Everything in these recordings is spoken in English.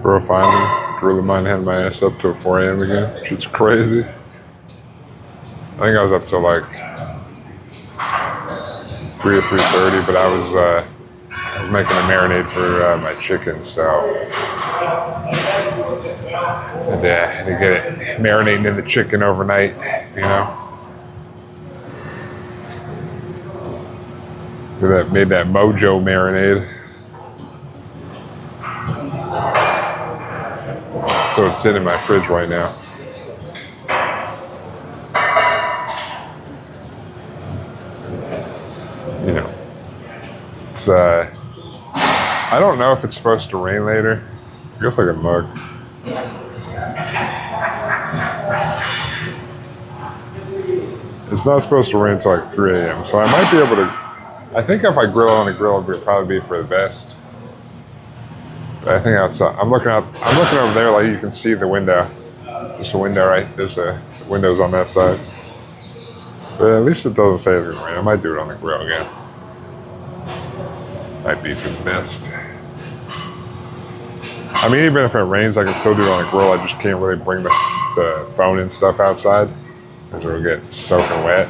Bro, finally, gorilla mine had my ass up till 4 a.m. again. Shit's crazy. I think I was up till like 3 or 3:30, but I was making a marinade for my chicken, so I had to get it marinating in the chicken overnight, you know. Made that mojo marinade. So it's sitting in my fridge right now. You know, it's I don't know if it's supposed to rain later. I guess I can look. It's not supposed to rain until like 3 a.m. So I might be able to. I think if I grill on a grill, it would probably be for the best. But I think outside. I'm looking over there. Like you can see the window. There's a window right. There's a windows on that side. But at least it doesn't say it's gonna rain. I might do it on the grill again. Might be for the best. I mean, even if it rains, I can still do it on the grill. I just can't really bring the phone and stuff outside because it'll get soaking wet.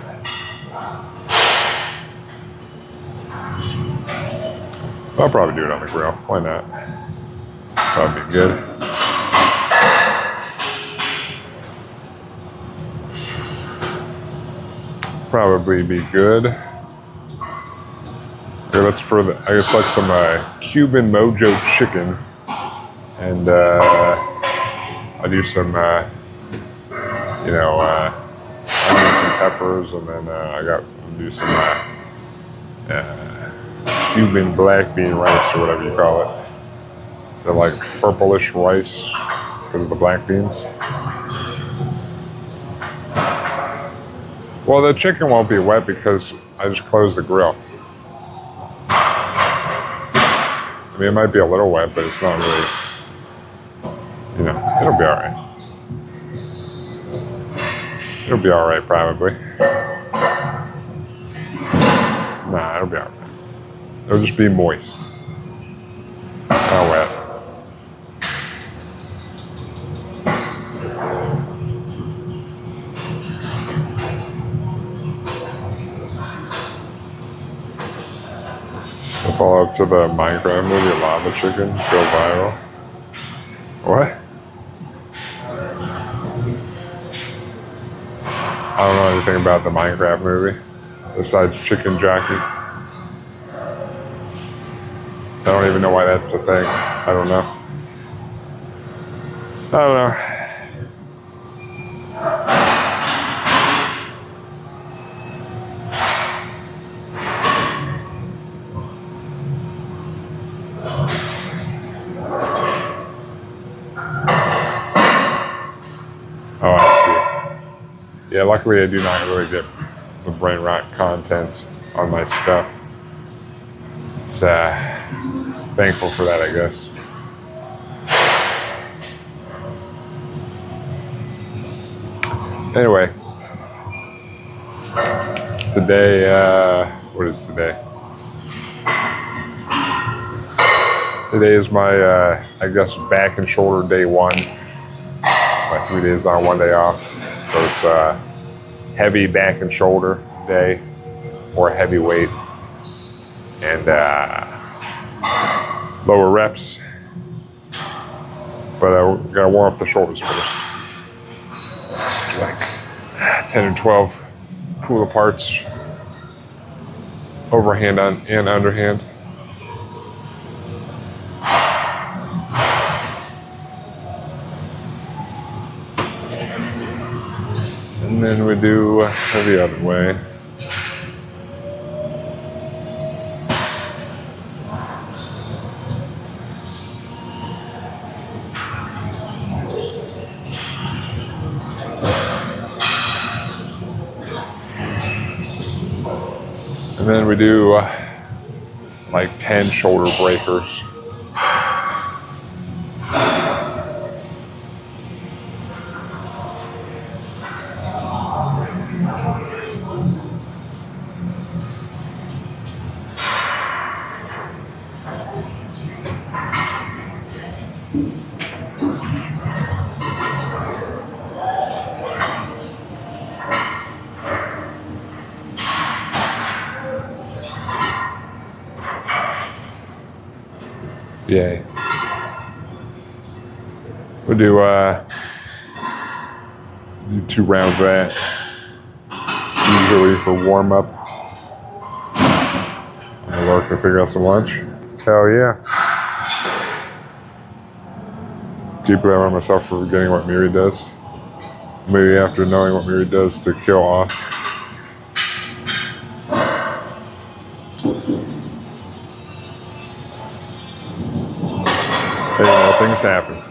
I'll probably do it on the grill. Why not? Probably be good. Probably be good. Okay, that's for the. I guess like some Cuban mojo chicken, and I'll do some, onions and peppers, and then I'll do some Cuban black bean rice or whatever you call it. They're like purplish rice because of the black beans. Well, the chicken won't be wet because I just closed the grill. I mean, it might be a little wet, but it's not really, it'll be all right. It'll be all right, probably. Nah, it'll be all right. It'll just be moist. Not wet. Follow up to the Minecraft movie, Lava Chicken, go viral. What? I don't know anything about the Minecraft movie besides Chicken Jockey. I don't even know why that's a thing. I don't know. Oh, I see. Yeah, luckily I do not really get the brain rot content on my stuff. It's thankful for that, I guess. Anyway, today, what is today? Today is my, I guess, back and shoulder day 1. My 3 days on, 1 day off. So it's heavy back and shoulder day, or heavy weight, and lower reps. But I gotta warm up the shoulders first. Like 10 and 12 pull aparts, overhand and underhand. And then we do the other way. And then we do like 10 shoulder breakers. Yay. We'll do 2 rounds of that. Usually for warm up. I'm working to figure out some lunch. Hell yeah. Deeply I want myself for forgetting what Miri does. Maybe after knowing what Miri does to kill off. Hey, things happen.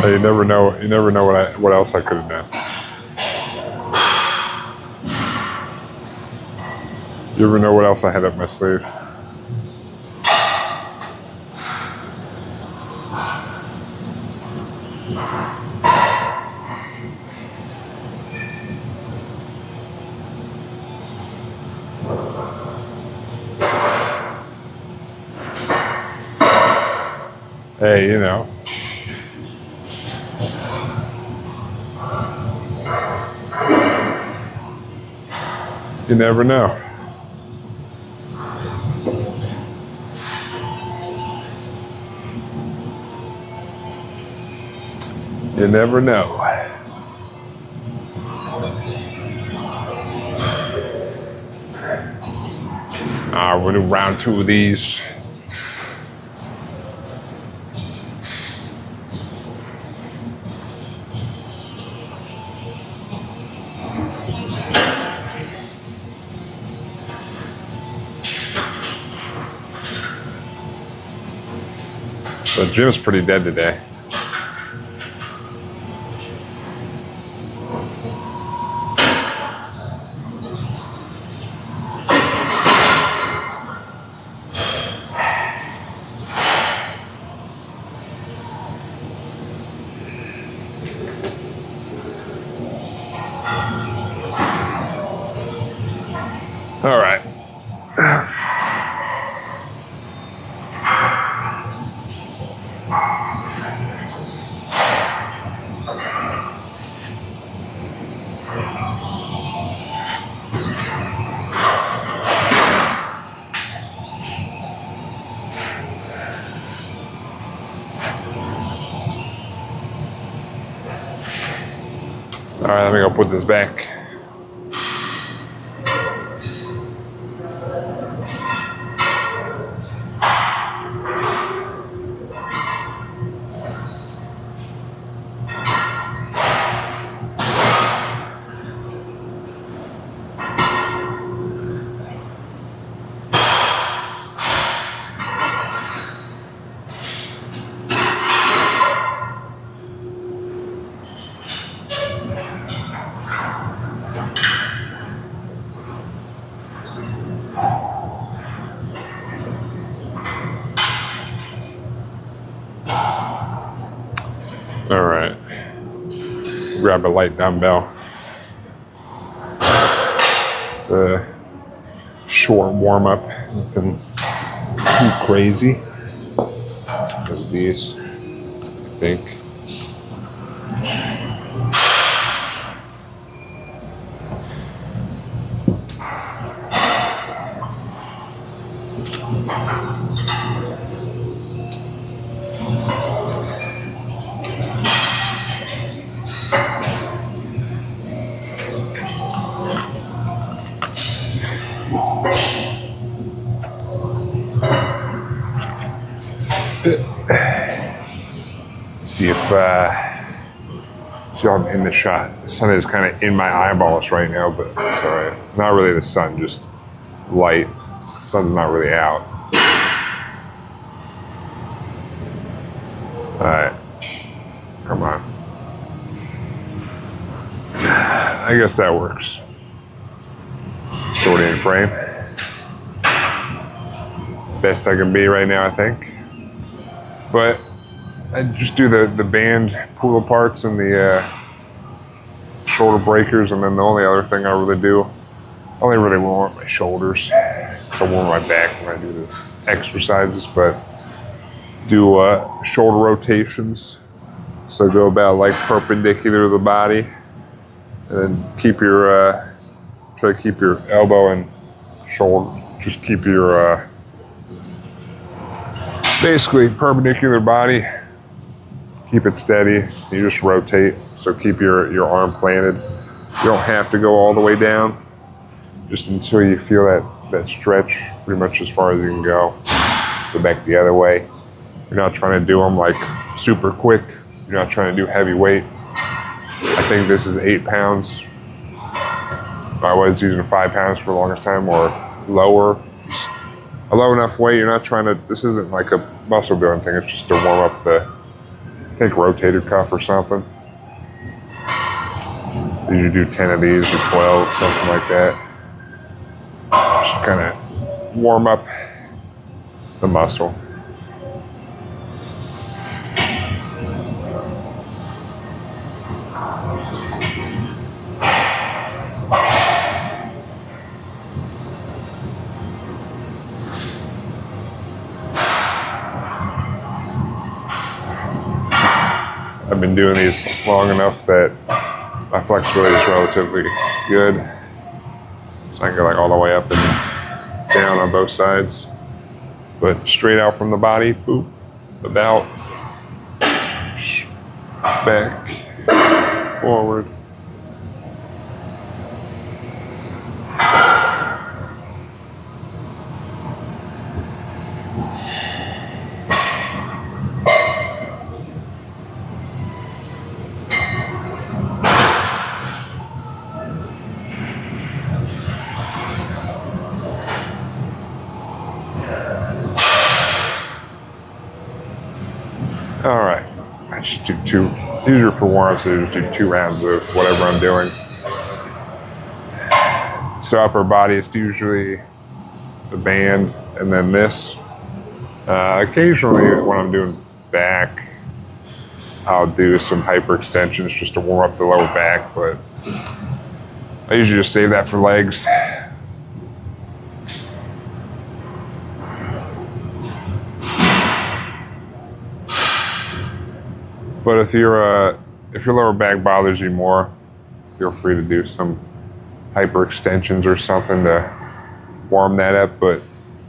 You never know. You never know what else I could have done. You ever know what else I had up my sleeve? Hey, you know. You never know. You never know. We'll do round 2 of these. The gym's pretty dead today. All right. All right, let me go put this back. All right. Grab a light dumbbell. It's a short warm up. Nothing too crazy. Of these, I think. See if I'm in the shot. The sun is kind of in my eyeballs right now, but it's all right. Not really the sun, just light. The sun's not really out. All right, come on. I guess that works. sort of in frame. Best I can be right now, I think. But I just do the band pull aparts and the shoulder breakers, and then the only other thing I really do, I only really warm up my shoulders. I warm my back when I do the exercises, but do shoulder rotations. So go about like perpendicular to the body, and then keep your try to keep your elbow and shoulder, just keep your basically perpendicular body. Keep it steady. You just rotate. So keep your arm planted. You don't have to go all the way down. Just until you feel that stretch, pretty much as far as you can go. Go back the other way. You're not trying to do them like super quick. You're not trying to do heavy weight. I think this is 8 pounds. I was using 5 pounds for the longest time, or lower. Just a low enough weight. You're not trying to, this isn't like a muscle building thing. It's just to warm up the, I think, rotator cuff or something. You do 10 of these or 12, something like that. Just kind of warm up the muscle. I've been doing these long enough that my flexibility is relatively good. So I can go like all the way up and down on both sides. But straight out from the body, boop, about, back, forward. All right, I just do two. Easier for warm-ups, so I just do 2 rounds of whatever I'm doing. So upper body is usually the band, and then this. Occasionally, when I'm doing back, I'll do some hyperextensions just to warm up the lower back, but I usually just save that for legs. But if your lower back bothers you more, feel free to do some hyperextensions or something to warm that up. But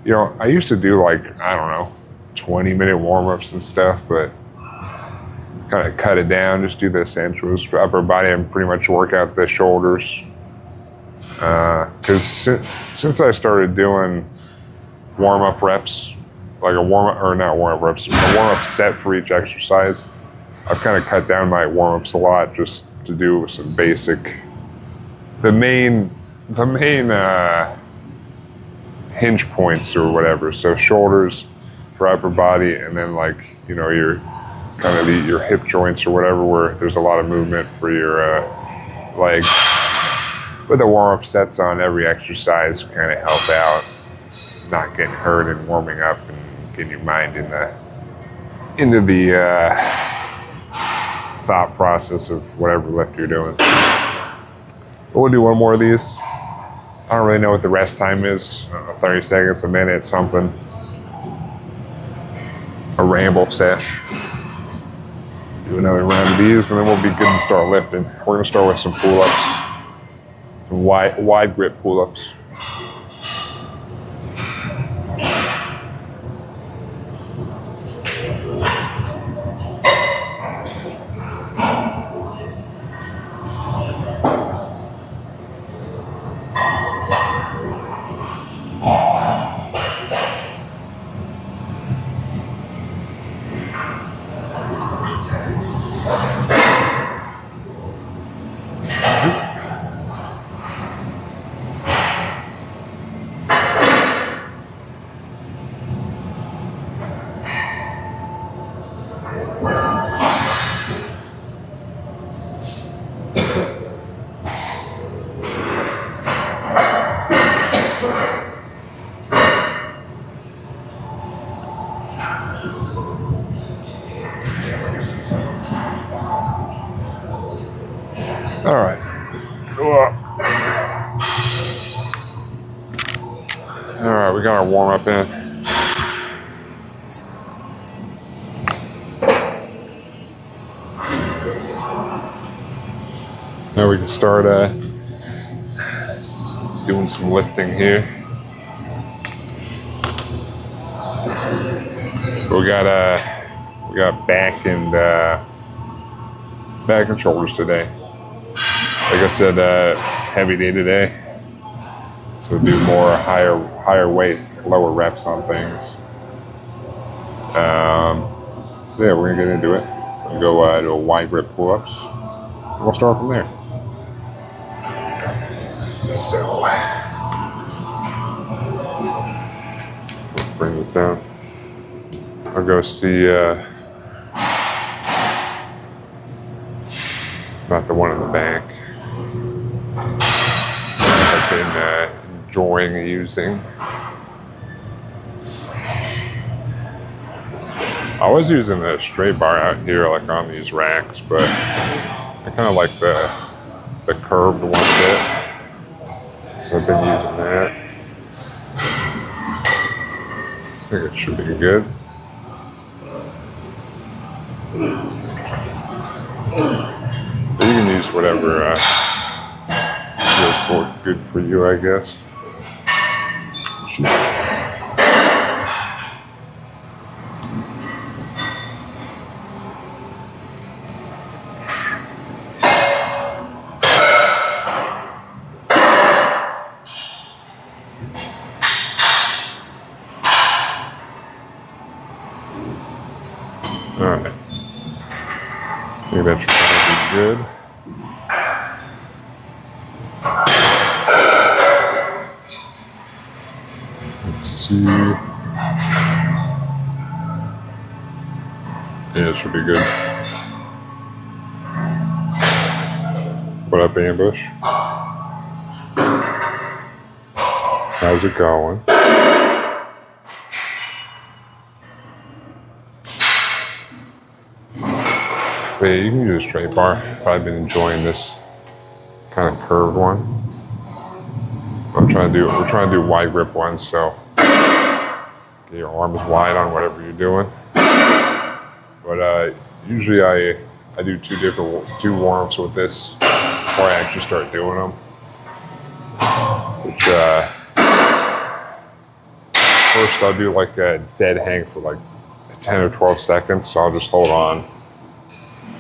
you know, I used to do like, I don't know, 20-minute warm-ups and stuff, but kind of cut it down, just do the essentials. For upper body, I pretty much work out the shoulders. Because since I started doing warm-up reps, like a warm-up, or not warm-up reps, a warm-up set for each exercise, I've kind of cut down my warm-ups a lot just to do some basic, the main hinge points or whatever. So shoulders for upper body, and then like, you know, your kind of your hip joints or whatever, where there's a lot of movement for your legs. But the warm-up sets on every exercise kind of help out, not getting hurt and warming up and getting your mind into the thought process of whatever lift you're doing. But we'll do one more of these. I don't really know what the rest time is. 30 seconds, a minute, something. A ramble sesh. Do another round of these, and then we'll be good to start lifting. We're gonna start with some pull-ups. Some wide grip pull-ups. All right. All right, we got our warm up in. Now we can start doing some lifting here. We got back and shoulders today. Like I said, heavy day today. So do more higher weight, lower reps on things. So yeah, we're gonna get into it. We'll go do a wide grip pull-ups. And we'll start from there. So let's bring this down. I'll go see not the one in the back. I've been enjoying using. I was using the straight bar out here, like on these racks, but I kind of like the curved one bit. So I've been using that. I think it should be good. But you can use whatever feels good for you, I guess. All right. I think that should probably be good. Let's see. Yeah, it should be good. What up, Ambush? How's it going? But yeah, you can use a straight bar. I've been enjoying this kind of curved one. We're trying to do wide grip ones, so get your arms wide on whatever you're doing. But usually I do two warm-ups with this before I actually start doing them. Which first I'll do like a dead hang for like 10 or 12 seconds. So I'll just hold on.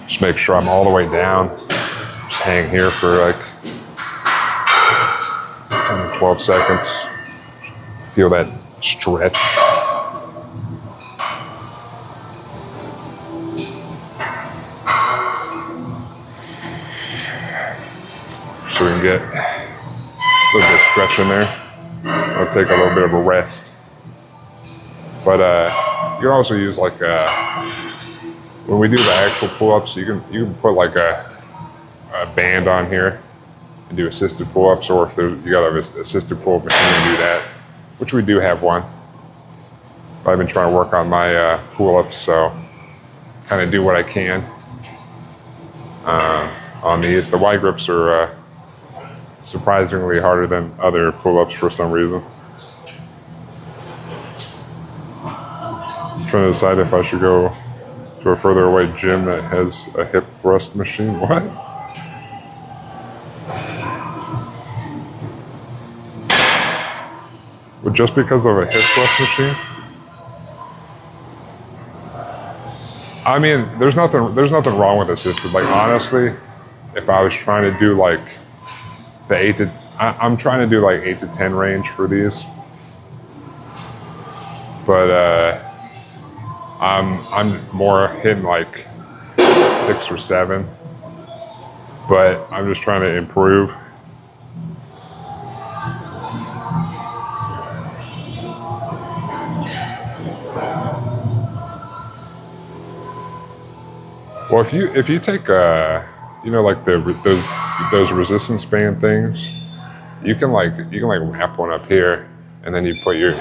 Just make sure I'm all the way down. Just hang here for like 10 or 12 seconds. Feel that stretch. So we can get a little bit of stretch in there. I'll take a little bit of a rest. But you can also use like when we do the actual pull-ups, you can put like a band on here and do assisted pull-ups, or if you got an assisted pull-up machine, you can do that, which we do have one. But I've been trying to work on my pull-ups, so kind of do what I can on these. The wide grips are surprisingly harder than other pull-ups for some reason. I'm trying to decide if I should go to a further away gym that has a hip thrust machine. What? Well, just because of a hip thrust machine? I mean, there's nothing wrong with assisted. Like honestly, if I was trying to do like I'm trying to do like 8 to 10 range for these, but I'm more hitting like 6 or 7, but I'm just trying to improve. Well, if you take like those resistance band things, you can wrap one up here, and then you put your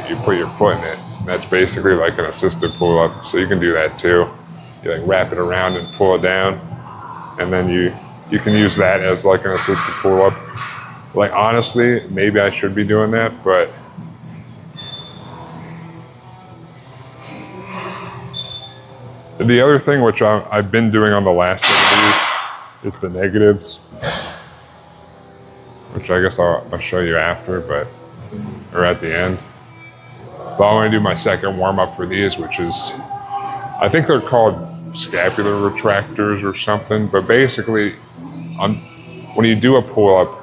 foot in it. That's basically like an assisted pull-up, so you can do that too. You like wrap it around and pull it down, and then you you can use that as like an assisted pull-up. Like honestly, maybe I should be doing that, but the other thing which I've been doing on the last set of these is the negatives, which I guess I'll show you after, or at the end. But I'm gonna do my second warm-up for these, which is, I think they're called scapular retractors or something, but basically, when you do a pull-up,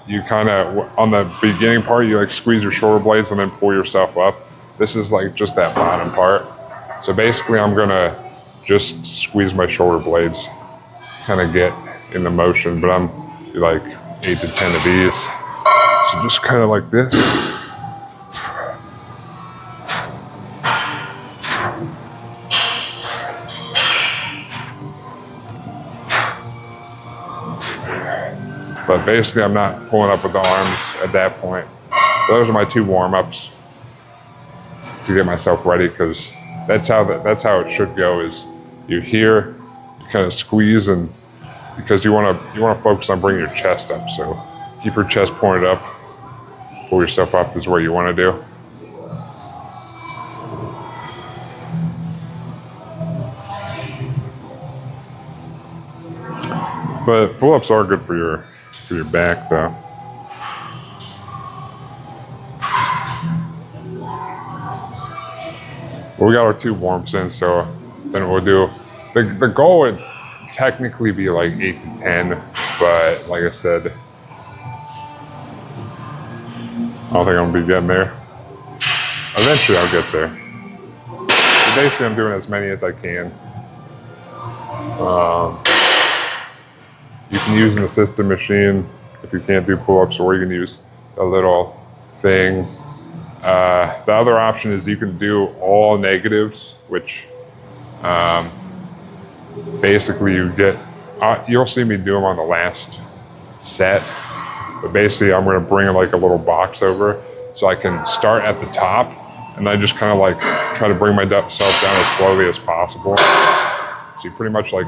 you kind of, on the beginning part, you like squeeze your shoulder blades and then pull yourself up. This is like just that bottom part. So basically I'm gonna just squeeze my shoulder blades, kind of get in the motion, but I'm like 8 to 10 of these. So just kind of like this. But basically I'm not pulling up with the arms at that point. Those are my 2 warm-ups to get myself ready, because that's how it should go. Is you here, you kind of squeeze, and because you want to focus on bringing your chest up. So keep your chest pointed up, pull yourself up is what you want to do. But pull-ups are good for your back though. Well, we got our 2 warms in, so then we'll do, the goal would technically be like 8 to 10, but like I said, I don't think I'm gonna be getting there. Eventually I'll get there. But basically I'm doing as many as I can. You can use an assisted machine if you can't do pull-ups, or you can use a little thing. The other option is you can do all negatives, which basically you get, you'll see me do them on the last set, but basically I'm going to bring like a little box over so I can start at the top and then just kind of like try to bring myself down as slowly as possible. So you pretty much like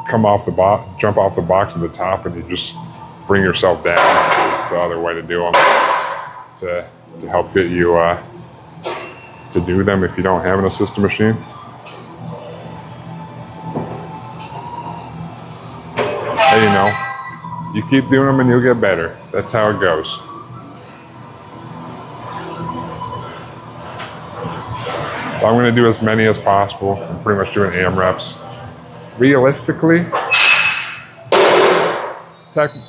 come off the box, jump off the box at the top, and you just bring yourself down. Is the other way to do them, to help get you to do them if you don't have an assisted machine. Hey, you know, you keep doing them and you'll get better. That's how it goes. So I'm going to do as many as possible. I'm pretty much doing AMRAPs. Realistically,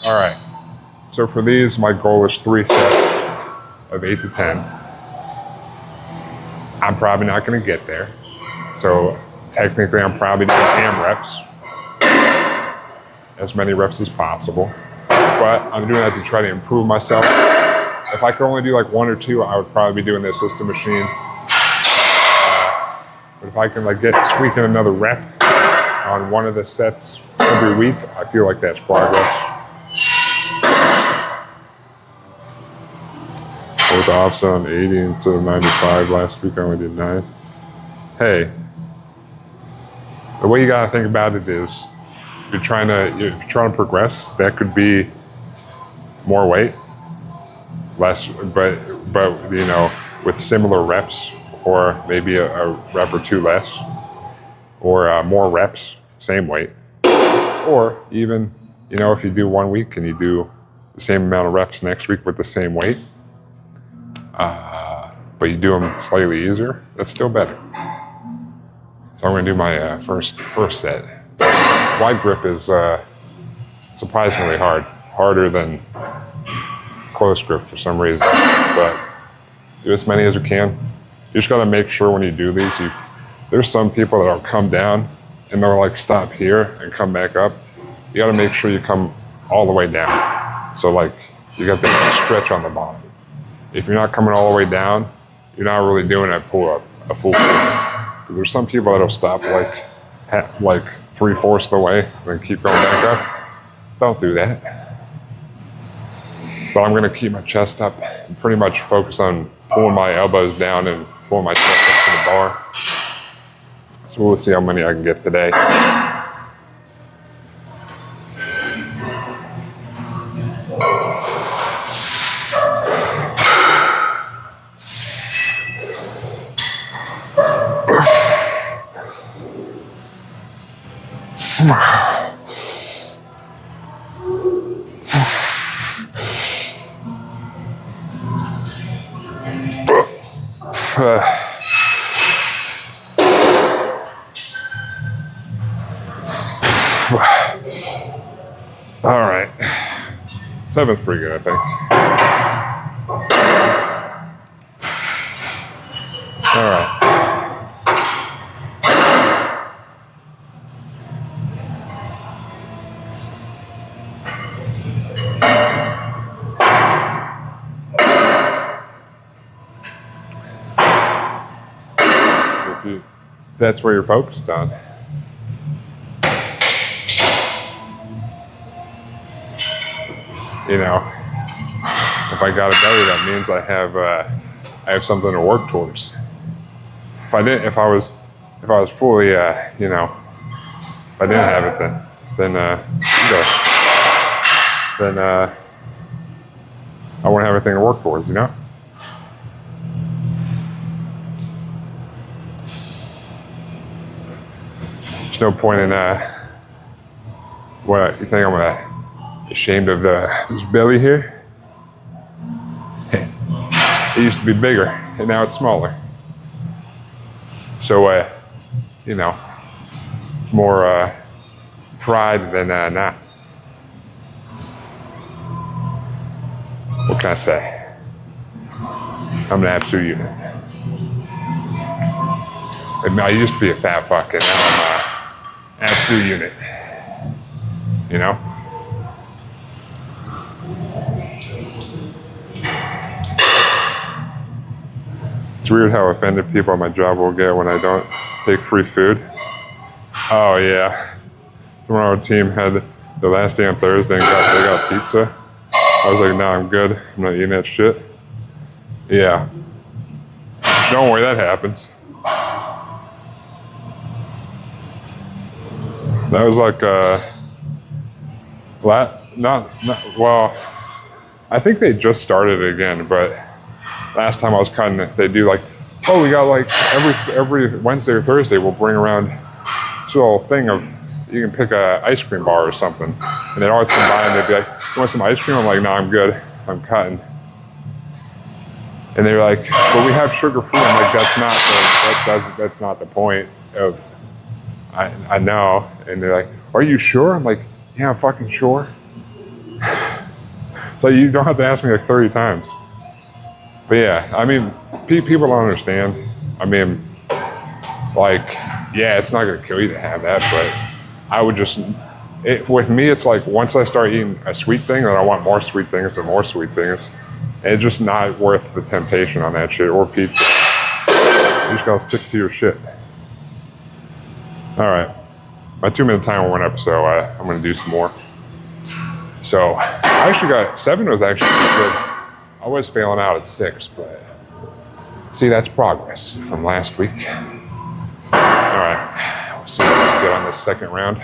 all right. So for these, my goal is 3 sets of 8 to 10. I'm probably not going to get there. So technically, I'm probably doing AMRAPs, as many reps as possible. But I'm doing that to try to improve myself. If I could only do like 1 or 2, I would probably be doing the assisted machine. But if I can like squeak in another rep on one of the sets every week, I feel like that's progress. I was offset on 80 instead of 95 last week. I only did 9. Hey, the way you gotta think about it is, if you're trying to progress, that could be more weight, less, but you know, with similar reps, or maybe a rep or 2 less, or more reps, same weight, or even, you know, if you do 1 week and you do the same amount of reps next week with the same weight, but you do them slightly easier, that's still better. So I'm going to do my first set. Wide grip is surprisingly harder than close grip for some reason, but do as many as you can. You just got to make sure when you do these, there's some people that'll come down and they'll like stop here and come back up. You got to make sure you come all the way down. So like you got that stretch on the bottom. If you're not coming all the way down, you're not really doing a pull-up, a full pull-up. There's some people that'll stop like 3/4 of the way and then keep going back up. Don't do that. But I'm going to keep my chest up and pretty much focus on pulling my elbows down and pulling my chest up to the bar. So we'll see how many I can get today. All right. 7's pretty good, I think. All right. If that's where you're focused on. You know, if I got a belly, that means I have something to work towards. If I was fully, you know, if I didn't have it, then I wouldn't have anything to work towards, you know. There's no point in what you think I'm ashamed of this belly here. It used to be bigger, and now it's smaller. So, you know, it's more pride than not. What can I say? I'm an absolute unit. I used to be a fat fuck, and now I'm an absolute unit. You know? It's weird how offended people at my job will get when I don't take free food. Oh yeah. Someone on our team had their last day on Thursday and they got pizza. I was like, nah, I'm good. I'm not eating that shit. Yeah. Don't worry, that happens. That was like well, I think they just started it again, but last time I was cutting it, they do like, oh, we got like every Wednesday or Thursday, we'll bring around this little thing of, you can pick a ice cream bar or something. And they'd always come by and they'd be like, you want some ice cream? I'm like, no, I'm good. I'm cutting. And they were like, well, we have sugar-free. I'm like, that's not the point of, I know. And they're like, are you sure? I'm like, yeah, I'm fucking sure. So you don't have to ask me like 30 times. But yeah, I mean, people don't understand. I mean, like, yeah, it's not gonna kill you to have that, but I would just, with me, it's like once I start eating a sweet thing, then I want more sweet things and more sweet things. And it's just not worth the temptation on that shit or pizza. You just gotta stick to your shit. All right, my 2-minute timer went up, so I'm gonna do some more. So I actually got 7 was actually pretty good. I was failing out at 6, but see, that's progress from last week. All right, we'll see what I can get on this second round.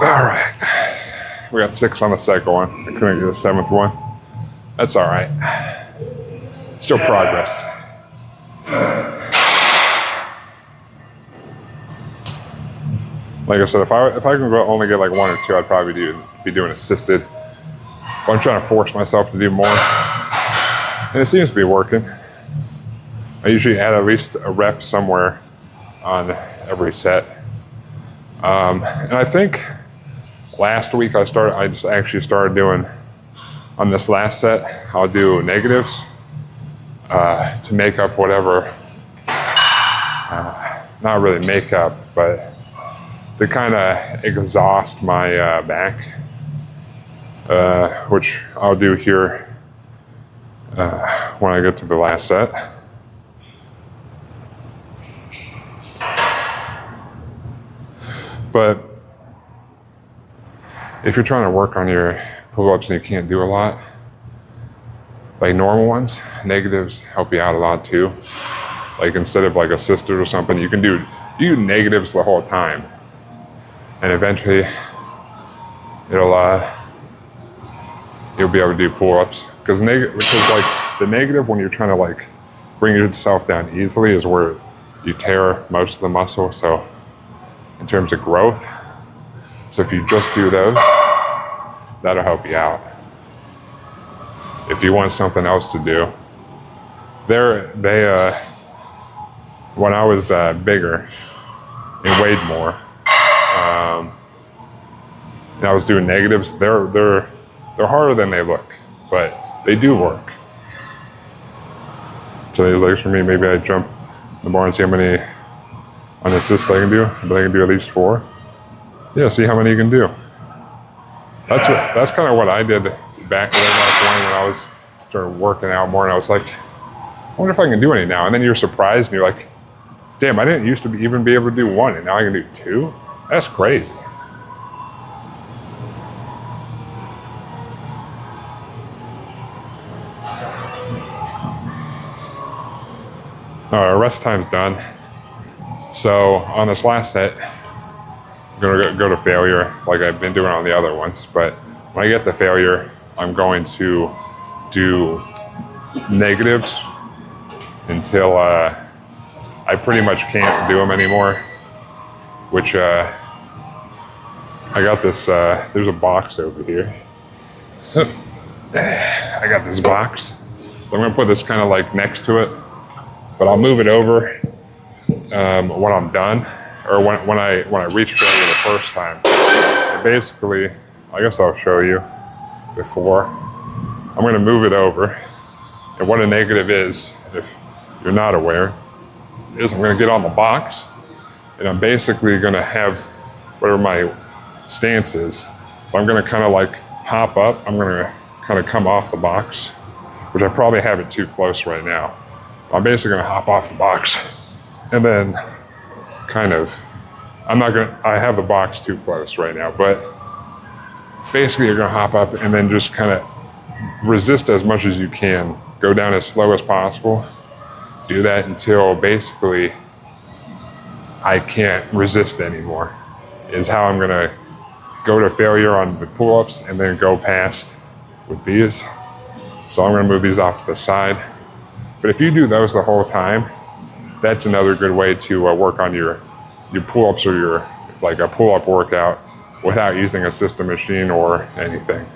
All right, we got 6 on the second one. I couldn't get the 7th one. That's all right. Still progress. Like I said, if I can only get like 1 or 2, I'd probably be doing assisted. But I'm trying to force myself to do more, and it seems to be working. I usually add at least a rep somewhere on every set. And I think last week I just actually started doing, on this last set, I'll do negatives to make up whatever, not really make up, but to kind of exhaust my back, which I'll do here when I get to the last set. But if you're trying to work on your pull-ups and you can't do a lot, like normal ones, negatives help you out a lot too. Like instead of like assisted or something, you can do negatives the whole time, and eventually you'll be able to do pull-ups. Because like the negative, when you're trying to like bring yourself down easily, is where you tear most of the muscle. So in terms of growth, so if you just do those, that'll help you out. If you want something else to do, when I was bigger and weighed more, and I was doing negatives, they're harder than they look, but they do work. So these legs for me, maybe I jump the bar and see how many on assist I can do, but I can do at least 4. Yeah, see how many you can do. That's kind of what I did back way back when I was started working out more, and I was like, I wonder if I can do any now. And then you're surprised and you're like, damn, I didn't used to even be able to do 1, and now I can do 2? That's crazy. All right, our rest time's done. So on this last set, I'm gonna go to failure like I've been doing on the other ones. But when I get to failure, I'm going to do negatives until I pretty much can't do them anymore. Which I got this, there's a box over here. I got this box. So I'm gonna put this kind of like next to it, but I'll move it over when I'm done, or when I reach failure the first time. And basically, I guess I'll show you before. I'm gonna move it over, and what a negative is, if you're not aware, is I'm gonna get on the box, and I'm basically gonna have whatever my stance is. I'm gonna kind of like hop up. I'm gonna kind of come off the box, which I probably have it too close right now. I'm basically gonna hop off the box, and then kind of, I have the box too close right now, but basically you're gonna hop up and then just kind of resist as much as you can. Go down as slow as possible. Do that until basically I can't resist anymore, is how I'm gonna go to failure on the pull-ups and then go past with these. So I'm gonna move these off to the side. But if you do those the whole time, that's another good way to work on your pull-ups, or your like a pull-up workout without using a system machine or anything.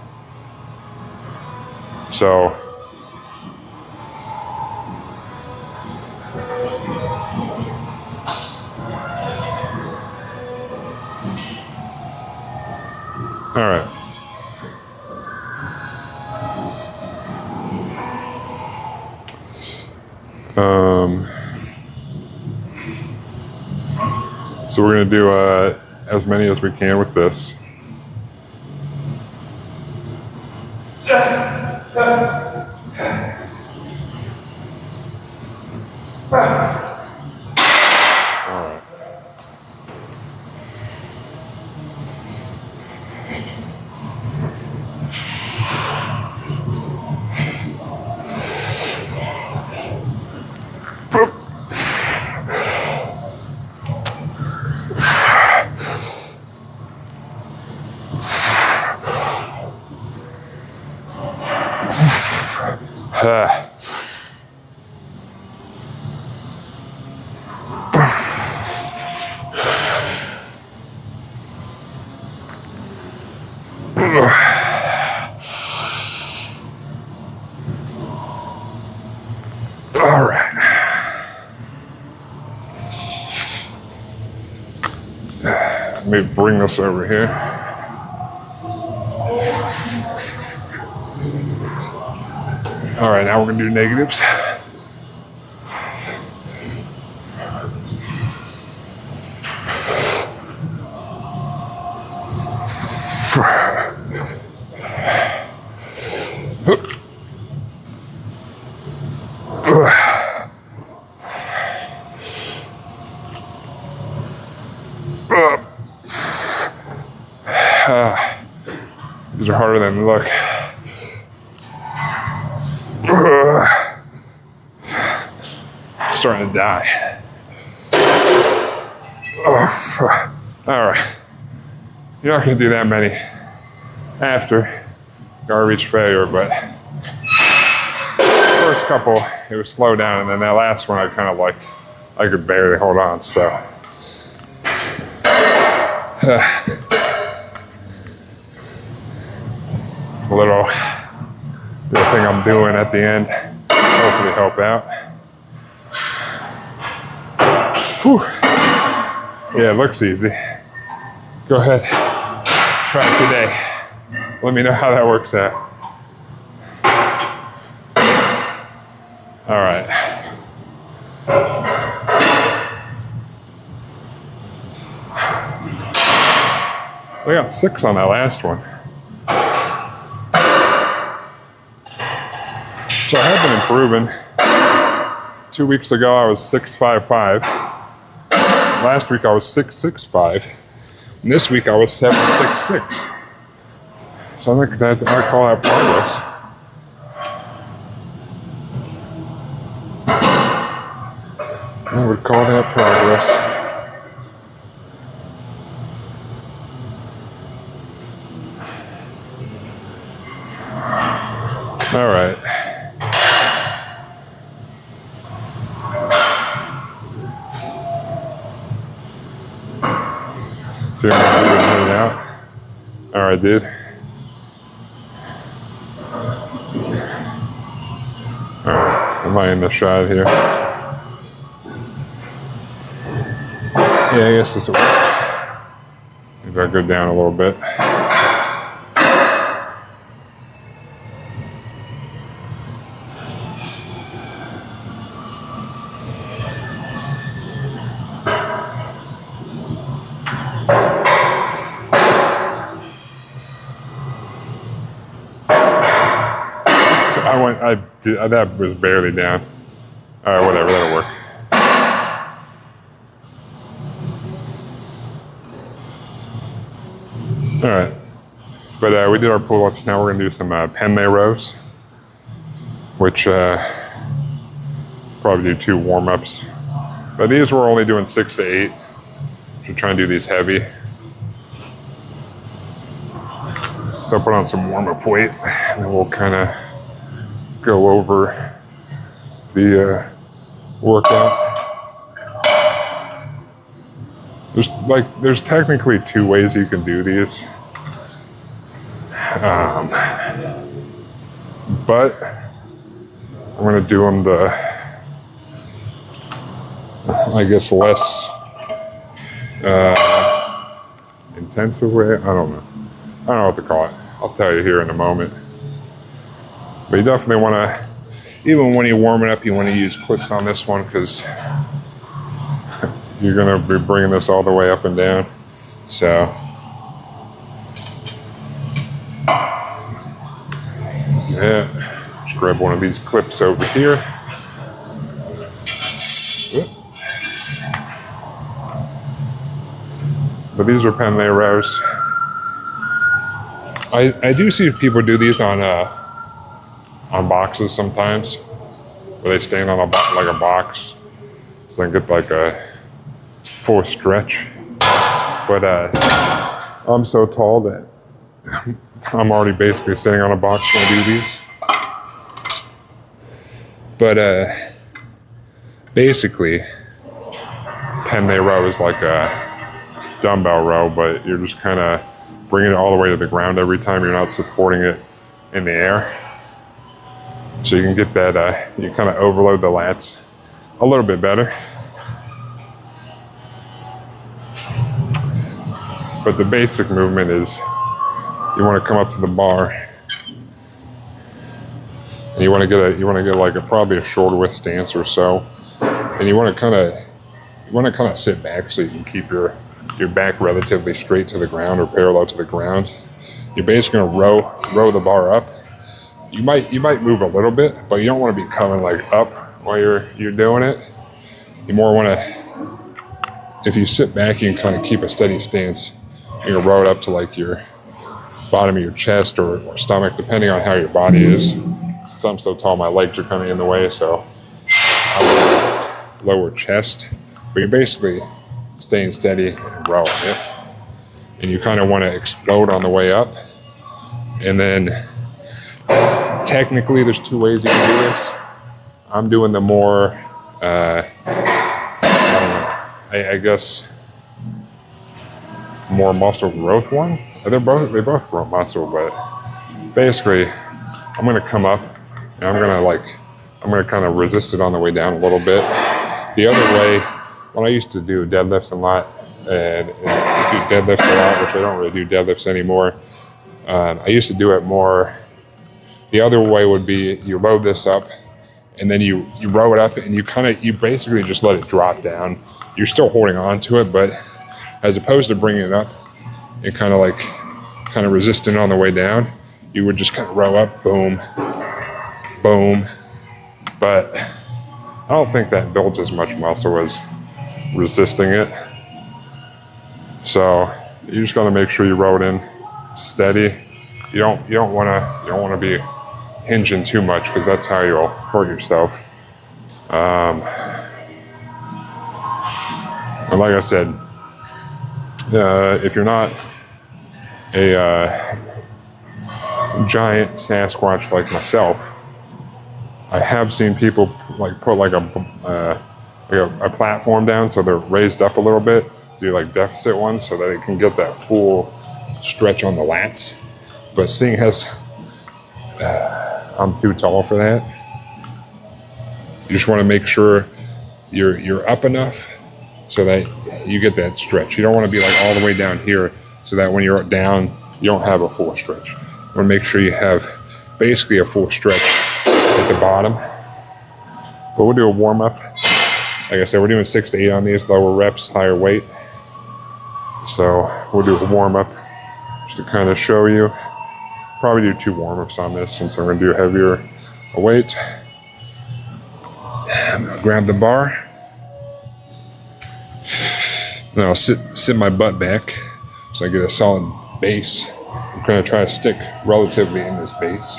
So all right. So we're gonna do as many as we can with this. All right. Let me bring this over here. All right, now we're gonna do negatives. These are harder than they look. Starting to die. All right. You're not going to do that many after garbage failure, but first couple, it was slow down, and then that last one, I kind of like, I could barely hold on, so. It's a little thing I'm doing at the end, hopefully help out. Whew. Yeah, it looks easy. Go ahead, try it today. Let me know how that works out. All right. We got 6 on that last one. So I have been improving. 2 weeks ago, I was 6.55. Last week, I was 6.65. And this week, I was 7.66. So I think I call that progress. I would call that progress. All right. So you're gonna do it out? All right, dude. All right, am I in the shot here? Yeah, I guess this will work. Maybe I'll go down a little bit. That was barely down. All right, whatever, that'll work. All right, but we did our pull-ups. Now we're gonna do some Penlay rows, which probably do 2 warm-ups. But these we're only doing 6 to 8. Should try and do these heavy. So I'll put on some warm-up weight, and then we'll kind of go over the workout. There's technically 2 ways you can do these, but I'm gonna do them the, I guess, less intensive way. I don't know what to call it. I'll tell you here in a moment. But you definitely want to, even when you're warming up, you want to use clips on this one because you're going to be bringing this all the way up and down. So, yeah, just grab one of these clips over here. But these are Penlay rows. I do see people do these on boxes sometimes, where they stand on a box, so they get like a full stretch. But I'm so tall that I'm already basically sitting on a box when I do these. But basically, Penlay row is like a dumbbell row, but you're just kind of bringing it all the way to the ground every time. You're not supporting it in the air. So you can get that, you kind of overload the lats a little bit better. But the basic movement is you want to come up to the bar and you want to get like probably a shoulder width stance or so. And you want to kind of sit back so you can keep your back relatively straight to the ground or parallel to the ground. You're basically going to row the bar up. You might move a little bit, but you don't want to be coming like up while you're doing it. You more want to, if you sit back, you can kind of keep a steady stance. You can row it up to like your bottom of your chest or stomach, depending on how your body is. Since I'm so tall, my legs are kind of in the way, so I would lower chest. But you're basically staying steady and rowing it. And you kind of want to explode on the way up. And then technically there's 2 ways you can do this. I'm doing the more, I don't know, I guess more muscle growth one. They both grow muscle, but basically I'm going to come up and I'm going to kind of resist it on the way down a little bit. The other way, when I used to do deadlifts a lot and do deadlifts a lot, which I don't really do deadlifts anymore, I used to do it more. The other way would be you load this up and then you row it up and you basically just let it drop down. You're still holding on to it, but as opposed to bringing it up and kind of resisting on the way down, you would just kind of row up, boom, boom. But I don't think that builds as much muscle as resisting it. So you just got to make sure you row it in steady. You don't want to be hinging too much, because that's how you'll hurt yourself. And like I said, if you're not a giant Sasquatch like myself, I have seen people put a platform down so they're raised up a little bit, do like deficit ones so that they can get that full stretch on the lats. But seeing as I'm too tall for that, you just want to make sure you're up enough so that you get that stretch. You don't want to be like all the way down here so that when you're down, you don't have a full stretch. You want to make sure you have basically a full stretch at the bottom. But we'll do a warm up. Like I said, we're doing 6 to 8 on these, lower reps, higher weight. So we'll do a warm up just to kind of show you. Probably do 2 warm-ups on this since I'm going to do heavier weight. I'm going to grab the bar. And I'll sit my butt back so I get a solid base. I'm going to try to stick relatively in this base.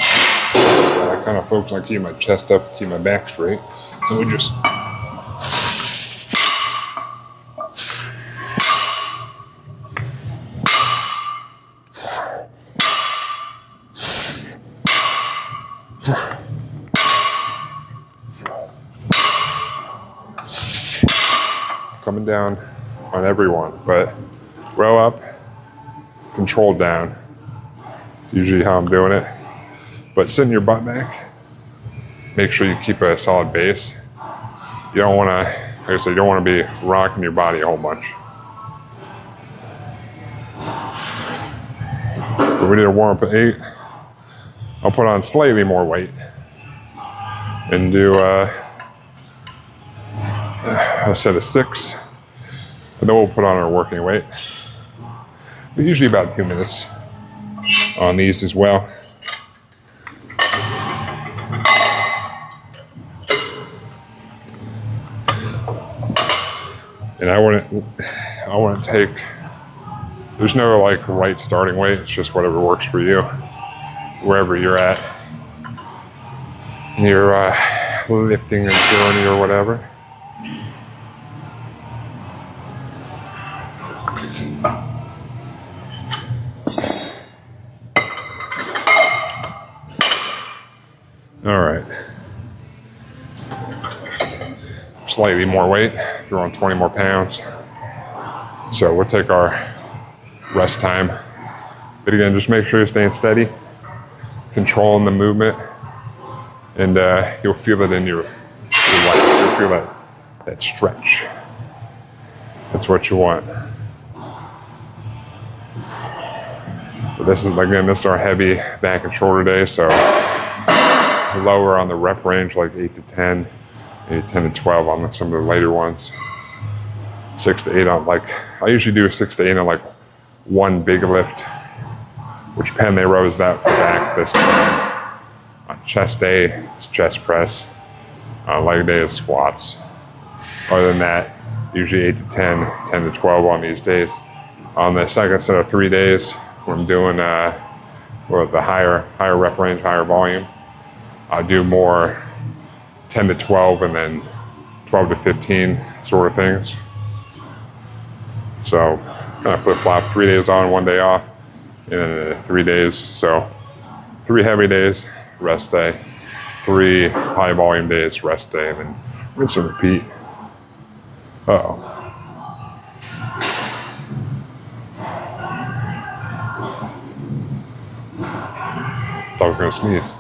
I kind of focus on keeping my chest up, keep my back straight. And we just coming down on everyone, but row up, control down. Usually how I'm doing it. But sitting your butt back, make sure you keep a solid base. You don't want to, like I said, you don't want to be rocking your body a whole bunch. But we need to warm up at 8. I'll put on slightly more weight and do a set of 6, and then we'll put on our working weight. But usually about 2 minutes on these as well. And I wouldn't take, there's no like right starting weight, it's just whatever works for you, wherever you're at in your lifting or journey or whatever. All right. Slightly more weight if you're on 20 more pounds. So we'll take our rest time. But again, just make sure you're staying steady, controlling the movement, and you'll feel it in your legs. You'll feel that stretch. That's what you want. But this is our heavy back and shoulder day, so lower on the rep range, like 8 to 10, maybe 10 to 12 on some of the later ones. 6 to 8 on I usually do 6 to 8 on one big lift, which Penn they rows that for back this time. On chest day, it's chest press. Leg day is squats. Other than that, usually 8 to 10, 10 to 12 on these days. On the second set of 3 days, when I'm doing or the higher rep range, higher volume. I'll do more 10 to 12 and then 12 to 15 sort of things. So kind of flip-flop, 3 days on, 1 day off, and 3 days. So 3 heavy days, rest day, 3 high volume days, rest day, and then rinse and repeat. Uh-oh. I was gonna sneeze.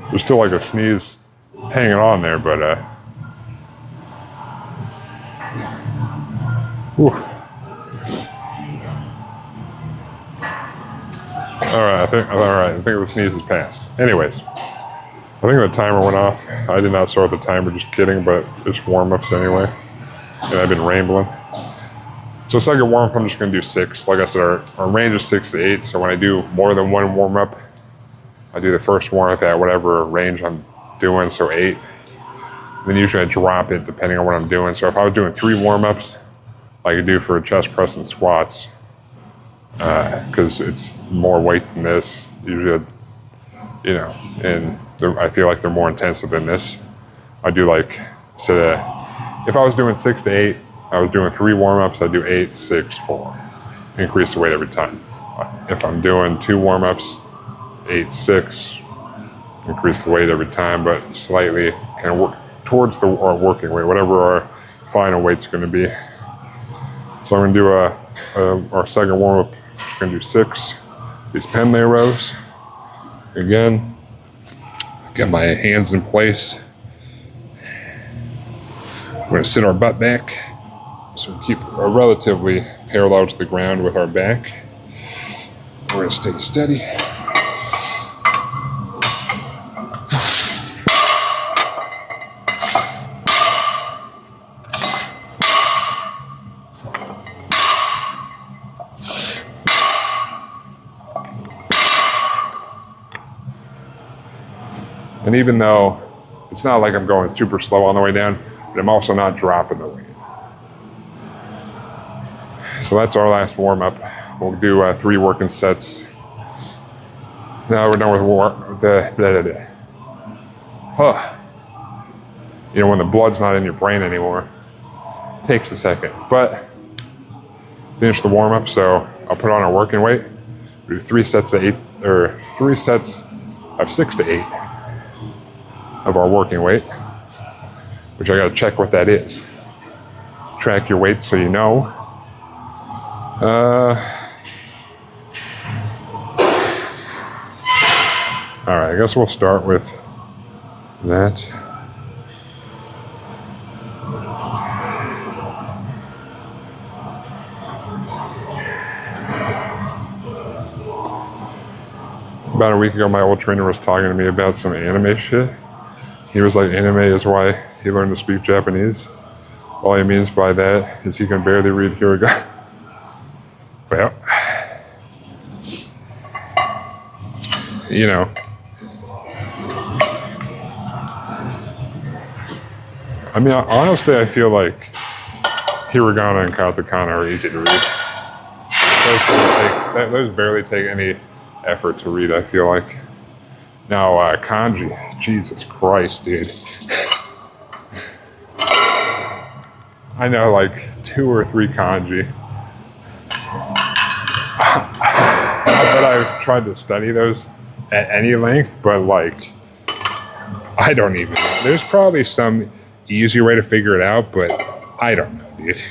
There's still like a sneeze hanging on there, but whew. All right, I think the sneeze is passed. Anyways, I think the timer went off. I did not start the timer, just kidding, but it's warm-ups anyway. And I've been rambling. So second warm-up, I'm just gonna do 6. Like I said, our range is 6 to 8. So when I do more than one warm-up, I do the first warm-up at whatever range I'm doing, so 8. Then usually I drop it depending on what I'm doing. So if I was doing 3 warm-ups, like I do for chest press and squats, because it's more weight than this, usually, you know, and I feel like they're more intensive than this. I do like, so if I was doing 6 to 8, I was doing 3 warm-ups, I do 8, 6, 4. Increase the weight every time. If I'm doing 2 warm-ups, 8, 6, increase the weight every time, but slightly kind of work towards our working weight, whatever our final weight's going to be. So I'm going to do our second warm-up. I'm going to do 6 these Pendlay rows. Again, get my hands in place. We're going to sit our butt back, so we keep relatively parallel to the ground with our back. We're going to stay steady. And even though it's not like I'm going super slow on the way down, but I'm also not dropping the weight. So that's our last warm-up. We'll do 3 working sets. Now we're done with you know, when the blood's not in your brain anymore, it takes a second. But finish the warm-up, so I'll put on our working weight. We do 3 sets of 8, or 3 sets of 6 to 8 of our working weight, which I gotta check what that is. Track your weight so you know. All right, I guess we'll start with that. About a week ago, my old trainer was talking to me about some anime shit. He was like, anime is why he learned to speak Japanese. All he means by that is he can barely read hiragana. Well, you know, I mean, honestly, I feel like hiragana and katakana are easy to read. Those barely take any effort to read, I feel like. Now, kanji, Jesus Christ, dude. I know like 2 or 3 kanji. Not that I've tried to study those at any length, but like, I don't even know. There's probably some easy way to figure it out, but I don't know, dude.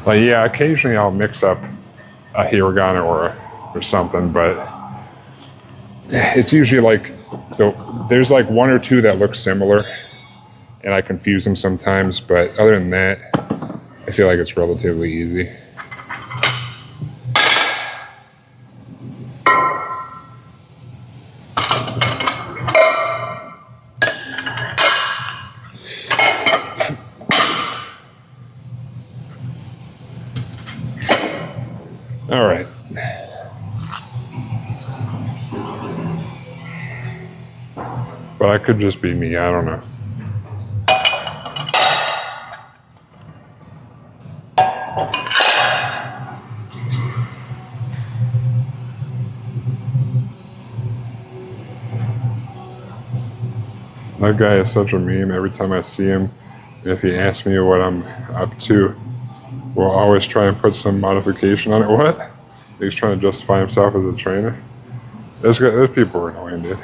Like, yeah, occasionally I'll mix up a hiragana or something, but it's usually like, there's like 1 or 2 that look similar, and I confuse them sometimes, but other than that, I feel like it's relatively easy. All right. But I could just be me, I don't know. That guy is such a meme. Every time I see him, if he asks me what I'm up to, we'll always try and put some modification on it. What? He's trying to justify himself as a trainer. Those people are annoying, dude.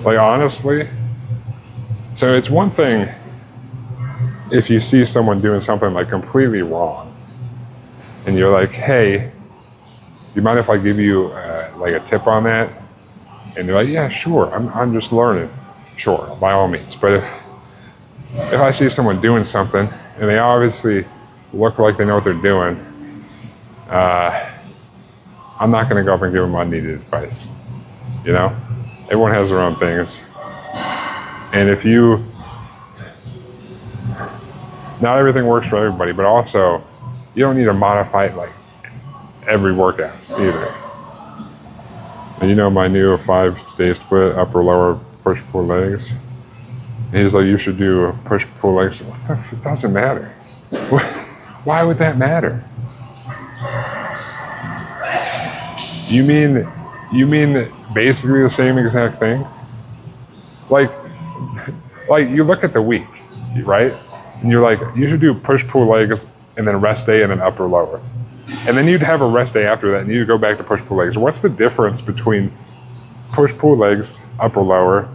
Like, honestly, so it's one thing if you see someone doing something like completely wrong and you're like, hey, do you mind if I give you like a tip on that? And they're like, yeah, sure, I'm just learning. Sure, by all means. But if I see someone doing something and they obviously look like they know what they're doing, I'm not going to go up and give them unneeded advice. You know? Everyone has their own things. And if you, not everything works for everybody, but also you don't need to modify it like every workout either. And you know my new 5-day split, upper, lower, push, pull legs? And he's like, you should do push, pull legs. What the it doesn't matter. Why would that matter? You mean basically the same exact thing? Like you look at the week, right? And you're like, you should do push, pull legs, and then rest day, and then upper, lower. And then you'd have a rest day after that, and you'd go back to push, pull legs. What's the difference between push, pull legs, upper, lower,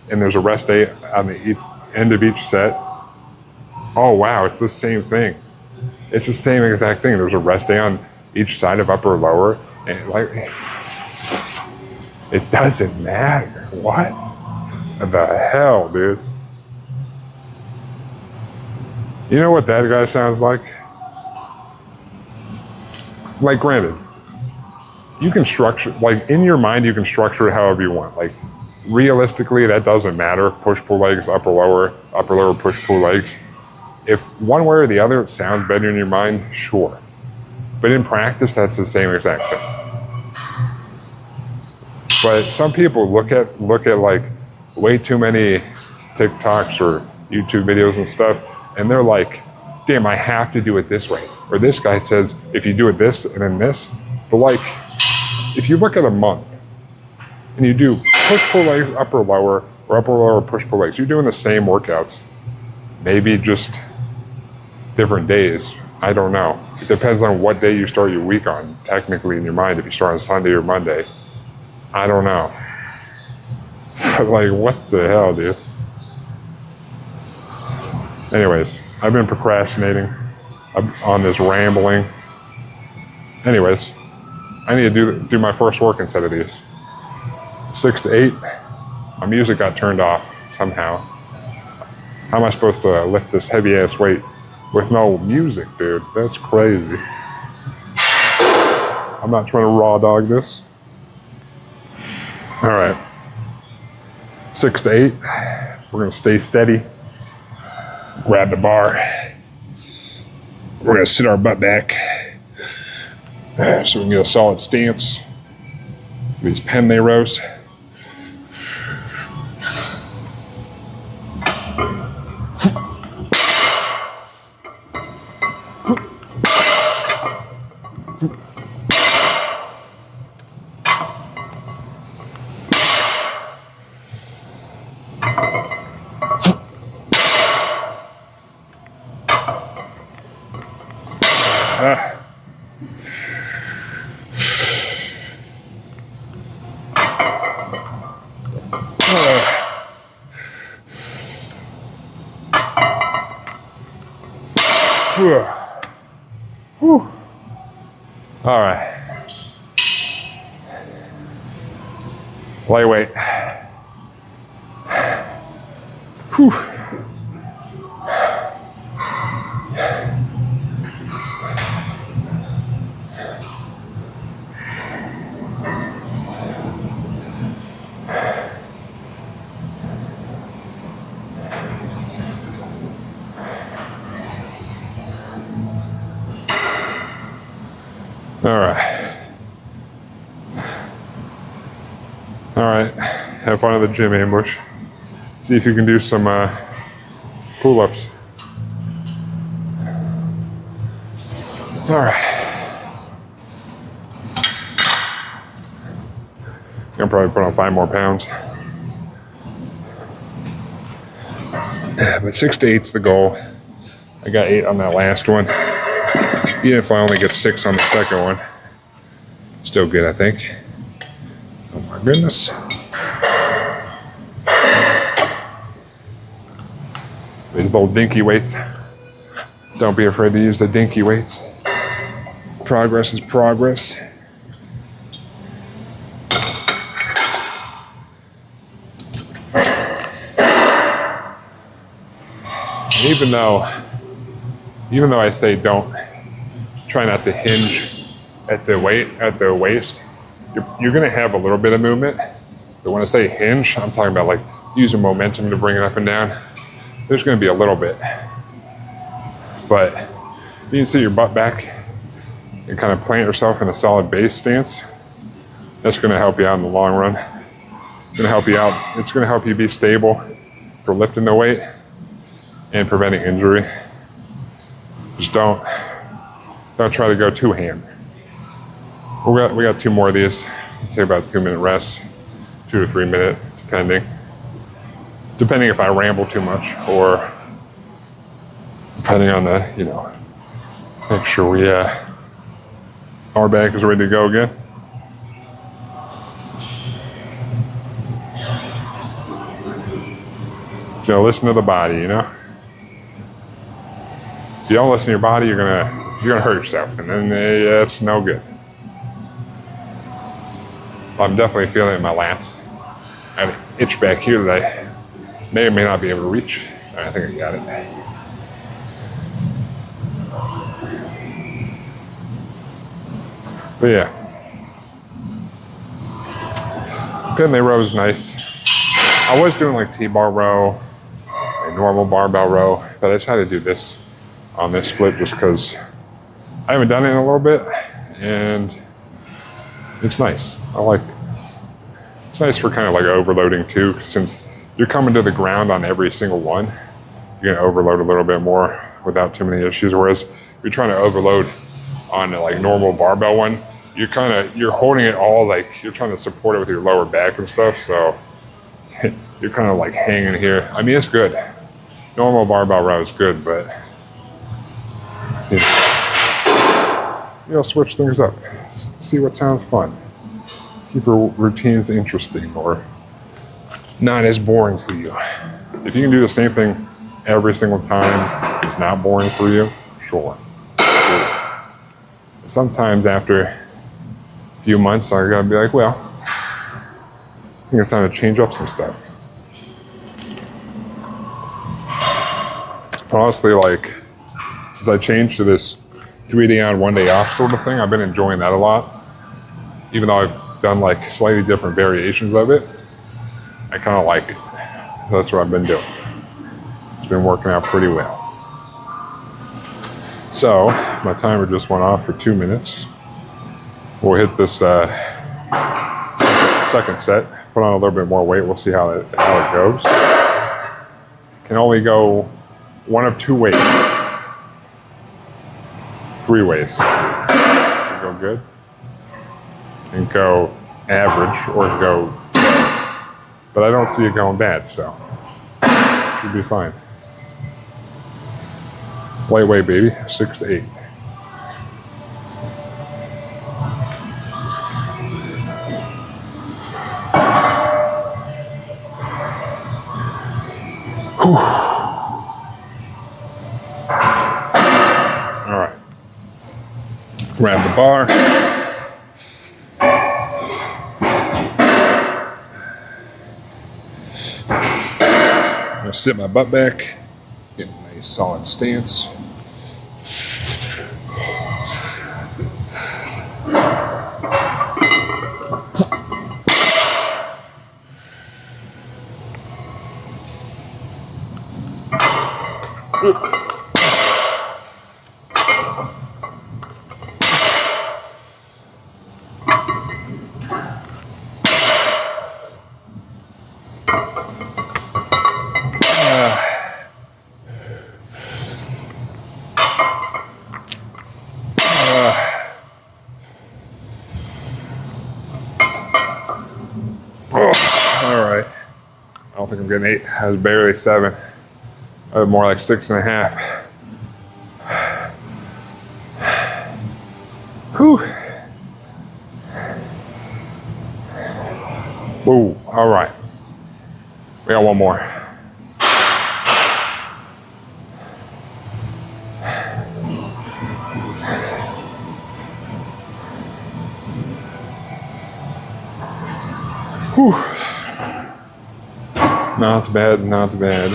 and there's a rest day on the end of each set? Oh, wow, it's the same thing. It's the same exact thing. There's a rest day on each side of upper, lower, and like, it doesn't matter. What the hell, dude? You know what that guy sounds like? Like, granted, you can structure, like in your mind, you can structure it however you want. Like, realistically, that doesn't matter. Push, pull legs, upper, lower, push, pull legs. If one way or the other sounds better in your mind, sure. But in practice, that's the same exact thing. But some people look at like way too many TikToks or YouTube videos and stuff, and they're like, damn, I have to do it this way. Or this guy says, if you do it this and then this. But like, if you look at a month and you do push, pull legs, upper, lower, or upper, lower, push, pull legs, you're doing the same workouts. Maybe just different days. I don't know. It depends on what day you start your week on, technically in your mind, if you start on Sunday or Monday. I don't know. Like, what the hell, dude? Anyways, I've been procrastinating on this rambling. Anyways, I need to do my first work instead of these. 6 to 8. My music got turned off somehow. How am I supposed to lift this heavy ass weight with no music, dude? That's crazy. I'm not trying to raw dog this. All right. 6 to 8. We're gonna stay steady. Grab the bar. We're gonna sit our butt back so we can get a solid stance for these penne rows. Whew. All right. Lightweight. Whew. All right, have fun at the gym, Ambush. See if you can do some pull-ups. All right. I'll probably put on 5 more pounds. But 6 to 8's the goal. I got 8 on that last one. Even if I only get 6 on the second one, still good, I think. Oh my goodness. These little dinky weights. Don't be afraid to use the dinky weights. Progress is progress. Even though I say try not to hinge at the waist, you're gonna have a little bit of movement. But when I say hinge, I'm talking about like using momentum to bring it up and down. There's gonna be a little bit, but you can sit your butt back and kind of plant yourself in a solid base stance. That's gonna help you out in the long run. It's gonna help you out. It's gonna help you be stable for lifting the weight and preventing injury. Just don't try to go too ham. We got 2 more of these. Take about a 2-minute rest, 2 to 3 minute, depending if I ramble too much or depending on the, make sure our back is ready to go again. Listen to the body, If you don't listen to your body, you're gonna hurt yourself, and then that's no good. I'm definitely feeling it in my lats. I have an itch back here that I may or may not be able to reach. I think I got it. But yeah, Pendlay row is nice. I was doing like T-bar row, a normal barbell row, but I decided to do this on this split just because I haven't done it in a little bit, and it's nice. I like it. It's nice for kind of like overloading too, since you're coming to the ground on every single one, you're gonna overload a little bit more without too many issues. Whereas if you're trying to overload on a like normal barbell one, you're holding it all, like you're trying to support it with your lower back and stuff, so you're kind of like hanging here. I mean, it's good. Normal barbell row is good, but switch things up. See what sounds fun. Keep your routines interesting or not as boring for you. If you can do the same thing every single time, it's not boring for you, sure. Sometimes after a few months, I gotta be like, well, I think it's time to change up some stuff. Honestly, like, since I changed to this 3-day on, 1-day off sort of thing, I've been enjoying that a lot. Even though I've done like slightly different variations of it, I kind of like it. That's what I've been doing. It's been working out pretty well. So my timer just went off for 2 minutes. We'll hit this second set, put on a little bit more weight. We'll see how it goes. Can only go one of 2 ways. 3 ways. Go good, and go average, or go, but I don't see it going bad, so should be fine. Lightweight, baby, 6 to 8. Whew. All right. Grab the bar. I'm gonna sit my butt back, get a nice solid stance. don't think I'm getting 8. I was barely 7. More like 6.5. Whew. Whoa, all right. We got one more. Whew. Not bad, not bad.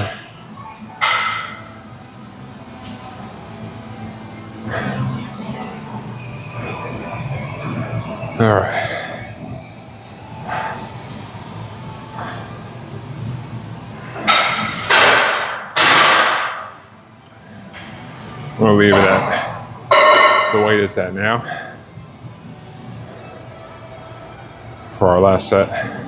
All right. I'm gonna leave it at the weight it's at now for our last set.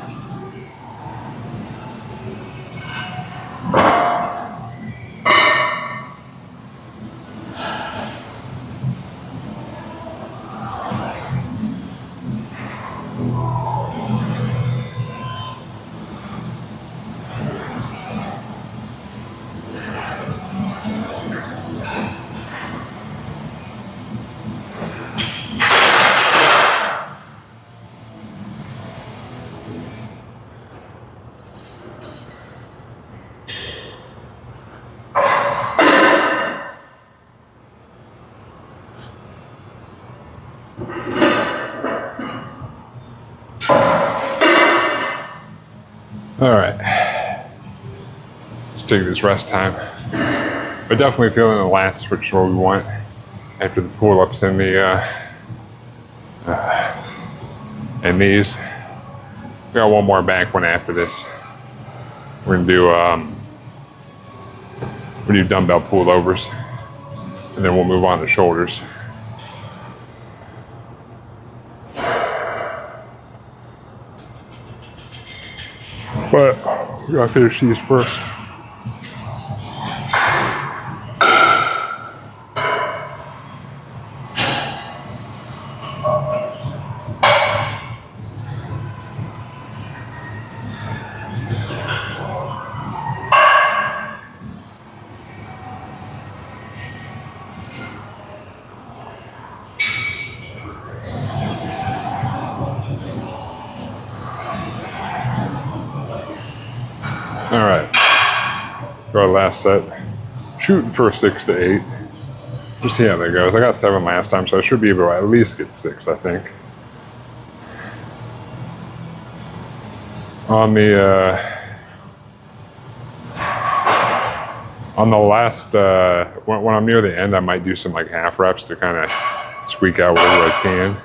All right, let's take this rest time. But definitely feeling the lats, which is what we want after the pull-ups and the and these. We got one more back one after this. We're gonna do dumbbell pullovers, and then we'll move on to shoulders. But we gotta finish these first. All right, our last set. Shooting for 6 to 8. Just see how that goes. I got 7 last time, so I should be able to at least get 6, I think. On the last, when I'm near the end, I might do some like half reps to kind of squeak out whatever I can.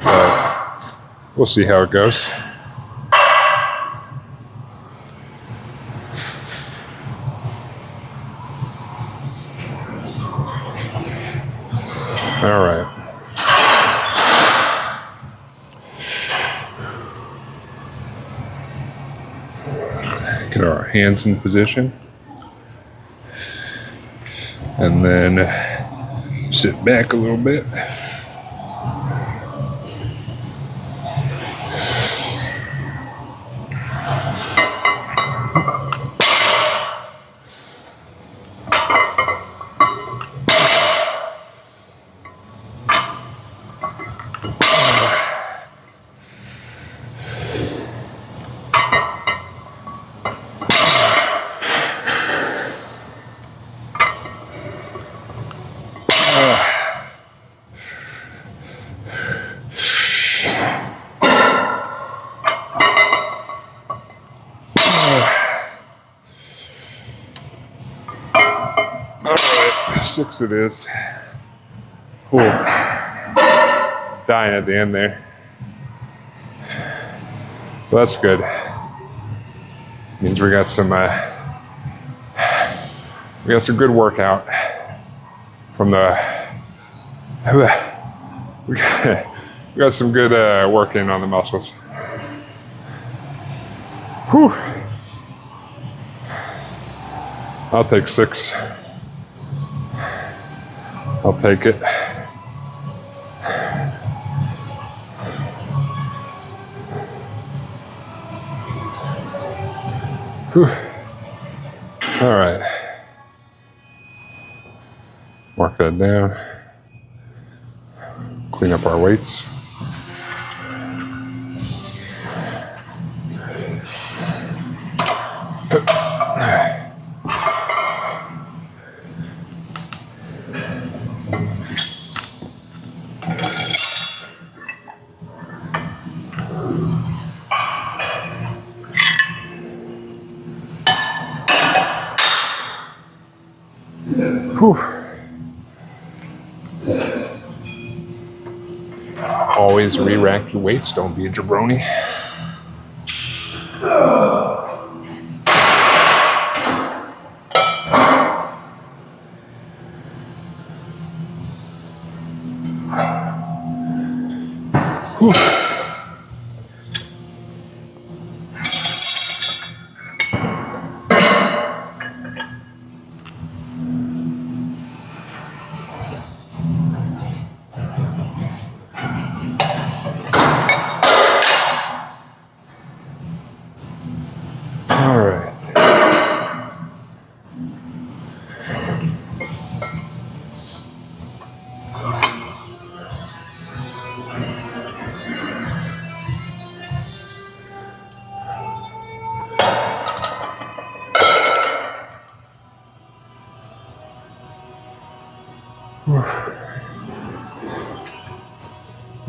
But we'll see how it goes. All right. Get our hands in position. And then sit back a little bit. All right, 6 it is. Cool. Dying at the end there. Well, that's good. Means we got some good workout from the. We got some good work in on the muscles. Whew. I'll take 6. I'll take it. Whew. All right. Mark that down. Clean up our weights. Whew. Always re-rack your weights. Don't be a jabroni. Whew. All right.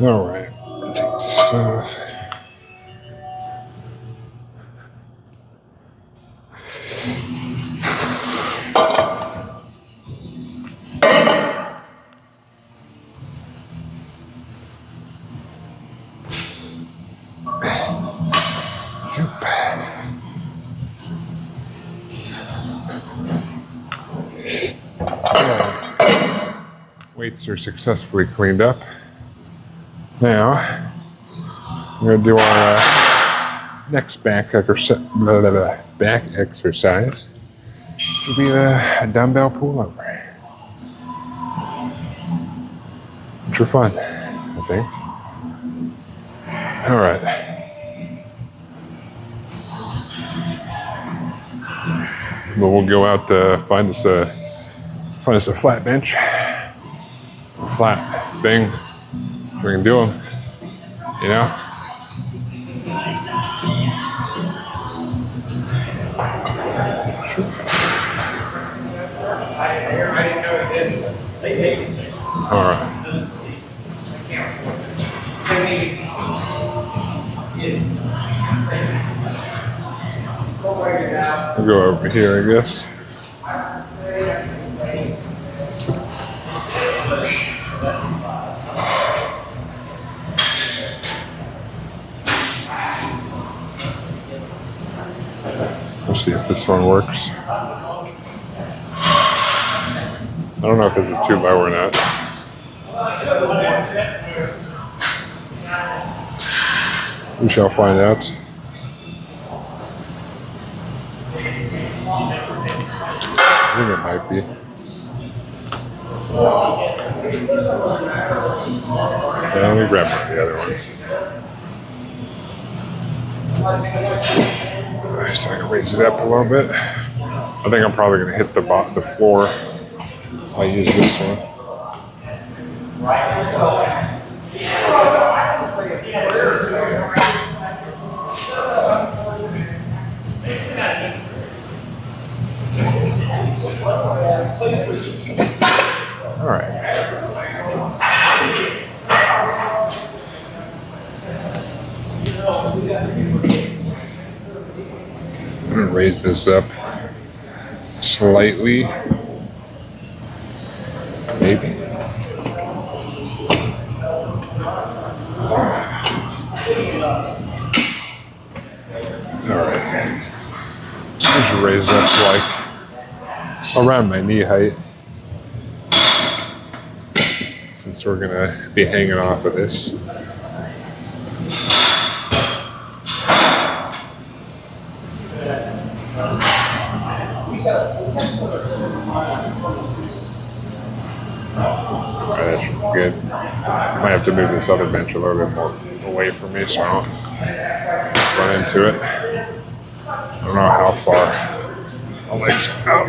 All right. Take this off. Weights are successfully cleaned up. Now, we're going to do our next back exercise. Which will be the dumbbell pullover. Which are fun, I think. All right. But we'll go out to find us a flat bench, a flat thing, so we can do them, you know? All right. We'll go over here, I guess. We'll see if this one works. I don't know if this is too low or not. We shall find out. I think it might be. Yeah, let me grab one of the other ones. Alright, so I can raise it up a little bit. I think I'm probably going to hit the floor if I use this one. All right. I'm going to raise this up slightly. Maybe. All right. I should raise it up to like around my knee height, since we're gonna be hanging off of this. Alright, that should be good. Might have to move this other bench a little bit more away from me so I don't run into it. don't know how far my legs out.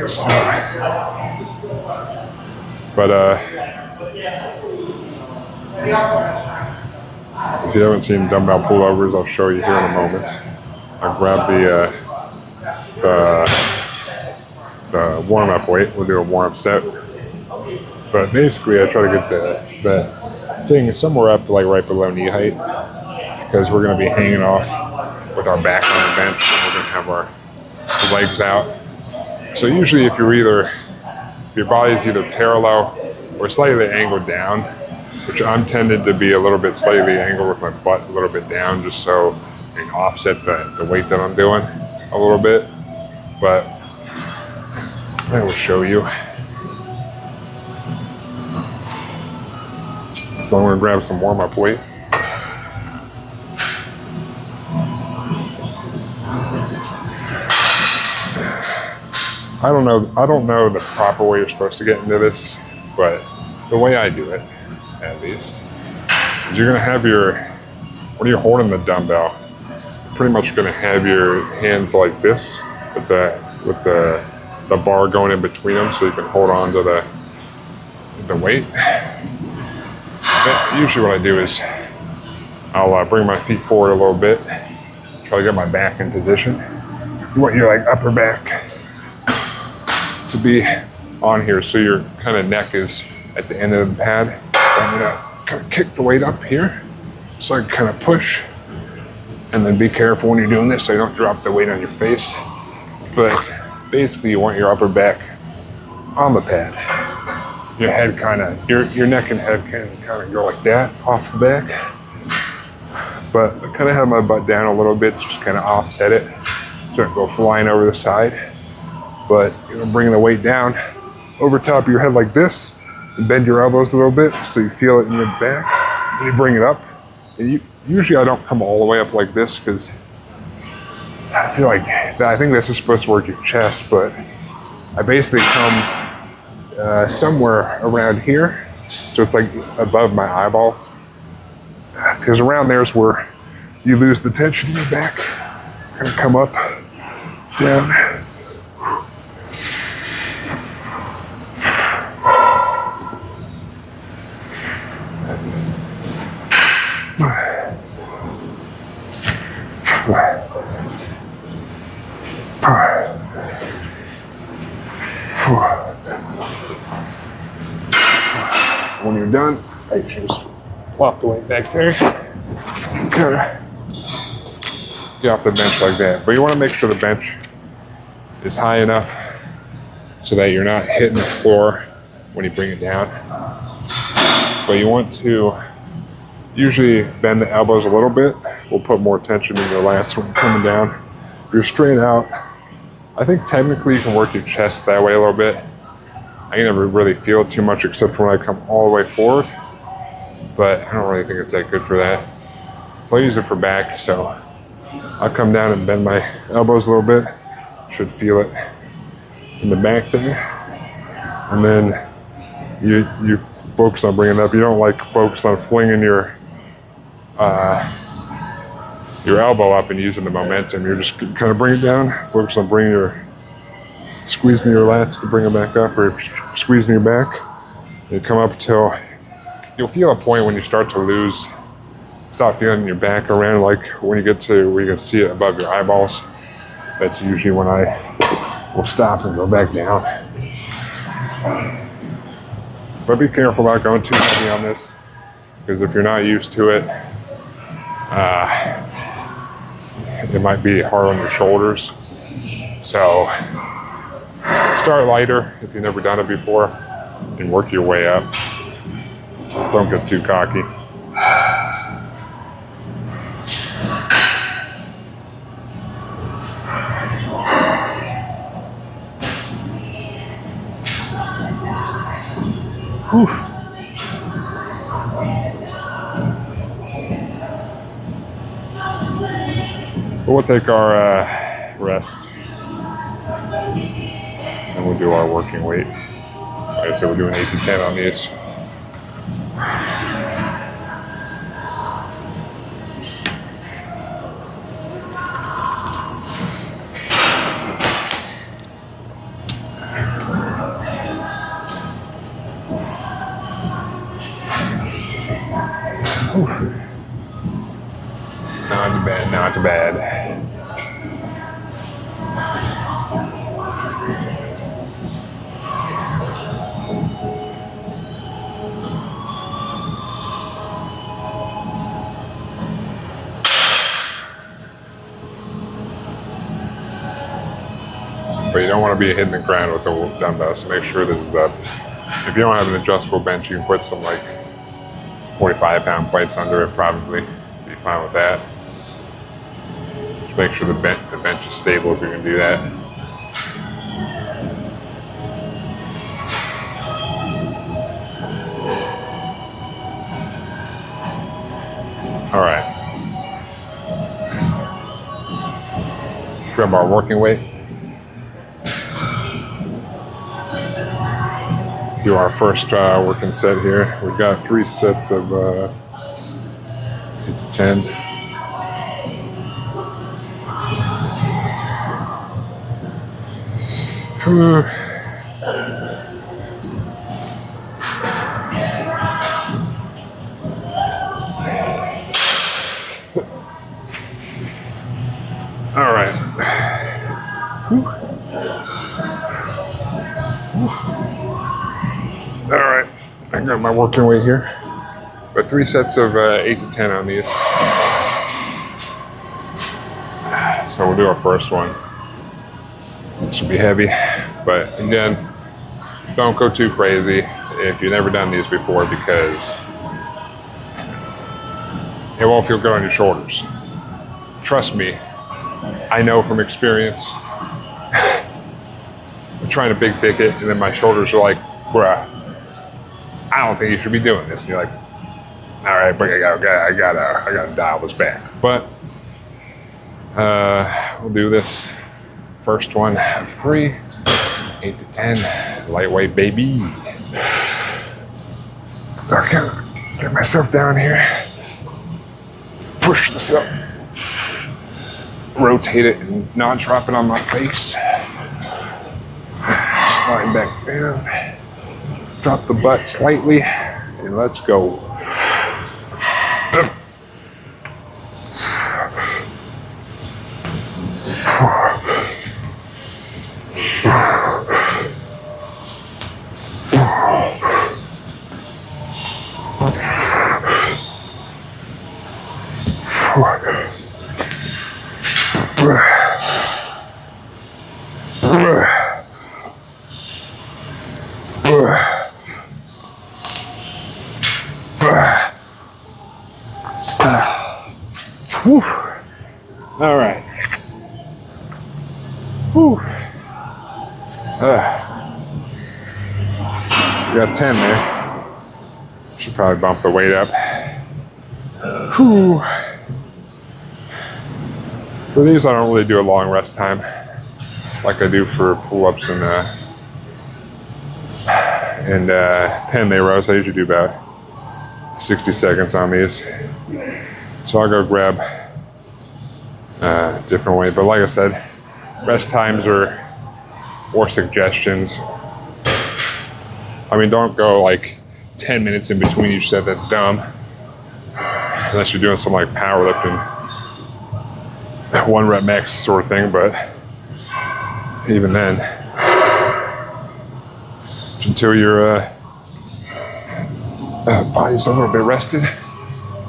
But if you haven't seen dumbbell pullovers, I'll show you here in a moment. I grab the warm-up weight. We'll do a warm-up set. But basically, I try to get the thing somewhere up to like right below knee height, because we're going to be hanging off with our back on the bench. We're going to have our legs out. So usually if your body's either parallel or slightly angled down, which I'm tended to be a little bit slightly angled with my butt a little bit down, just so I can offset the weight that I'm doing a little bit. But I will show you. So I'm going to grab some warm-up weight. I don't know the proper way you're supposed to get into this, but the way I do it, at least, is you're going to have when you're holding the dumbbell, you're pretty much going to have your hands like this with the bar going in between them, so you can hold on to the weight. But usually what I do is I'll bring my feet forward a little bit, try to get my back in position. You want your like upper back to be on here, so your kind of neck is at the end of the pad. I'm gonna kind of kick the weight up here, so I can kind of push, and then be careful when you're doing this so you don't drop the weight on your face. But basically, you want your upper back on the pad. Your head kind of, your neck and head can kind of go like that off the back. But I kind of have my butt down a little bit to just kind of offset it, so it go flying over the side. But you're gonna bring the weight down over top of your head like this, and bend your elbows a little bit so you feel it in your back. And you bring it up. And usually I don't come all the way up like this, because I feel like I think this is supposed to work your chest, but I basically come somewhere around here, so it's like above my eyeballs, because around there is where you lose the tension in your back. Kind of come up, down. When you're done, I just plop the weight back there. Kind of get off the bench like that. But you want to make sure the bench is high enough so that you're not hitting the floor when you bring it down. But you want to usually bend the elbows a little bit. Will put more tension in your lats when you're coming down. If you're straight out, I think technically you can work your chest that way a little bit. I never really feel it too much except when I come all the way forward. But I don't really think it's that good for that. So I use it for back, so I'll come down and bend my elbows a little bit. Should feel it in the back there. And then you focus on bringing it up. You don't like focus on flinging your elbow up and using the momentum. You're just kind of bring it down. Focus on squeezing your lats to bring it back up, or squeezing your back. You come up till you'll feel a point when you start feeling your back around, like when you get to where you can see it above your eyeballs. That's usually when I will stop and go back down. But be careful about going too heavy on this, because if you're not used to it, it might be hard on your shoulders. So start lighter if you've never done it before, and work your way up. Don't get too cocky. Oof. We'll take our rest, and we'll do our working weight. Like I said, we're doing 8 to 10 on these. Not bad, not bad. But you don't want to be hitting the ground with the dumbbells, so make sure this is up. If you don't have an adjustable bench, you can put some like 45-pound plates under it, probably be fine with that. Just make sure the bench is stable if you can do that. All right. Grab our working weight. Do our first working set here. We've got 3 sets of 8 to 10. All right. All right, I got my working weight here. Got 3 sets of 8 to 10 on these. So we'll do our first one. It should be heavy, but again, don't go too crazy if you've never done these before, because it won't feel good on your shoulders. Trust me, I know from experience. I'm trying to big pick it, and then my shoulders are like, bruh, I don't think you should be doing this. And you're like, all right, but I gotta dial this back. But we'll do this first one of 3, 8 to 10, lightweight, baby. Okay, get myself down here. Push this up. Rotate it and not drop it on my face. Slide back down. Drop the butt slightly, and let's go. All right. Got 10 there. Should probably bump the weight up. For these, I don't really do a long rest time like I do for pull-ups and pen they rows. I usually do about 60 seconds on these. So I'll go grab a different weight. But like I said, rest times or suggestions. I mean, don't go like 10 minutes in between each set. That's dumb. Unless you're doing some like powerlifting, 1 rep max sort of thing. But even then, until your body's a little bit rested, you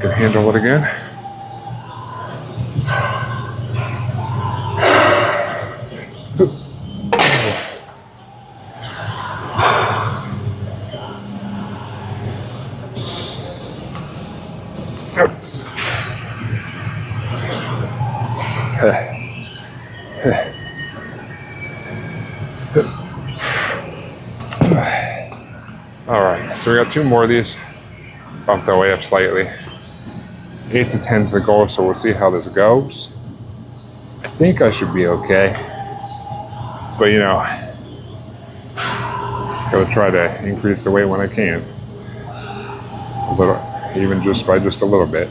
can handle it again. All right, so we got 2 more of these. Bump that way up slightly. 8 to 10 is the goal, so we'll see how this goes. I think I should be okay. But you know, gotta try to increase the weight when I can. A little, even just by just a little bit.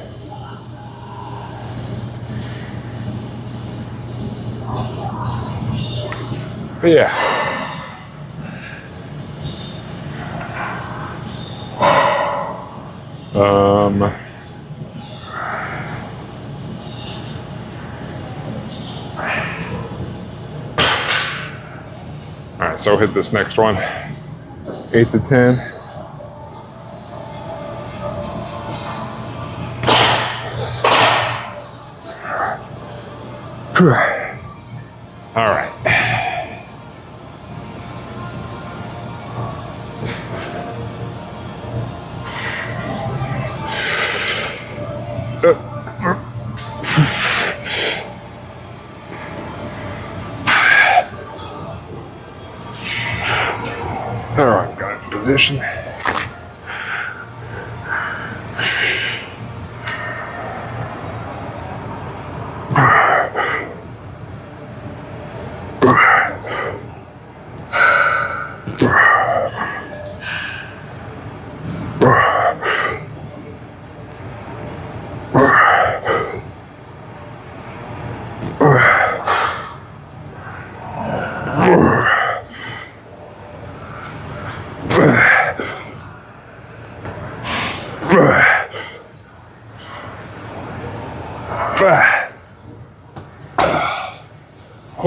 But yeah. right, so hit this next one. 8 to 10. All right. All right, got it in position.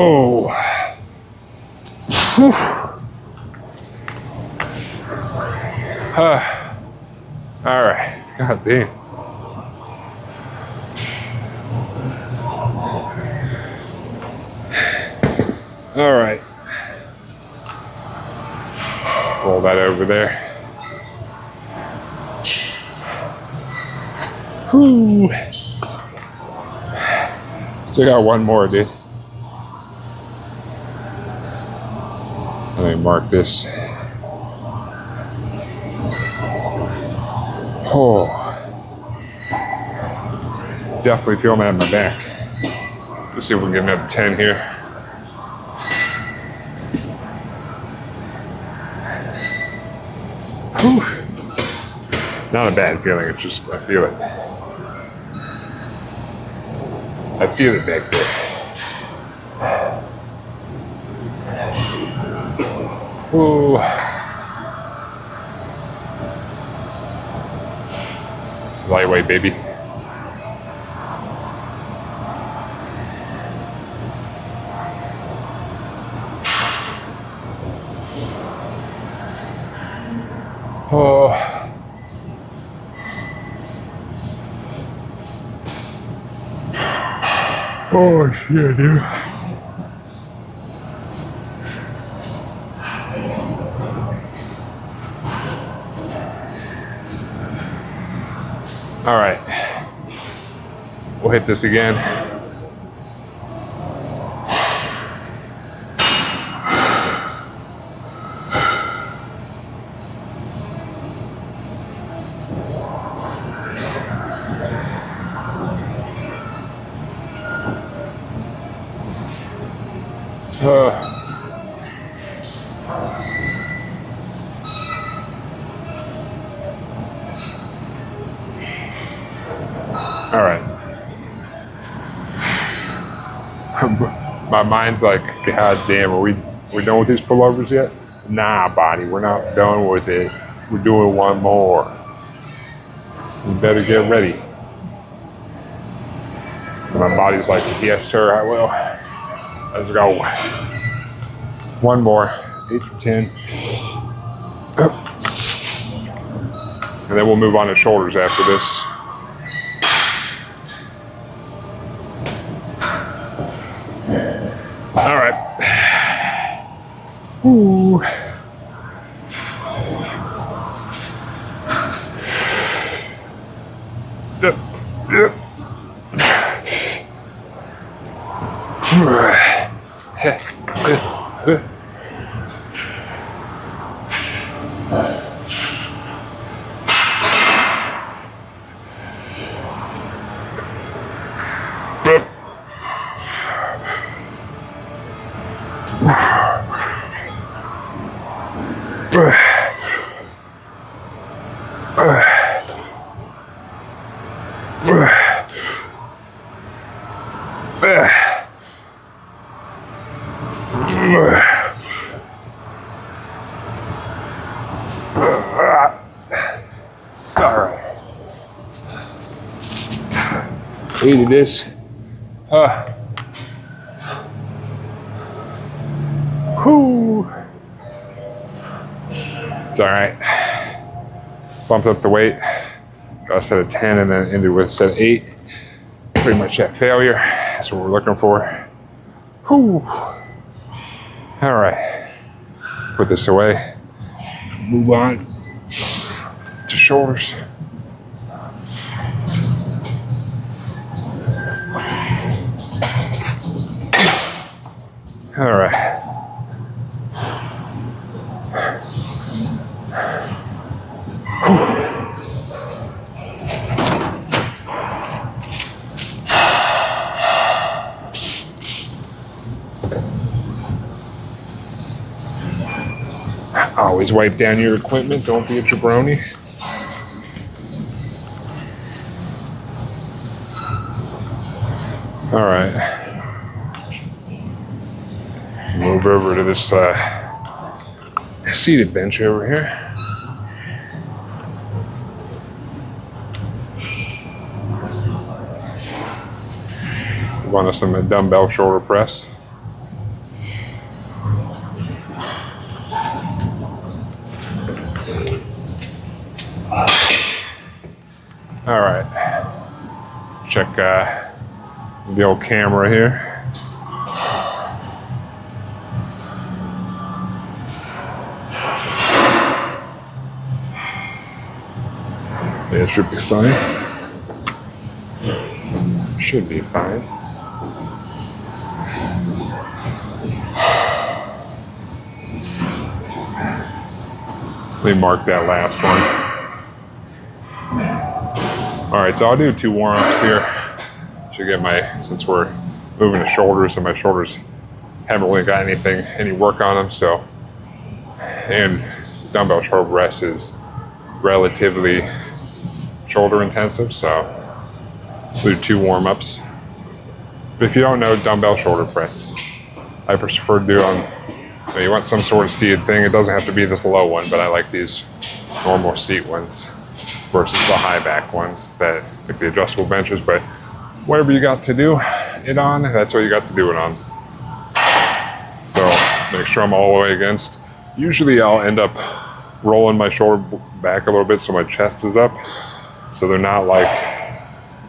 Oh. All right. God damn. All right. Roll that over there. Whew. Still got one more, dude. Let me mark this. Oh. Definitely feeling that in my back. Let's see if we can get another 10 here. Whew. Not a bad feeling, it's just, I feel it. I feel it back there. Ooh. Lightweight, baby. Oh. Oh shit, dude. All right, we'll hit this again. All right. My mind's like, God damn, we're done with these pullovers yet? Nah, body, we're not done with it. We're doing one more. You better get ready. And my body's like, yes, sir, I will. Let's go. One more, 8 to 10. And then we'll move on to shoulders after this. All right. Ooh. All right. 8 of this. Whew. It's all right. Bumped up the weight. Got a set of 10 and then ended with a set of 8. Pretty much at failure. That's what we're looking for. Whew. All right. Put this away. Move on to shoulders. All right. Always wipe down your equipment. Don't be a jabroni. All right. Move over to this seated bench over here. Move on to some dumbbell shoulder press. All right, check the old camera here. Yeah, it should be fine. Should be fine. Let me mark that last one. All right, so I'll do 2 warm-ups here. Should get since we're moving the shoulders, and my shoulders haven't really got any work on them, so. And dumbbell shoulder press is relatively shoulder intensive, so do 2 warm-ups. But if you don't know dumbbell shoulder press, I prefer to do you want some sort of seated thing. It doesn't have to be this low one, but I like these normal seat ones versus the high back ones that like the adjustable benches. But whatever you got to do it on, that's what you got to do it on. So make sure I'm all the way against. Usually I'll end up rolling my shoulder back a little bit so my chest is up, so they're not like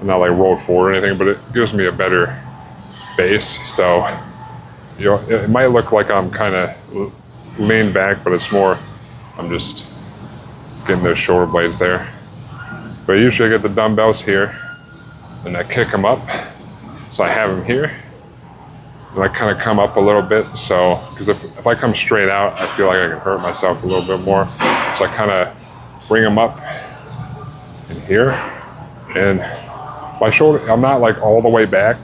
rolled forward or anything, but it gives me a better base. So it might look like I'm kind of leaned back, but it's more I'm just getting those shoulder blades there. But usually I get the dumbbells here, and I kick them up. So I have them here, and I kind of come up a little bit. So, because if I come straight out, I feel like I can hurt myself a little bit more. So I kind of bring them up in here, and my shoulder, I'm not like all the way back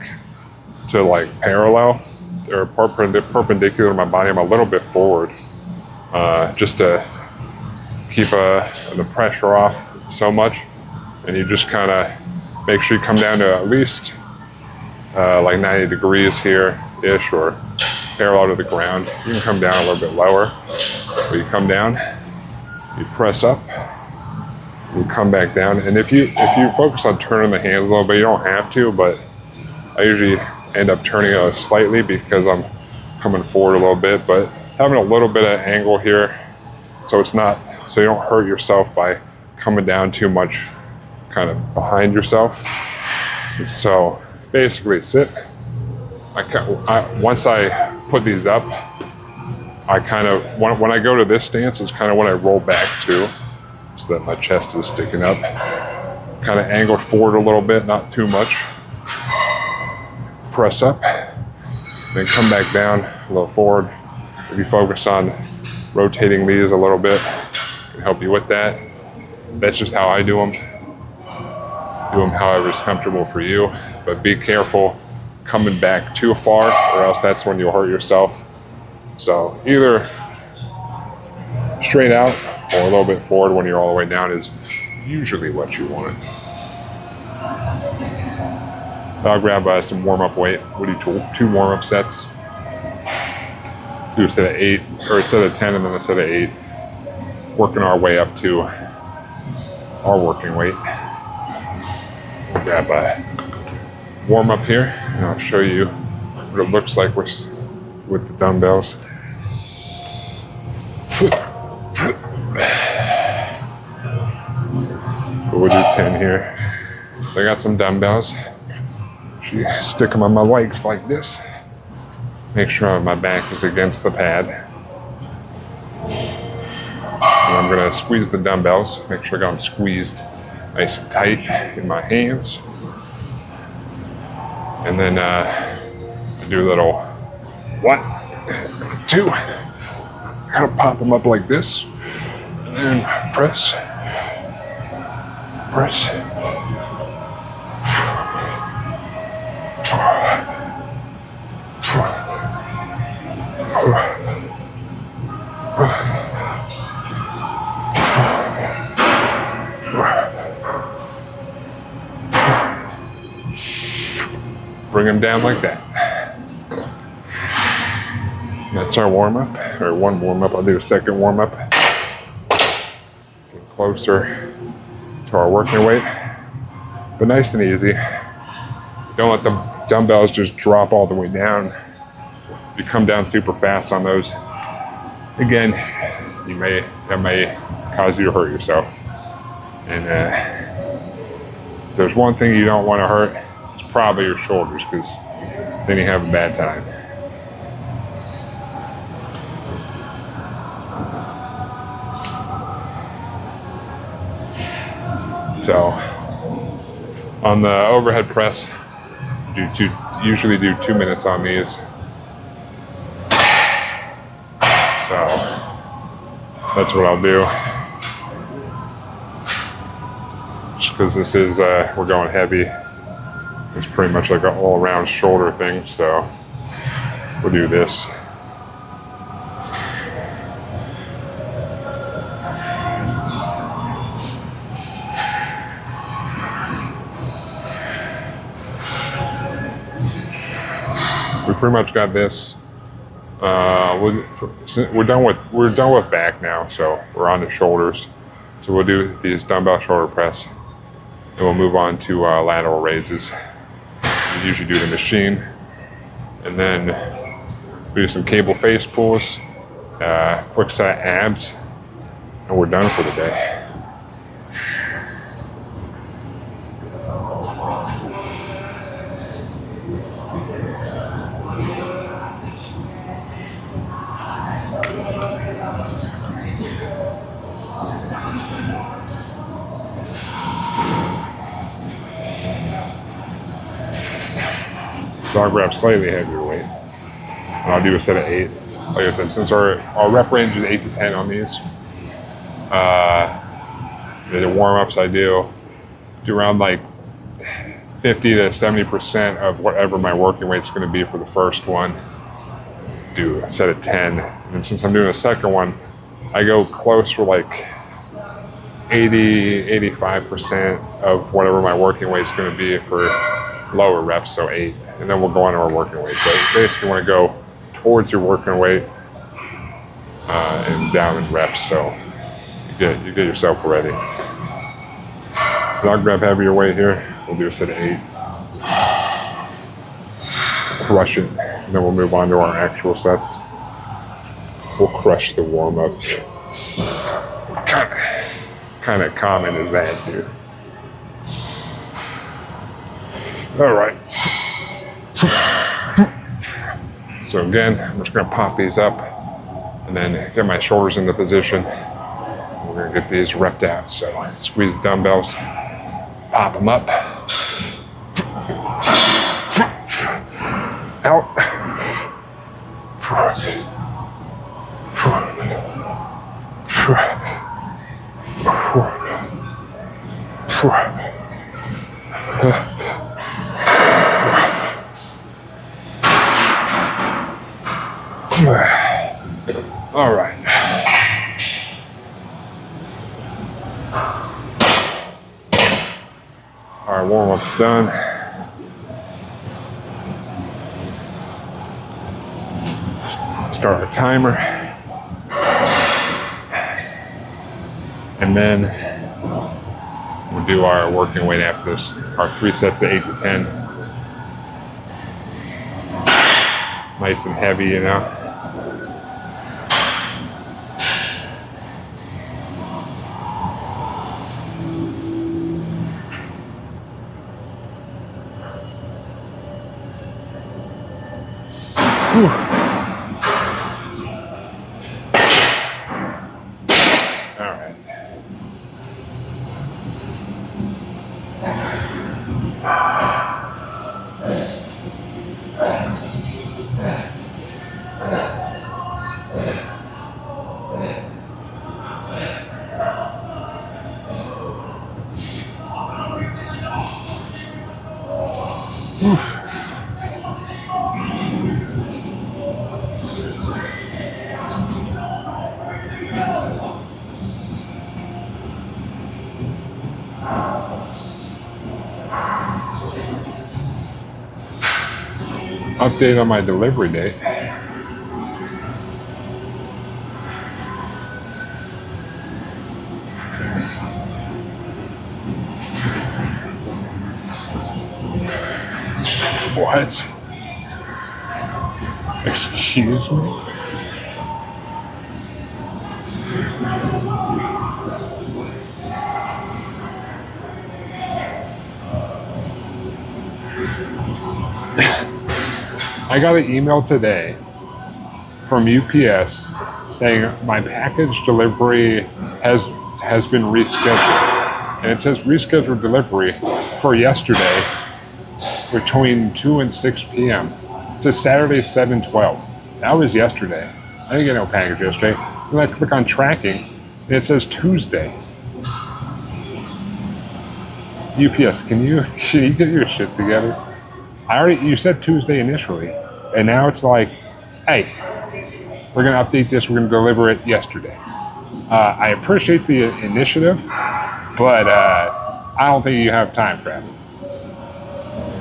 to like parallel or perpendicular to my body. I'm a little bit forward, just to keep the pressure off so much. And you just kind of make sure you come down to at least like 90 degrees here-ish, or parallel to the ground. You can come down a little bit lower, but you come down, you press up, you come back down. And if you focus on turning the hands a little bit, you don't have to, but I usually end up turning it slightly because I'm coming forward a little bit, but having a little bit of angle here, so you don't hurt yourself by coming down too much kind of behind yourself. So basically sit. Once I put these up, I kind of, when I go to this stance is kind of when I roll back too, so that my chest is sticking up. Kind of angle forward a little bit, not too much. Press up, then come back down a little forward. If you focus on rotating these a little bit, it can help you with that. That's just how I do them. Do them however's comfortable for you, but be careful coming back too far, or else that's when you'll hurt yourself. So either straight out or a little bit forward when you're all the way down is usually what you want. I'll grab some warm-up weight. We'll do 2 warm-up sets. Do a set of 8, or a set of 10, and then a set of 8. Working our way up to our working weight. We'll grab a warm-up here, and I'll show you what it looks like with the dumbbells. But we'll do 10 here. So I got some dumbbells. Stick them on my legs like this. Make sure my back is against the pad. And I'm gonna squeeze the dumbbells. Make sure I got them squeezed nice and tight in my hands. And then do a little 1, 2. Gotta pop them up like this. And then press. Bring them down like that. That's our warm-up, or one warm-up. I'll do a second warm-up. Get closer to our working weight, but nice and easy. Don't let the dumbbells just drop all the way down. If you come down super fast on those, again, that may cause you to hurt yourself. And if there's one thing you don't want to hurt, it's probably your shoulders, because then you have a bad time. So on the overhead press, usually do 2 minutes on these. So that's what I'll do. Just because this is, we're going heavy. It's pretty much like an all-around shoulder thing, so we'll do this. We pretty much got this. We're done with back now, so we're on to shoulders. So we'll do these dumbbell shoulder press, and we'll move on to lateral raises. We usually do the machine, and then we do some cable face pulls, quick set of abs, and we're done for the day. So I'll grab slightly heavier weight, and I'll do a set of 8. Like I said, since our rep range is 8 to 10 on these, the warm-ups I do around like 50 to 70% of whatever my working weight's going to be for the first one. Do a set of 10, and since I'm doing a second one, I go close for like 85% of whatever my working weight's going to be for lower reps, so 8, and then we'll go on to our working weight. So you basically want to go towards your working weight and down in reps, so you get yourself ready. I'll grab heavier weight here. We'll do a set of 8. Crush it, and then we'll move on to our actual sets. We'll crush the warm-ups. Kind of common as that, dude. All right. So again, I'm just gonna pop these up and then get my shoulders into position. We're gonna get these repped out. So squeeze the dumbbells, pop them up, out. All right. All right, warm-up's done. Start our timer. And then we'll do our working weight after this. Our 3 sets of 8 to 10. Nice and heavy, you know. All right. Update on my delivery date. What? Excuse me? I got an email today from UPS saying my package delivery has been rescheduled. And it says rescheduled delivery for yesterday between 2 and 6 p.m. to Saturday 7/12. That was yesterday. I didn't get no package yesterday. Then I click on tracking and it says Tuesday. UPS, can you get your shit together? You said Tuesday initially, and now it's like, hey, we're gonna update this, we're gonna deliver it yesterday. I appreciate the initiative, but I don't think you have time travel.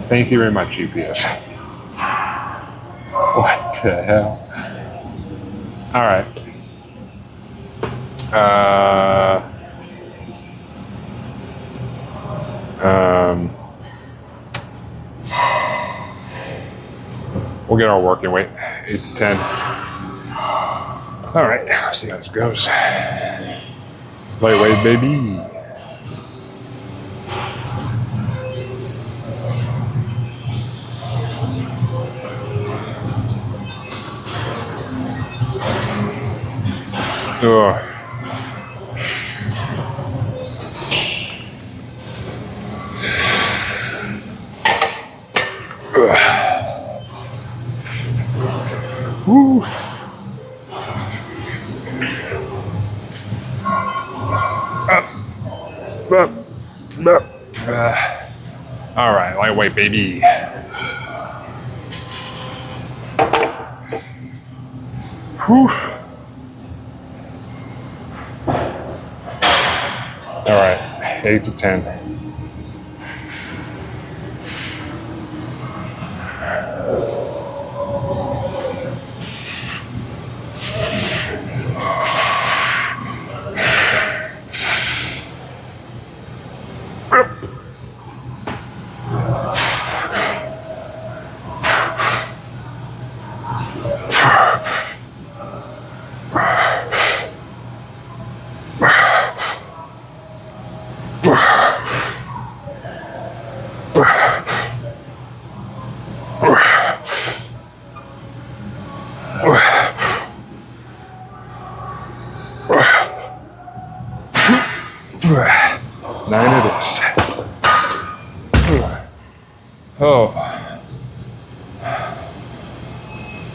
Thank you very much, UPS. What the hell? All right. We'll get our working weight, 8 to 10. All right, see how this goes. Lightweight, baby. Ugh. Woo. All right, lightweight, baby. Whew. All right, 8 to 10. Nine it is. Oh,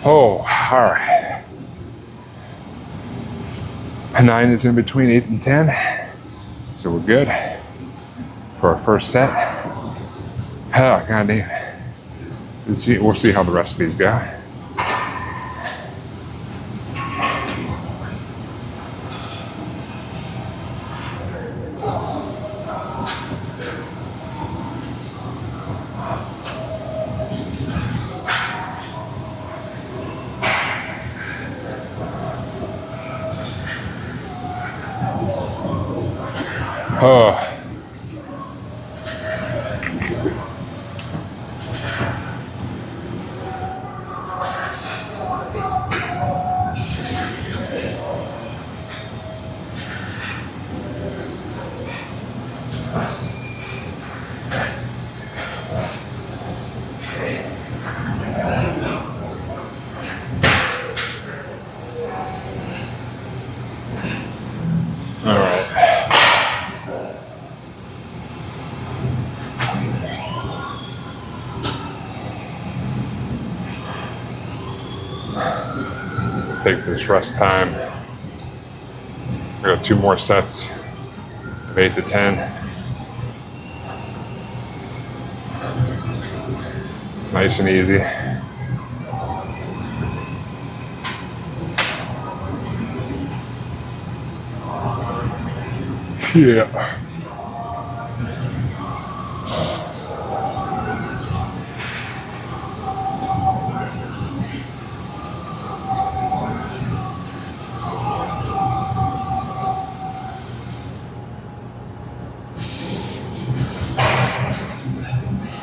all right. A 9 is in between 8 and 10. So we're good for our first set. Oh, goddamn. We'll see how the rest of these go. Oh. Take this rest time. I got 2 more sets of 8 to 10. Nice and easy. Yeah.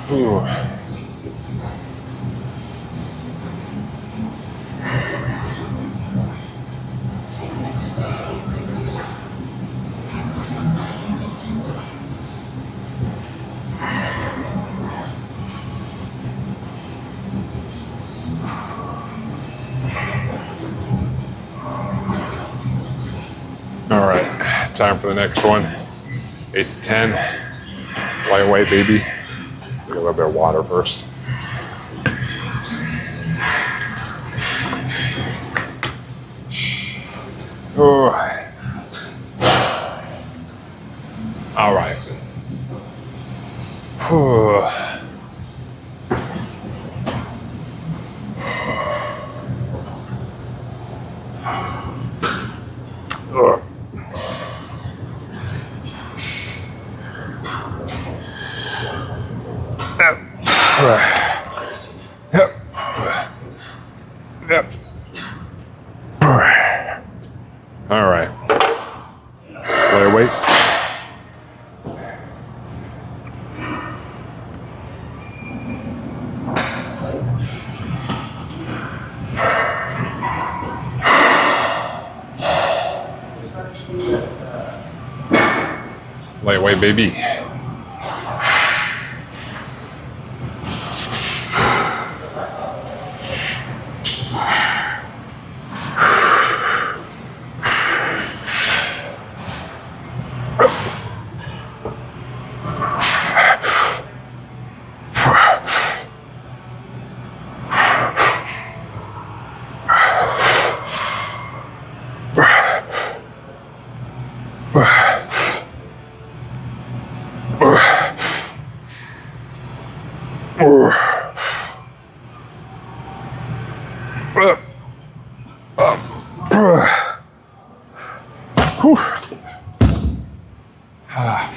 Ooh. All right, time for the next one. 8 to 10. Lightweight, baby. Get a little bit of water first. Oh. All right. Yep. All right. Lightweight. Lightweight, baby.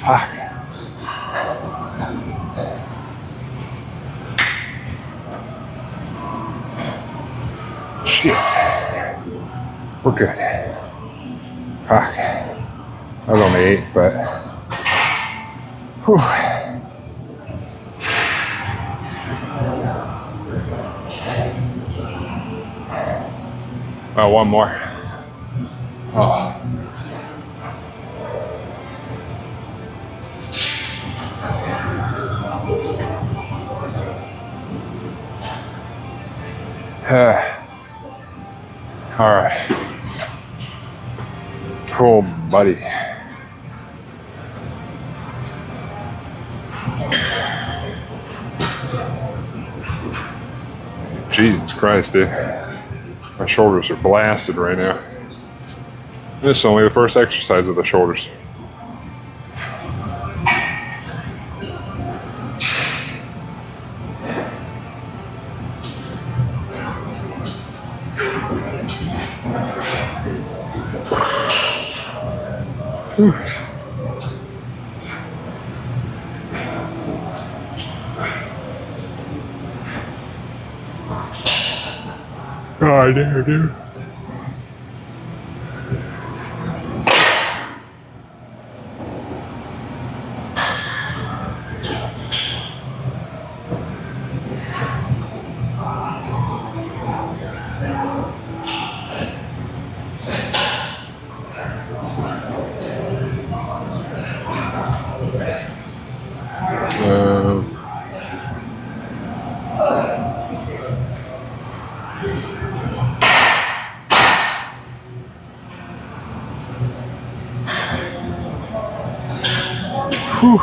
Fuck. Shit. We're good. Fuck. I was only 8, but. Whew. Oh, one more. Oh. All right. Oh, buddy. Jesus Christ, dude. My shoulders are blasted right now. This is only the first exercise of the shoulders. Whew. God damn, dude. Whew.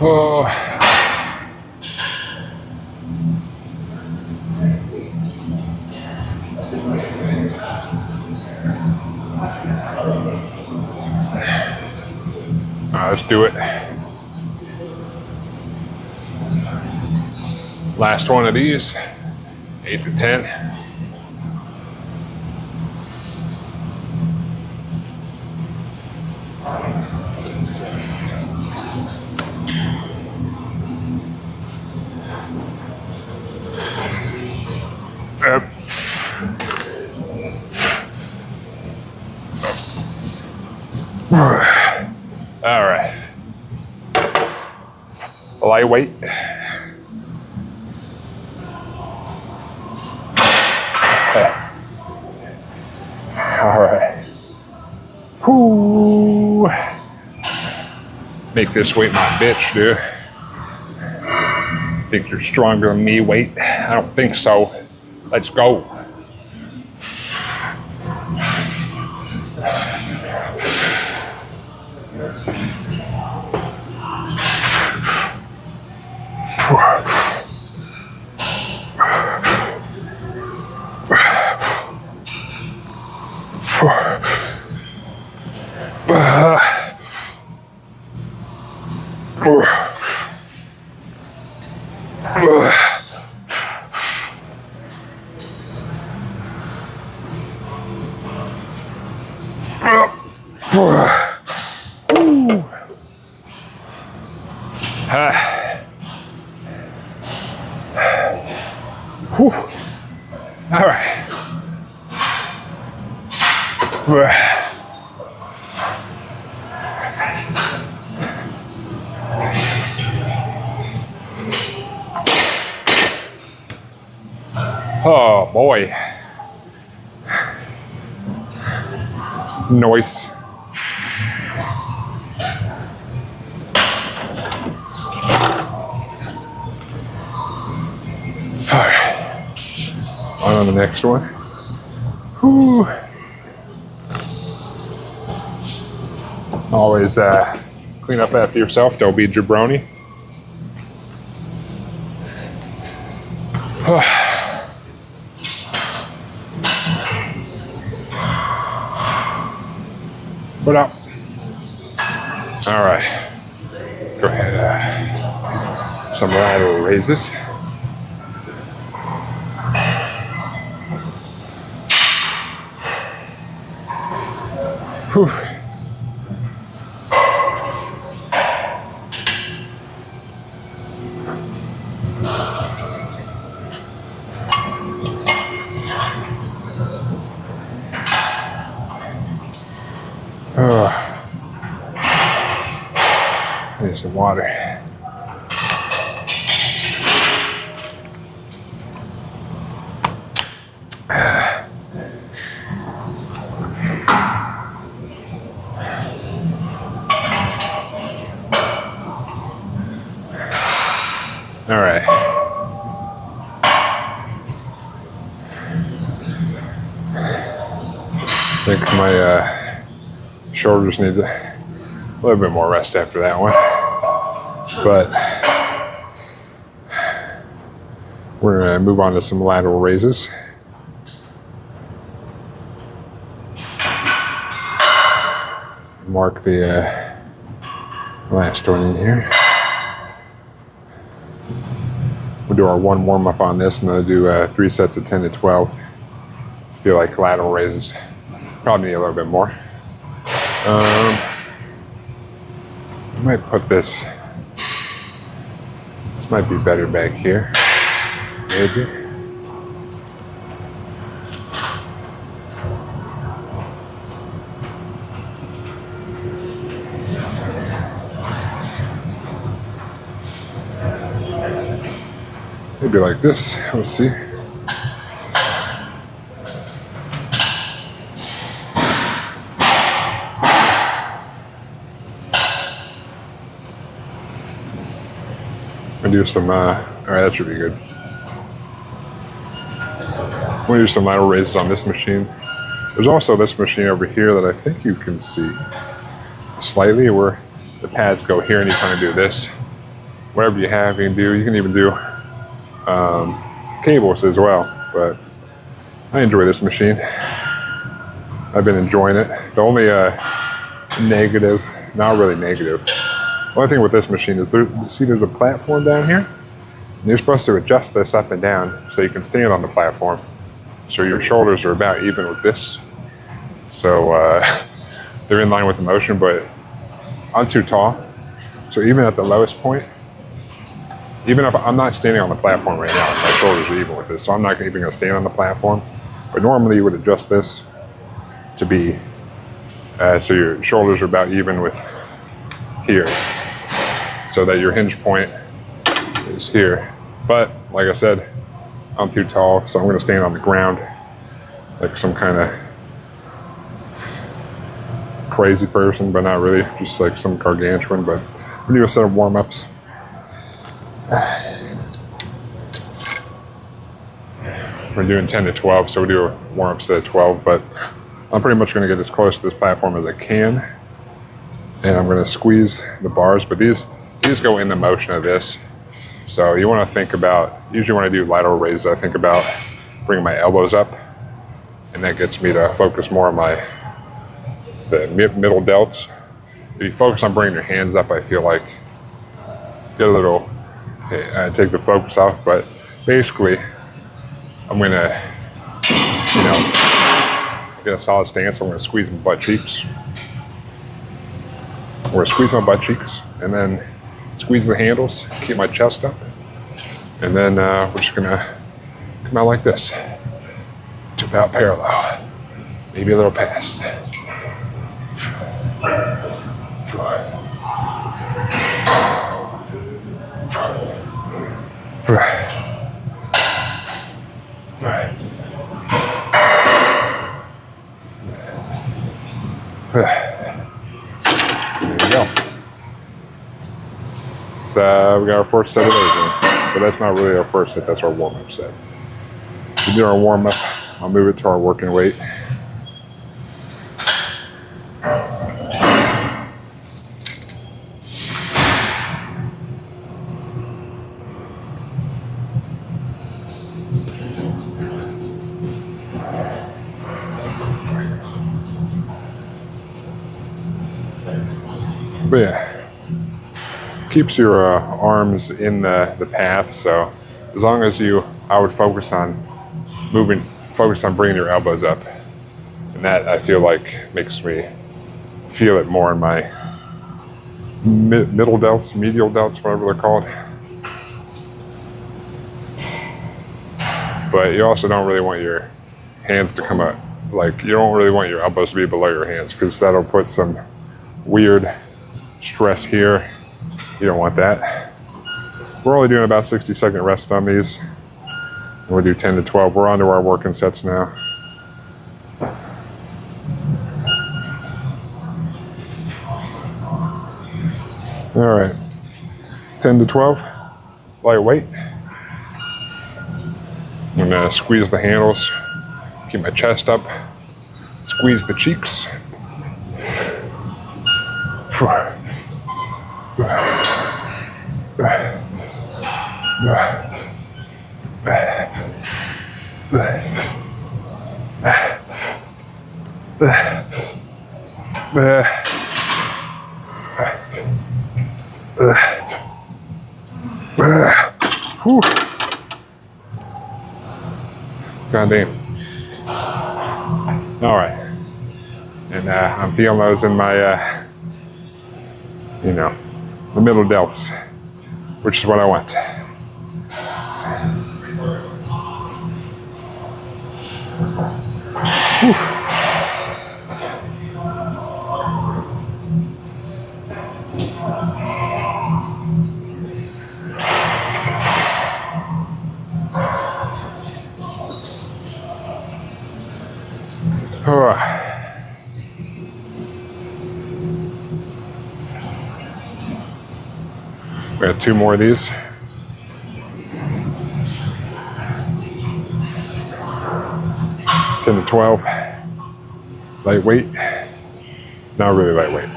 Oh. Let's do it. Last one of these, 8 to 10. All right. Lightweight. All right. Whoo. Make this weight my bitch, dude. Think you're stronger than me, weight? I don't think so. Let's go. All right. Oh boy. Noise. All right. On the next one. Whew. Always clean up after yourself. Don't be a jabroni. Put up. All right. Go ahead. Some lateral raises. Whew. There's some water. All right. I think my shoulders need a little bit more rest after that one. But we're going to move on to some lateral raises. Mark the last one in here. We'll do our one warm-up on this, and then do 3 sets of 10 to 12. Feel like lateral raises probably need a little bit more. I might put this might be better back here, maybe. Maybe like this, we'll see. I'm gonna do some, all right, that should be good. I'm gonna do some lateral raises on this machine. There's also this machine over here that I think you can see slightly where the pads go here and you kind of do this. Whatever you have, you can do. You can even do cables as well, but I enjoy this machine. I've been enjoying it. The only negative, not really negative, the only thing with this machine is there's a platform down here, and you're supposed to adjust this up and down so you can stand on the platform. So your shoulders are about even with this. So they're in line with the motion, but I'm too tall. So even at the lowest point, even if I'm not standing on the platform right now, my shoulders are even with this, so I'm not even gonna stand on the platform. But normally you would adjust this to be, so your shoulders are about even with here, so that your hinge point is here. But like I said, I'm too tall, so I'm gonna stand on the ground like some kind of crazy person, but not really, just like some gargantuan. But we'll do a set of warm-ups. We're doing 10 to 12, so we'll do a warm-up set of 12, but I'm pretty much gonna get as close to this platform as I can, and I'm gonna squeeze the bars, but these go in the motion of this. So you wanna think about, usually when I do lateral raises, I think about bringing my elbows up, and that gets me to focus more on the middle delts. If you focus on bringing your hands up, I feel like get a little, take the focus off, but basically I'm gonna, get a solid stance. I'm gonna squeeze my butt cheeks. I'm gonna squeeze my butt cheeks and then squeeze the handles, keep my chest up. And then we're just gonna come out like this to about parallel, maybe a little past. There we go. So we got our first set of those in, but that's not really our first set, that's our warm-up set. We do our warm-up, I'll move it to our working weight. But yeah, keeps your arms in the path. So as long as I would focus on bringing your elbows up, and that I feel like makes me feel it more in my middle delts, medial delts, whatever they're called. But you also don't really want your hands to come up, like you don't really want your elbows to be below your hands, because that'll put some weird stress here. You don't want that. We're only doing about 60-second rest on these. We'll do 10 to 12. We're on to our working sets now. All right, 10 to 12, lightweight. I'm gonna squeeze the handles, keep my chest up, squeeze the cheeks. God damn. All right. And I'm feeling those in my, the middle delts, which is what I want. Whew. We got 2 more of these. 10 to 12. Lightweight. Not really lightweight.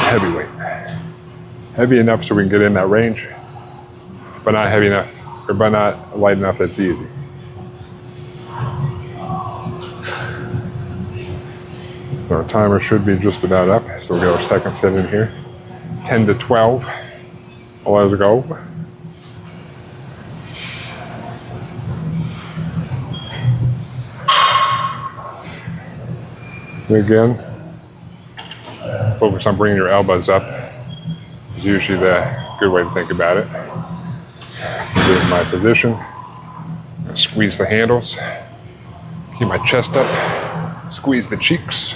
Heavyweight. Heavy enough so we can get in that range, but not heavy enough, but not light enough that's easy. So our timer should be just about up. So we'll get our second set in here. 10 to 12. Let's go. And again, focus on bringing your elbows up. Is usually the good way to think about it. Get in my position. Squeeze the handles. Keep my chest up. Squeeze the cheeks.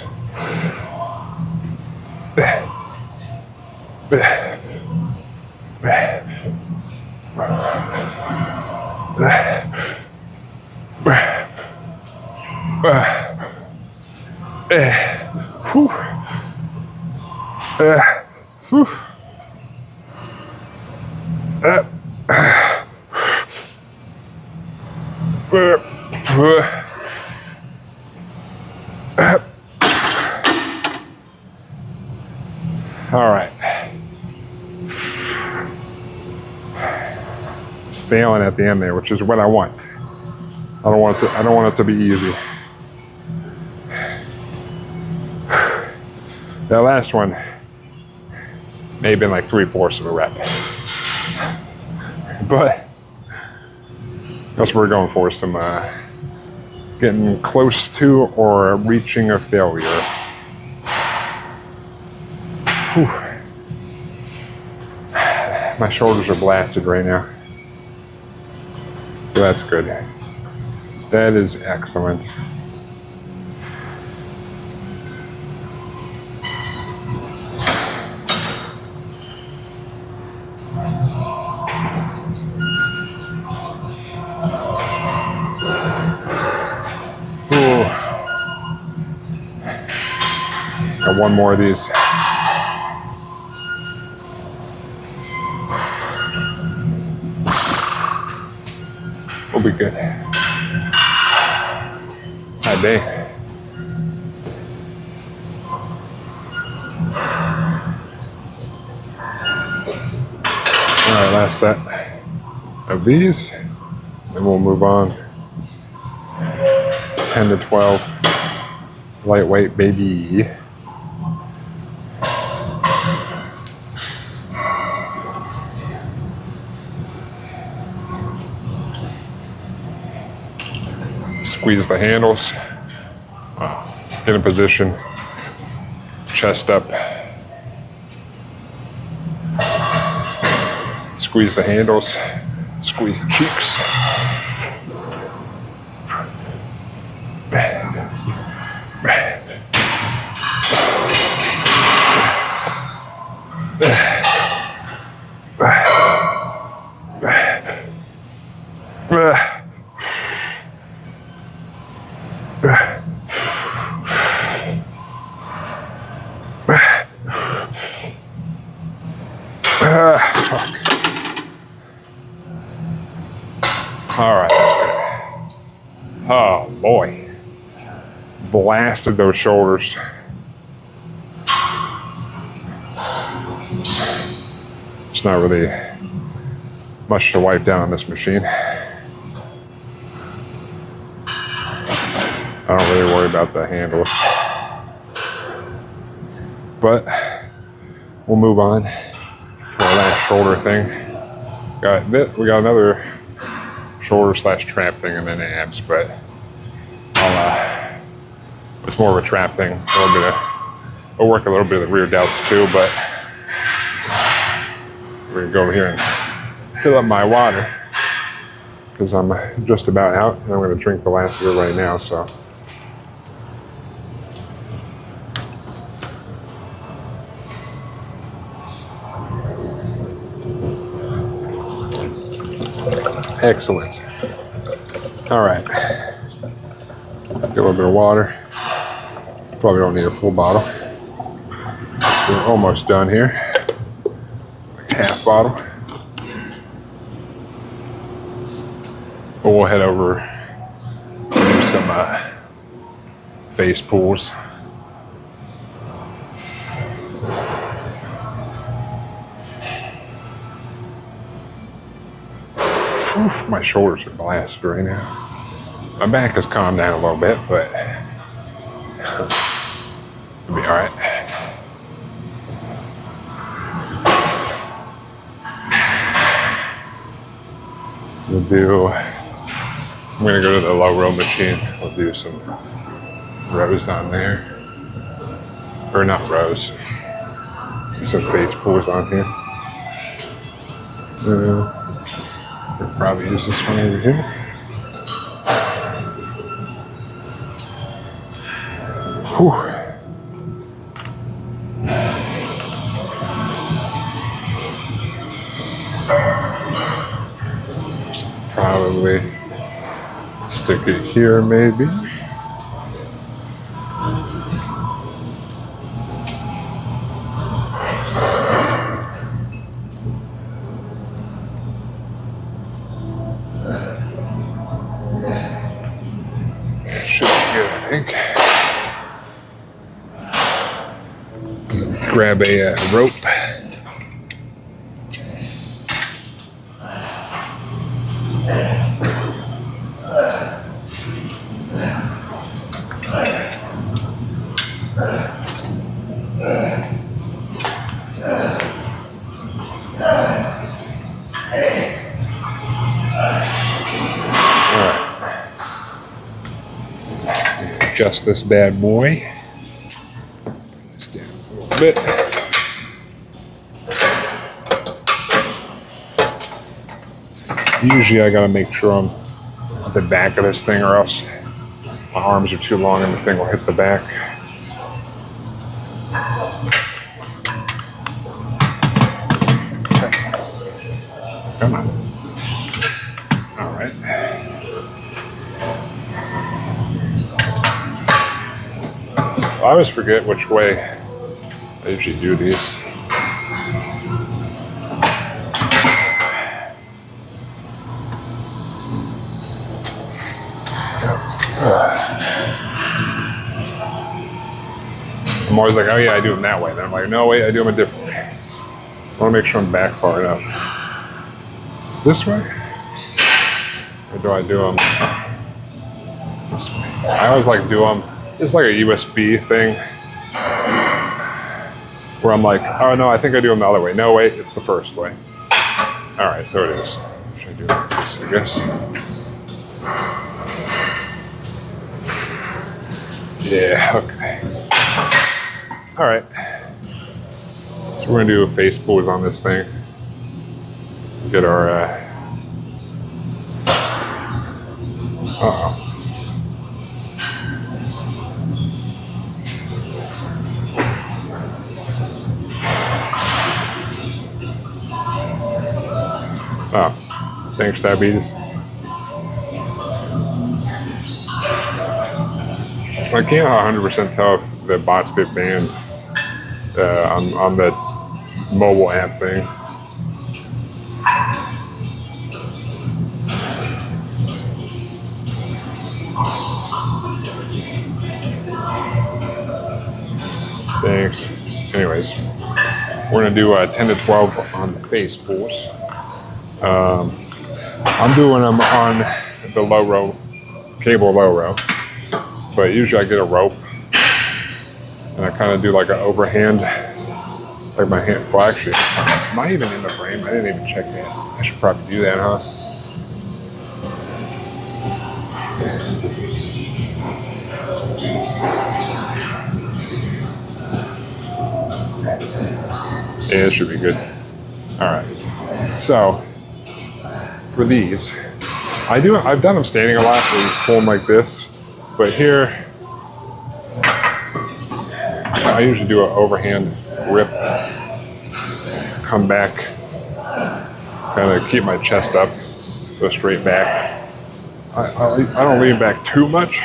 All right. Failing at the end there, which is what I want. I don't want it to be easy. That last one may have been like 3/4 of a rep. But that's what we're going for, some getting close to or reaching a failure. Whew. My shoulders are blasted right now. So that's good. That is excellent. Ooh. Got one more of these. We'll be good. Hi, Bay. All right, last set of these, and we'll move on. 10 to 12, lightweight, baby. Squeeze the handles, get in position, chest up, squeeze the handles, squeeze the cheeks. All right, that's good. Oh boy, blasted those shoulders. It's not really much to wipe down on this machine. I don't really worry about the handles, but we'll move on to our last shoulder thing. We got another shoulder / trap thing and then abs, but it's more of a trap thing. I'll work a little bit of the rear delts too, but we're gonna go over here and fill up my water because I'm just about out, and I'm gonna drink the last of it right now. So. Excellent. All right. Get a little bit of water. Probably don't need a full bottle. We're almost done here. Like half bottle. But we'll head over to face pulls. Oof, my shoulders are blasted right now. My back has calmed down a little bit, but it'll be all right. I'm gonna go to the low row machine. We'll do some rows on there. Or not rows. Some face pulls on here. We'll probably use this one over here. Whew. Probably stick it here, maybe. Should be good, I think. Grab a rope. Adjust this bad boy. Just down a little bit. Usually I gotta make sure I'm at the back of this thing, or else my arms are too long and the thing will hit the back. Come on. All right. I always forget which way I usually do these. I'm always like, oh yeah, I do them that way. Then I'm like, no, wait, I do them a different way. I want to make sure I'm back far enough. This way? Or do I do them this way? I always like do them. It's like a USB thing where I'm like, oh no, I think I do them the other way. No, wait, it's the first way. All right, so it is. Should I do like this, I guess? Yeah, okay. All right. So we're gonna do face pulls on this thing. Get our, uh-oh. Oh, thanks, diabetes. I can't 100% tell if the bots get banned on the mobile app thing. Thanks. Anyways, we're gonna do 10 to 12 on the face pulls. I'm doing them on the low row, cable low row, but usually I get a rope and I kind of do like an overhand, like my hand. Well, actually, am I even in the frame? I didn't even check that. I should probably do that, huh? Yeah, it should be good. All right. So for these, I've done them standing a lot, so you pull them like this. But here, I usually do an overhand rip, come back, kind of keep my chest up, go straight back. I don't lean back too much,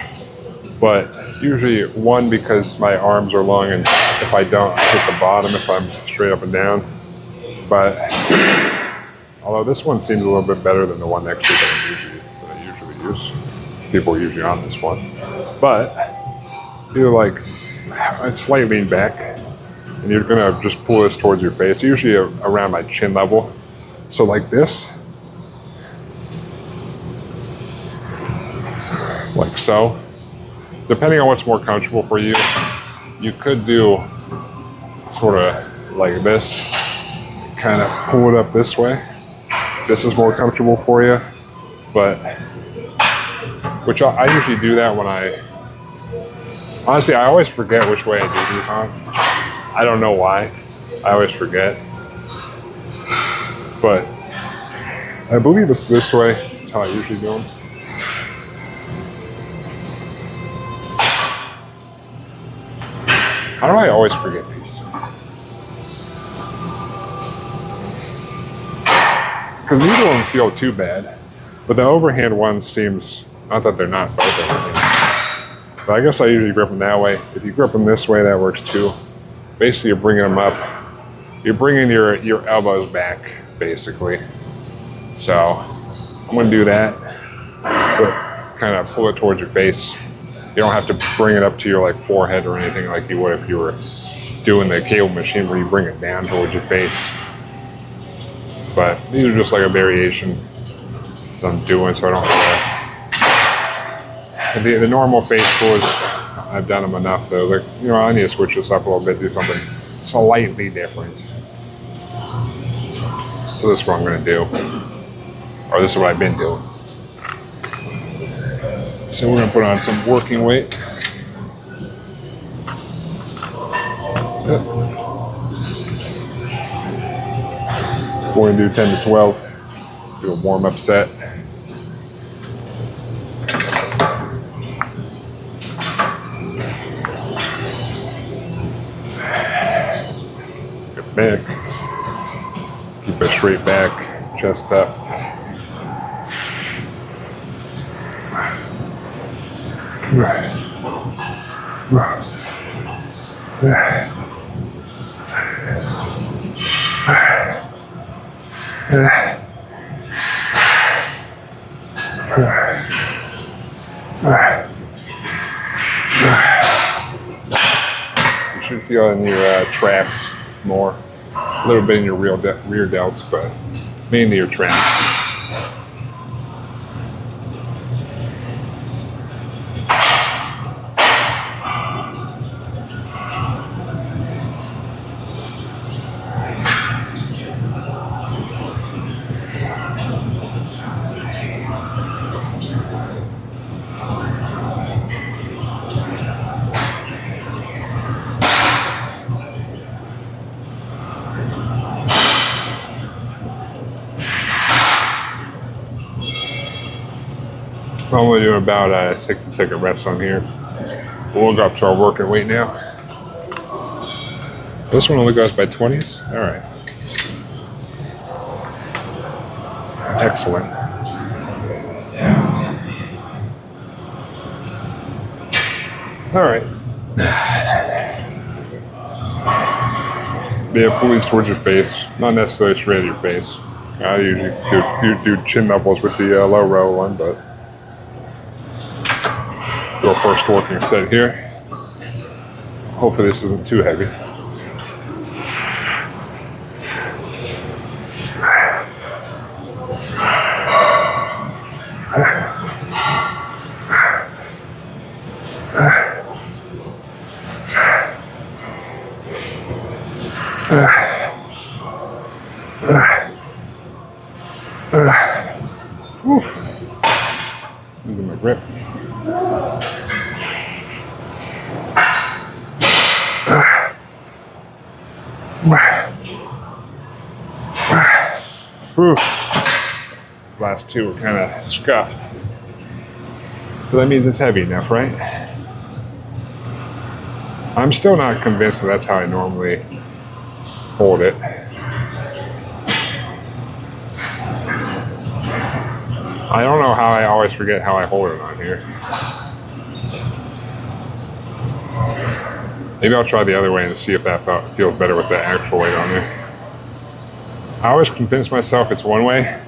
but usually one, because my arms are long, and if I don't, I hit the bottom if I'm straight up and down. But although this one seems a little bit better than the one next to it that I usually use. People are usually on this one. But either like slightly lean back, and you're gonna just pull this towards your face, usually around my chin level. So like this, like so. Depending on what's more comfortable for you, you could do sort of like this, kind of pull it up this way. This is more comfortable for you, but which I usually do that when honestly, I always forget which way I do these on. I don't know why. I always forget. But I believe it's this way. That's how I usually do them. How do I always forget these? Because neither of them feel too bad. But the overhand ones seems, not that they're not both overhand. But I guess I usually grip them that way. If you grip them this way, that works too. Basically, you're bringing them up. You're bringing your elbows back, basically. So I'm going to do that. But kind of pull it towards your face. You don't have to bring it up to your like forehead or anything like you would if you were doing the cable machine where you bring it down towards your face. But these are just like a variation that I'm doing, so I don't really. The normal face pulls, I've done them enough though. Like, you know, I need to switch this up a little bit, do something slightly different. So this is what I'm going to do, or this is what I've been doing. So we're going to put on some working weight. Yep. We're going to do 10 to 12. Do a warm-up set. Get back. Keep it straight back, chest up. You should feel in your traps more, a little bit in your rear delts, but mainly your traps. I'm only doing about a 60-second rest on here. We'll go up to our working weight now. This one only goes by 20s? All right. Excellent. All right. Yeah, pull these towards your face, not necessarily straight at your face. I usually do chin knuckles with the low row one, but do our first working set here. Hopefully this isn't too heavy. Losing my grip. Whew. Last two were kind of scuffed. So that means it's heavy enough, right? I'm still not convinced that that's how I normally hold it. I don't know how I always forget how I hold it on here. Maybe I'll try the other way and see if that feels better with the actual weight on there. I always convince myself it's one way.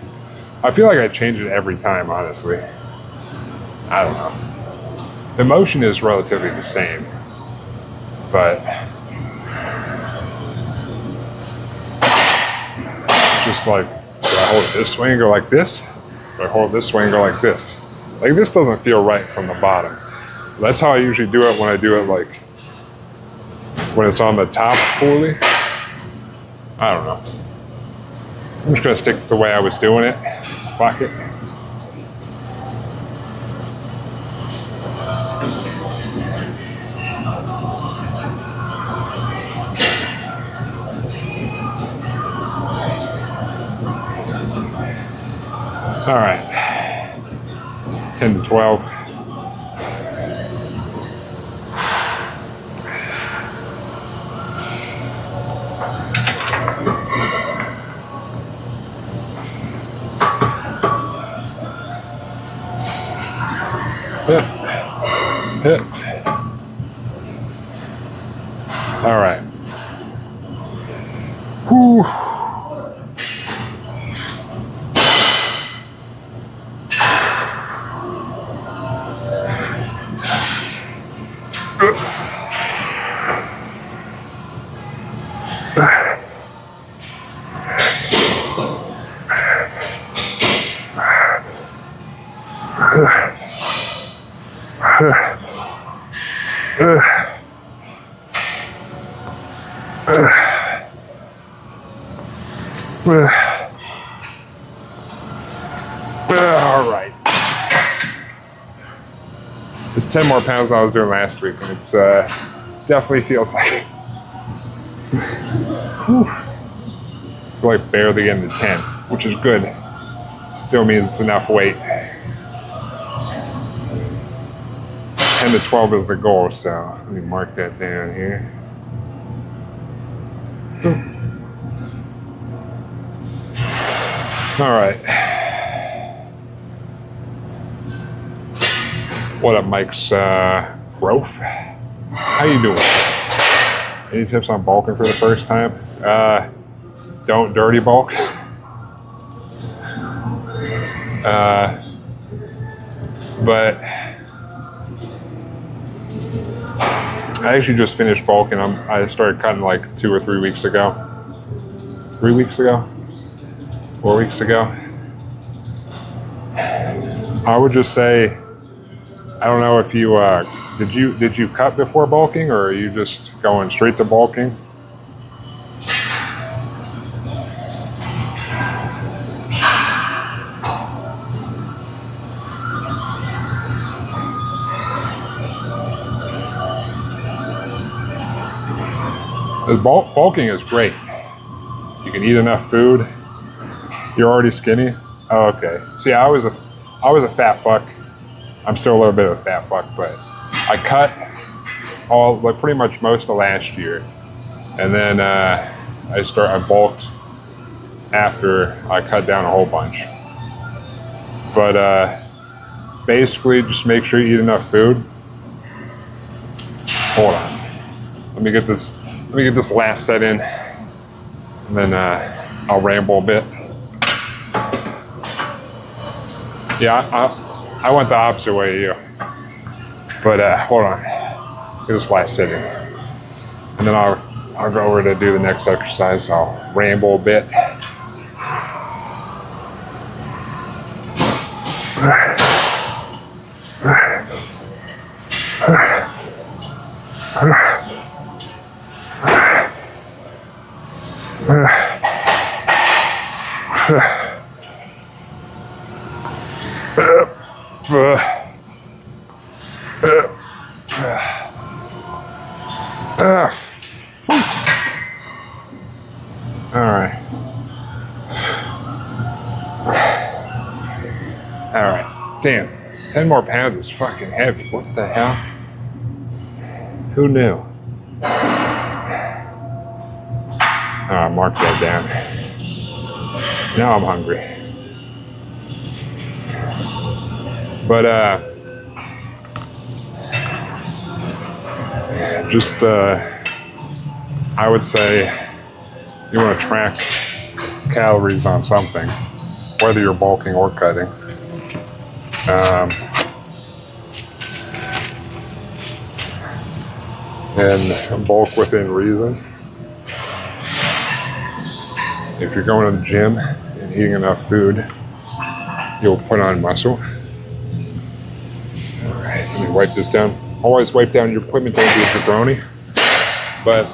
I feel like I change it every time, honestly. I don't know. The motion is relatively the same, but it's just like, do I hold it this way and go like this? Do I hold it this way and go like this? Like, this doesn't feel right from the bottom. That's how I usually do it when I do it, like when it's on the top fully. I don't know. I'm just gonna stick to the way I was doing it. Fuck it. All right, 10 to 12. Hit, hit. All right. Whew. All right. It's 10 more pounds than I was doing last week, and it's definitely feels like it. We're like barely getting to 10, which is good. Still means it's enough weight. 10 to 12 is the goal, so let me mark that down here. All right. What up, Mike's Growth? How you doing? Any tips on bulking for the first time? Don't dirty bulk. But I actually just finished bulking. I started cutting like 2 or 3 weeks ago. 3 weeks ago? 4 weeks ago? I would just say, I don't know if you did you cut before bulking, or are you just going straight to bulking? Bulking is great. You can eat enough food. You're already skinny. Oh, okay. See, I was a fat fuck. I'm still a little bit of a fat fuck, but I cut pretty much most of last year, and then I bulked after I cut down a whole bunch. But basically, just make sure you eat enough food. Hold on. Let me get this last set in, and then I'll ramble a bit. Yeah, I went the opposite way to you. But hold on. Get this last set in. And then I'll go over to do the next exercise. I'll ramble a bit. All right. Damn. 10 more pounds is fucking heavy. What the hell? Who knew? Mark that down. Now I'm hungry. But I would say you want to track calories on something, whether you're bulking or cutting. and bulk within reason. If you're going to the gym and eating enough food, you'll put on muscle. All right, let me wipe this down. Always wipe down your equipment, don't be a jabroni. But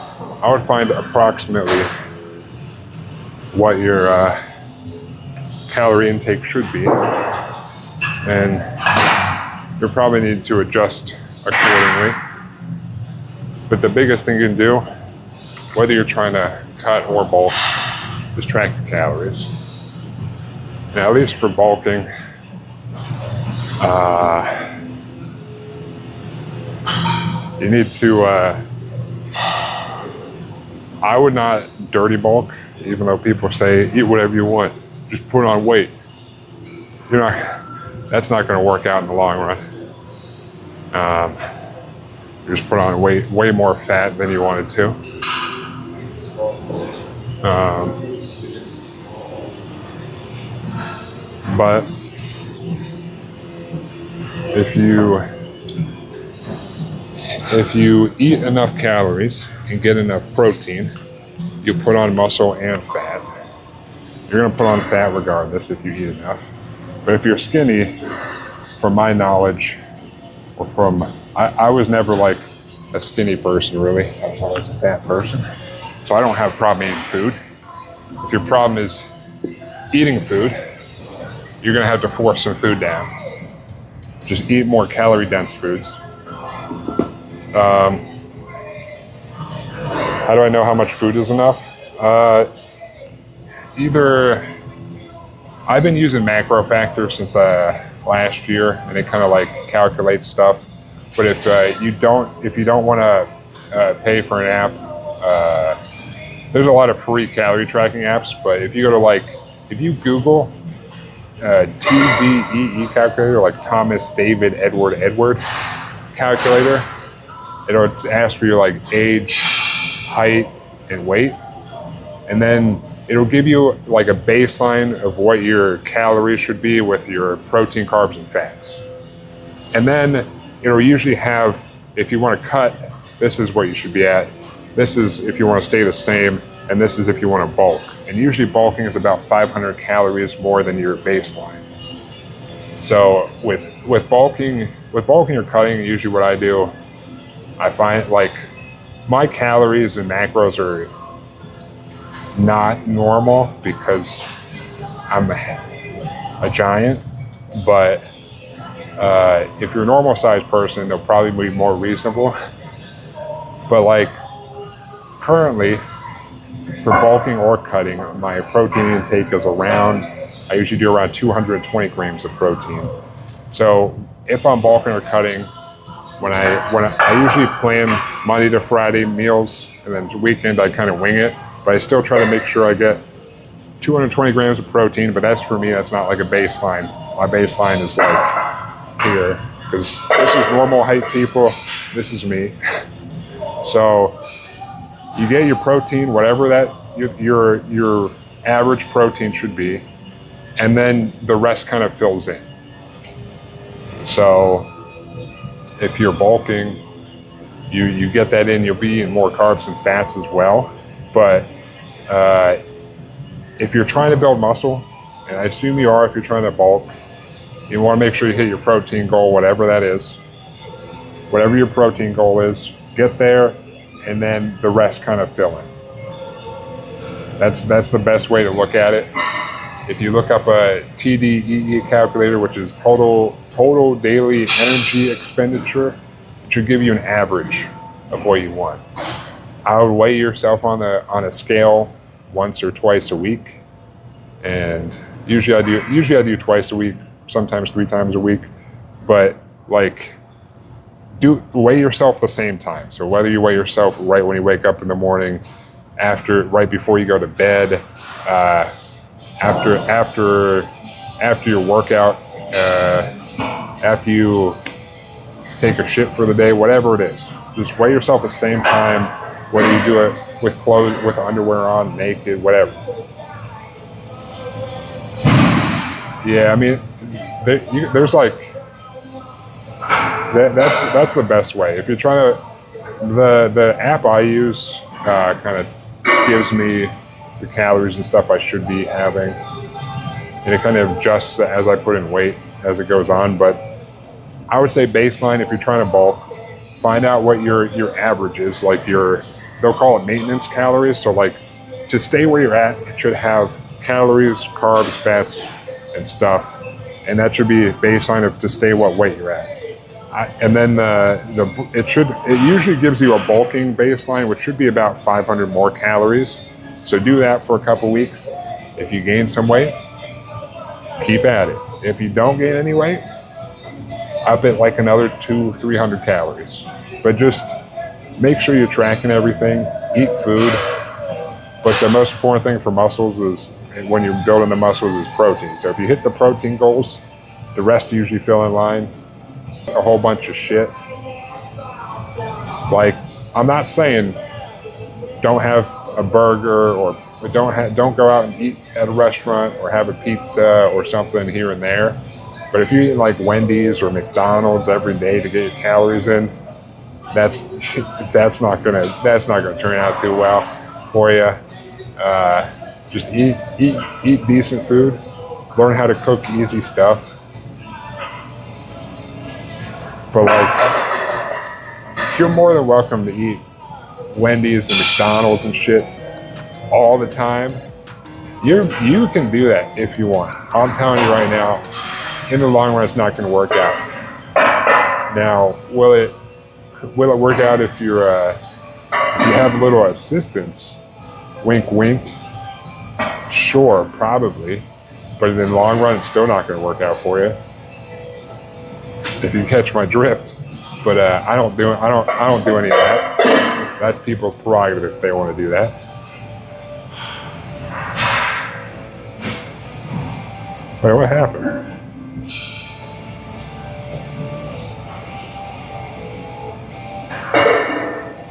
I would find approximately what your calorie intake should be. And you'll probably need to adjust accordingly. But the biggest thing you can do, whether you're trying to cut or bulk, is track your calories. And at least for bulking, you need to, I would not dirty bulk, even though people say eat whatever you want, just put on weight. That's not going to work out in the long run. You just put on way more fat than you wanted to. But if you eat enough calories and get enough protein, you put on muscle and fat. You're going to put on fat regardless if you eat enough. But if you're skinny, from my knowledge, or I was never like a skinny person really. I was always a fat person. So I don't have a problem eating food. If your problem is eating food, you're going to have to force some food down. Just eat more calorie-dense foods. How do I know how much food is enough? Either I've been using Macro Factor since last year, and it kind of like calculates stuff. But if you don't want to pay for an app, there's a lot of free calorie tracking apps. But if you go to if you Google TDEE calculator, like Thomas David Edward calculator, it'll ask for your age, height, and weight, and then it'll give you like a baseline of what your calories should be with your protein, carbs, and fats. And then it'll usually have, if you want to cut, this is what you should be at. This is if you want to stay the same, and this is if you want to bulk. And usually bulking is about 500 calories more than your baseline. So with bulking or cutting, usually what I do, I find my calories and macros are not normal because I'm a giant, but if you're a normal sized person, they'll probably be more reasonable. But currently, for bulking or cutting, my protein intake is I usually do around 220 grams of protein. So if I'm bulking or cutting, when I usually plan Monday to Friday meals, and then the weekend I kind of wing it, but I still try to make sure I get 220 grams of protein, but that's for me, that's not like a baseline. My baseline is here, because this is normal height people, this is me. So you get your protein, whatever that your average protein should be, and then the rest kind of fills in. So if you're bulking, you get that in, you'll be eating more carbs and fats as well. But if you're trying to build muscle, and I assume you are if you're trying to bulk, you want to make sure you hit your protein goal, whatever that is. Whatever your protein goal is, get there, and then the rest kind of fill in. That's the best way to look at it. If you look up a TDEE calculator, which is total daily energy expenditure, it should give you an average of what you want. I would weigh yourself on a scale once or twice a week, and usually I do twice a week, sometimes 3 times a week. But weigh yourself the same time. So whether you weigh yourself right when you wake up in the morning, right before you go to bed, after your workout, after you take a shit for the day, whatever it is, just weigh yourself the same time, whether you do it with clothes, with underwear on, naked, whatever. Yeah, I mean, there's that's the best way. If you're trying to The app I use kind of gives me the calories and stuff I should be having, and it kind of adjusts as I put in weight as it goes on. But I would say baseline, if you're trying to bulk, find out what your average is, like they'll call it maintenance calories. So like to stay where you're at, it should have calories, carbs, fats, and stuff, and that should be baseline of to stay what weight you're at. And then it usually gives you a bulking baseline, which should be about 500 more calories. So do that for a couple weeks. If you gain some weight, keep at it. If you don't gain any weight, up it like another 200-300 calories. But just make sure you're tracking everything. Eat food. But the most important thing for muscles is, when you're building the muscles, is protein. So if you hit the protein goals, the rest usually fell in line. A whole bunch of shit. Like, I'm not saying don't have a burger or don't go out and eat at a restaurant or have a pizza or something here and there. But if you eat like Wendy's or McDonald's every day to get your calories in, that's not gonna turn out too well for you. Just eat decent food. Learn how to cook easy stuff. But like, you're more than welcome to eat Wendy's and McDonald's and shit all the time. You can do that if you want. I'm telling you right now, in the long run, it's not going to work out. Now, will it work out if you have a little assistance? Wink, wink. Sure, probably, but in the long run, it's still not going to work out for you. If you catch my drift. But I don't do any of that. That's people's prerogative if they want to do that. Wait, what happened?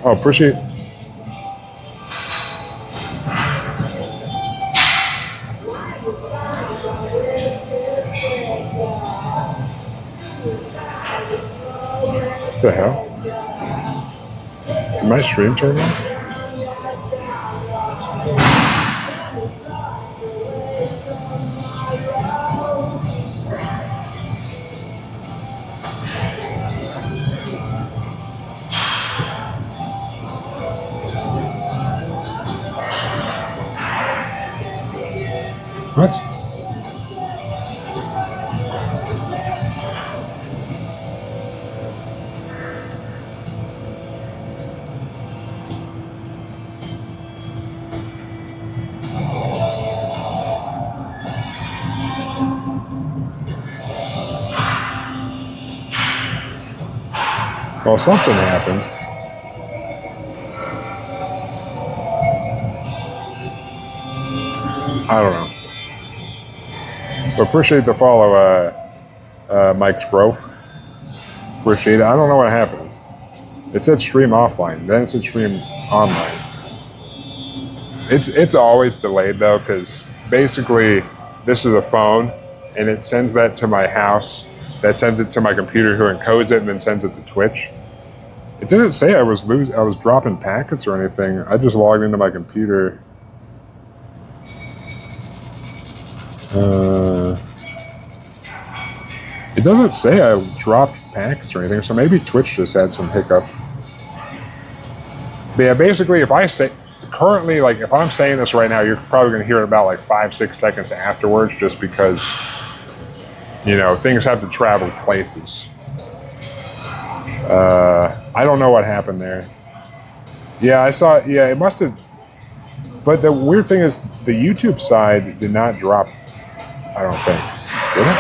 Oh, appreciate. What the hell? Did my stream turn on? What? Well, something happened. I don't know. But appreciate the follow, Mike's Growth. Appreciate it. I don't know what happened. It said stream offline, then it said stream online. It's always delayed though, because basically this is a phone and it sends that to my house. That sends it to my computer, who encodes it and then sends it to Twitch. It didn't say I was dropping packets or anything. I just logged into my computer. It doesn't say I dropped packets or anything, so maybe Twitch just had some hiccup. But yeah, basically, if I say currently, like if I'm saying this right now, you're probably going to hear it about like 5-6 seconds afterwards, just because, you know, things have to travel places. I don't know what happened there. Yeah, I saw. Yeah, it must have. But the weird thing is, the YouTube side did not drop. I don't think. Did it?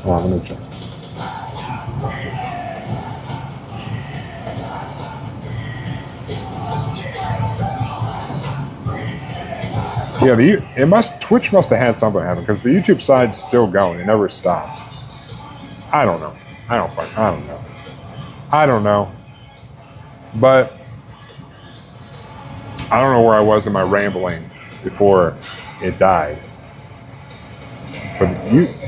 Hold on, let me check. Yeah, Twitch must have had something happen, because the YouTube side's still going. It never stopped. I don't know. I don't know. But I don't know where I was in my rambling before it died.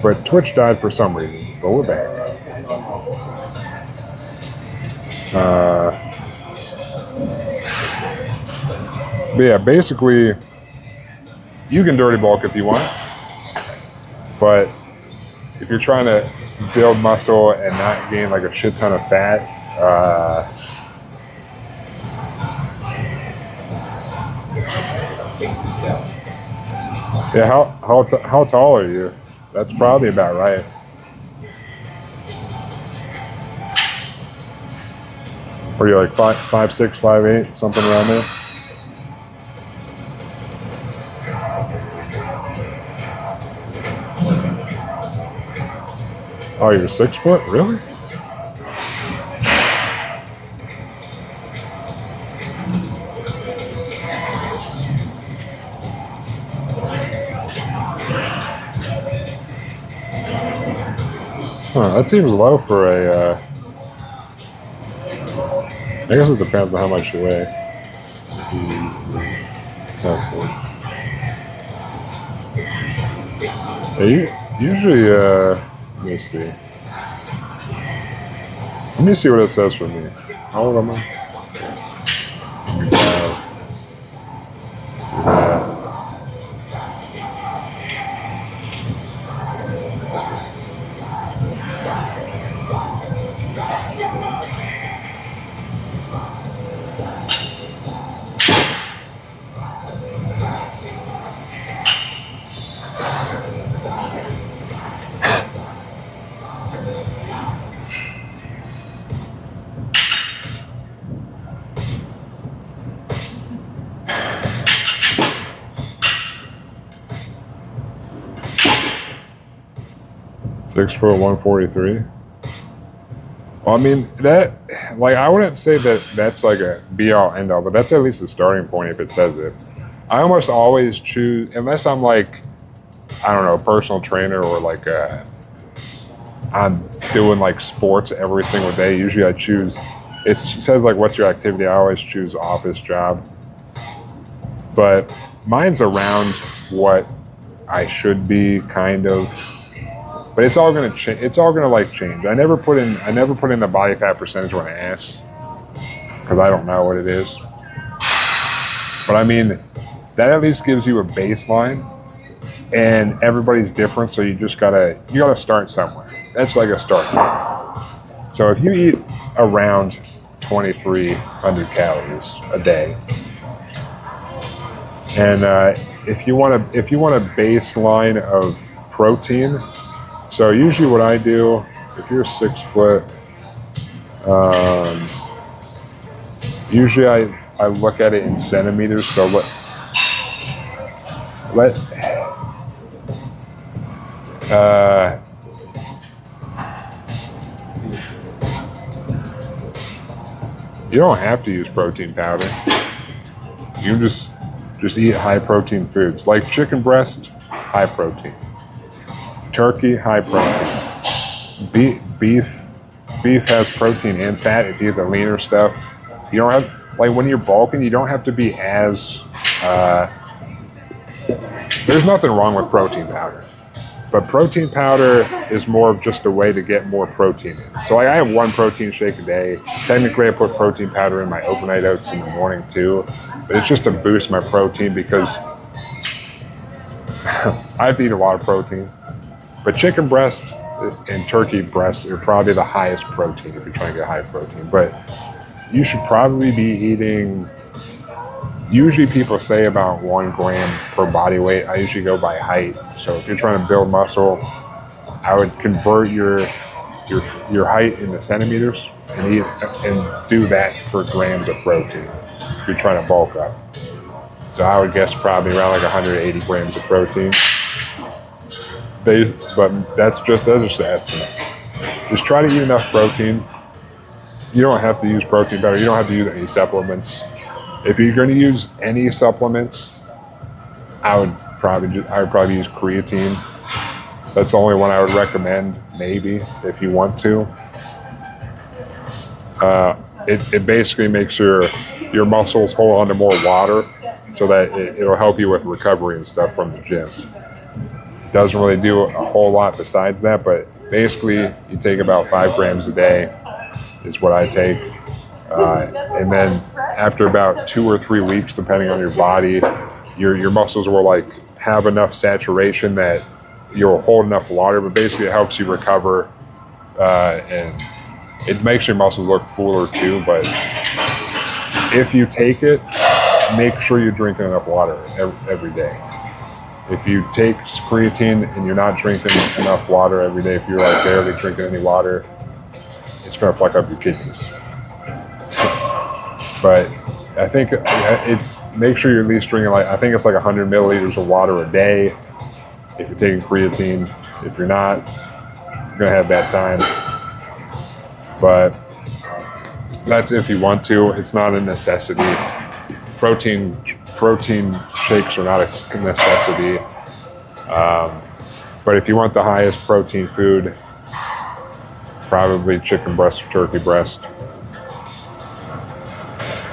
But Twitch died for some reason. But we're back. But yeah, basically, you can dirty bulk if you want, but if you're trying to build muscle and not gain like a shit ton of fat, yeah, how tall are you? That's probably about right. Are you like 5'6", 5'8", something around there? Oh, you're 6 foot? Really? Huh, that seems low for a... I guess it depends on how much you weigh. Yeah, usually, let me see. Let me see what it says for me. How old am I? Six foot 143. Well, I mean that, like, I wouldn't say that that's like a be all end all, but that's at least a starting point if it says it. I almost always choose, unless I'm like, I don't know, a personal trainer or like I'm doing like sports every single day. Usually I choose. It says like, what's your activity? I always choose office job, but mine's around what I should be, kind of. But it's all gonna change. It's all gonna like change. I never put in the body fat percentage when I ask, because I don't know what it is. But I mean, that at least gives you a baseline, and everybody's different. So you gotta start somewhere. That's like a start. So if you eat around 2,300 calories a day, and if you want a baseline of protein. So usually what I do, if you're 6 foot, usually I look at it in centimeters. So you don't have to use protein powder. You can just eat high protein foods like chicken breast, high protein. Turkey, high protein. Beef has protein and fat. If you eat the leaner stuff, you don't have, like, when you're bulking, you don't have to be as. There's nothing wrong with protein powder, but protein powder is more of just a way to get more protein in. So like, I have one protein shake a day. Technically, I put protein powder in my overnight oats in the morning too, but it's just to boost my protein because I have to eat a lot of protein. But chicken breast and turkey breast are probably the highest protein if you're trying to get high protein. But you should probably be eating, usually people say about 1 gram per body weight. I usually go by height. So if you're trying to build muscle, I would convert your height into centimeters and do that for grams of protein if you're trying to bulk up. So I would guess probably around like 180 grams of protein. But that's just an estimate. Just try to eat enough protein. You don't have to use protein powder. You don't have to use any supplements. If you're going to use any supplements, I would probably use creatine. That's the only one I would recommend, maybe, if you want to. It basically makes your muscles hold on to more water, so that it'll help you with recovery and stuff from the gym. Doesn't really do a whole lot besides that, but basically you take about 5 grams a day is what I take. And then after about 2 or 3 weeks, depending on your body, your muscles will like have enough saturation that you'll hold enough water, but basically it helps you recover, and it makes your muscles look fuller too. But if you take it, make sure you're drinking enough water every day. If you take creatine and you're not drinking enough water every day, if you're like barely drinking any water, it's gonna fuck up your kidneys. But I think make sure you're at least drinking I think it's like 100 milliliters of water a day if you're taking creatine. If you're not, you're gonna have bad time. But that's if you want to. It's not a necessity. Protein shakes are not a necessity. But if you want the highest protein food, probably chicken breast or turkey breast.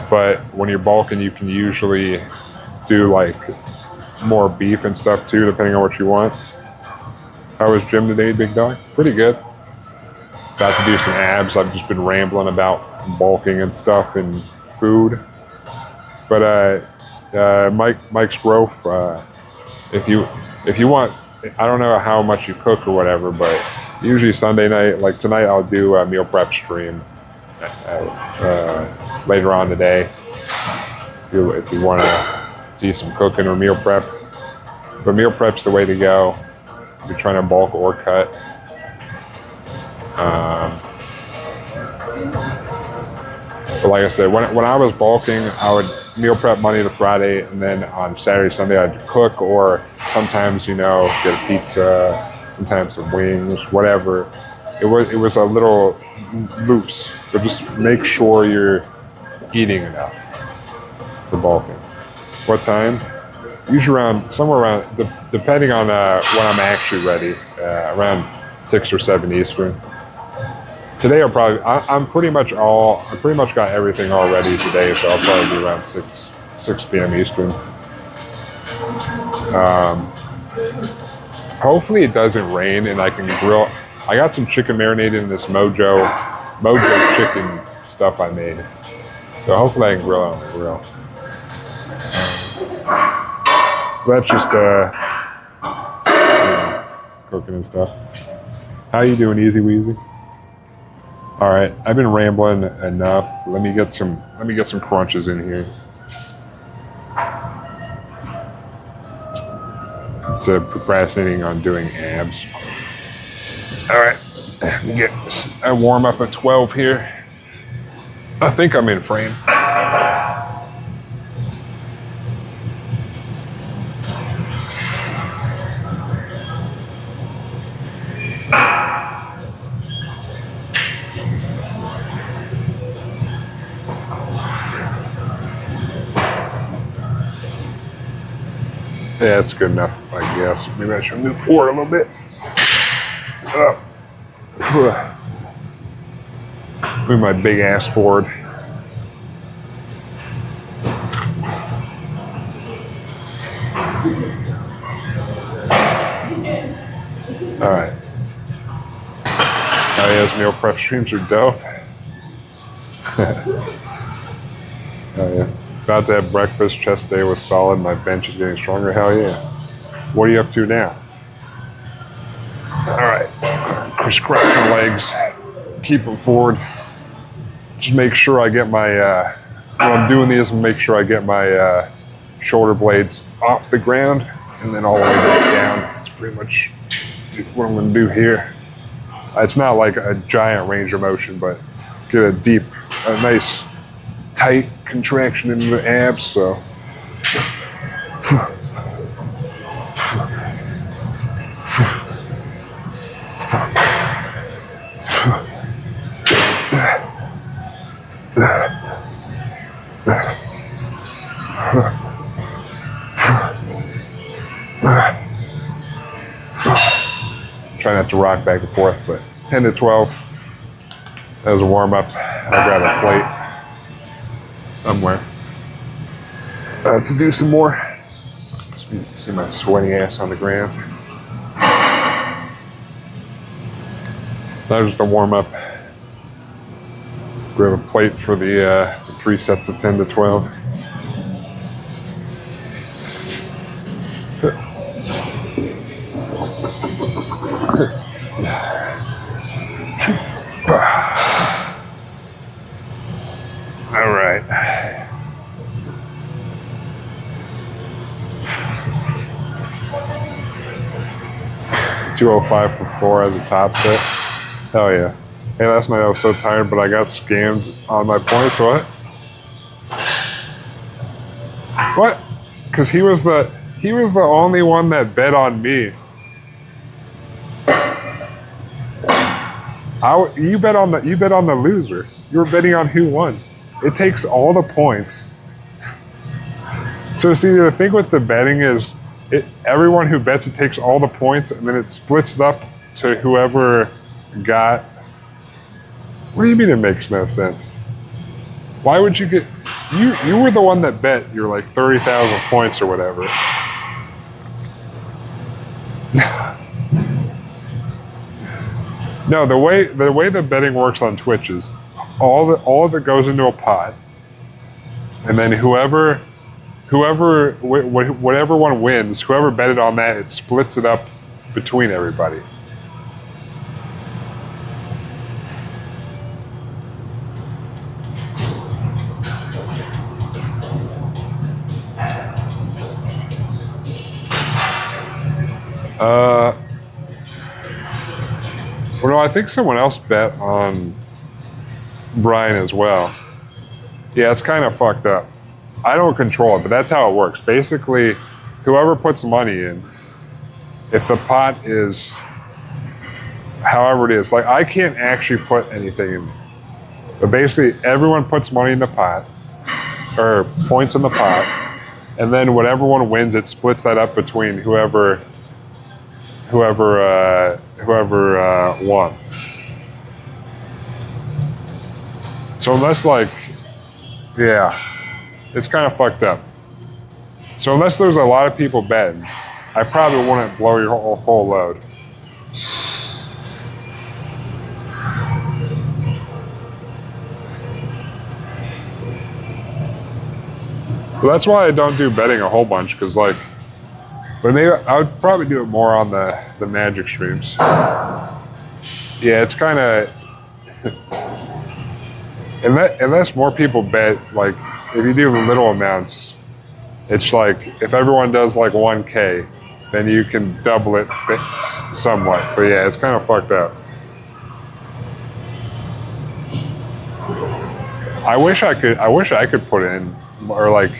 But when you're bulking, you can usually do like more beef and stuff too, depending on what you want. How was gym today, big dog? Pretty good. About to do some abs. I've just been rambling about bulking and stuff and food. But Mike's Growth, if you want, I don't know how much you cook or whatever, but usually Sunday night, like tonight, I'll do a meal prep stream later on today. If you want to see some cooking or meal prep, but meal prep's the way to go if you're trying to bulk or cut. But like I said, when I was bulking, I would meal prep Monday to Friday, and then on Saturday, Sunday, I'd cook, or sometimes, get a pizza, sometimes some wings, whatever. It was a little loose, but just make sure you're eating enough for bulking. What time? Usually somewhere around, depending on when I'm actually ready, around 6 or 7 Eastern. Today I'm pretty much got everything all ready today, so I'll probably be around 6 p.m. Eastern. Hopefully it doesn't rain and I can grill. I got some chicken marinated in this Mojo chicken stuff I made, so hopefully I can grill it on the grill. That's just cooking and stuff. How you doing, Easy Weezy? All right, I've been rambling enough. Let me get some crunches in here. Instead of procrastinating on doing abs. All right, let me get a warm up at 12 here. I think I'm in frame. Yeah, that's good enough, I guess. Maybe I should move forward a little bit. Move my big ass forward. All right. Oh, yeah, those meal prep streams are dope. Oh, yeah. About to have breakfast. Chest day was solid. My bench is getting stronger. Hell yeah. What are you up to now? All right. Crisscross my legs. Keep them forward. Just make sure I get my, when I'm doing these, make sure I get my shoulder blades off the ground and then all the way back down. That's pretty much what I'm going to do here. It's not like a giant range of motion, but get a nice tight contraction in the abs, so. Try not to rock back and forth, but 10 to 12. That was a warm up. I'll grab a plate somewhere to do some more. See my sweaty ass on the ground. That was just a warm up. Grab a plate for the 3 sets of 10 to 12. All right. $205 for 4 as a top set. Hell yeah. Hey, last night I was so tired, but I got scammed on my points. What? What? Because he was the only one that bet on me. You bet on the loser. You were betting on who won. It takes all the points. So see, the thing with the betting is, everyone who bets, it takes all the points, and then it splits it up to whoever got. What do you mean it makes no sense? Why would you get? You were the one that bet your like 30,000 points or whatever. No, the way the betting works on Twitch is all of it goes into a pot, and then whatever one wins, whoever betted on that, it splits it up between everybody. Well, no, I think someone else bet on Brian as well. Yeah, it's kind of fucked up. I don't control it, but that's how it works. Basically, whoever puts money in, if the pot is however it is, like I can't actually put anything in, but basically everyone puts money in the pot, or points in the pot, and then whatever one wins, it splits that up between whoever won. So unless yeah, it's kind of fucked up. So unless there's a lot of people betting, I probably wouldn't blow your whole load. So that's why I don't do betting a whole bunch, because but maybe I would probably do it more on the Magic streams. Yeah, it's kind of unless more people bet, like if you do little amounts, it's like if everyone does like 1K, then you can double it somewhat. But yeah, it's kind of fucked up. I wish I could put in, or like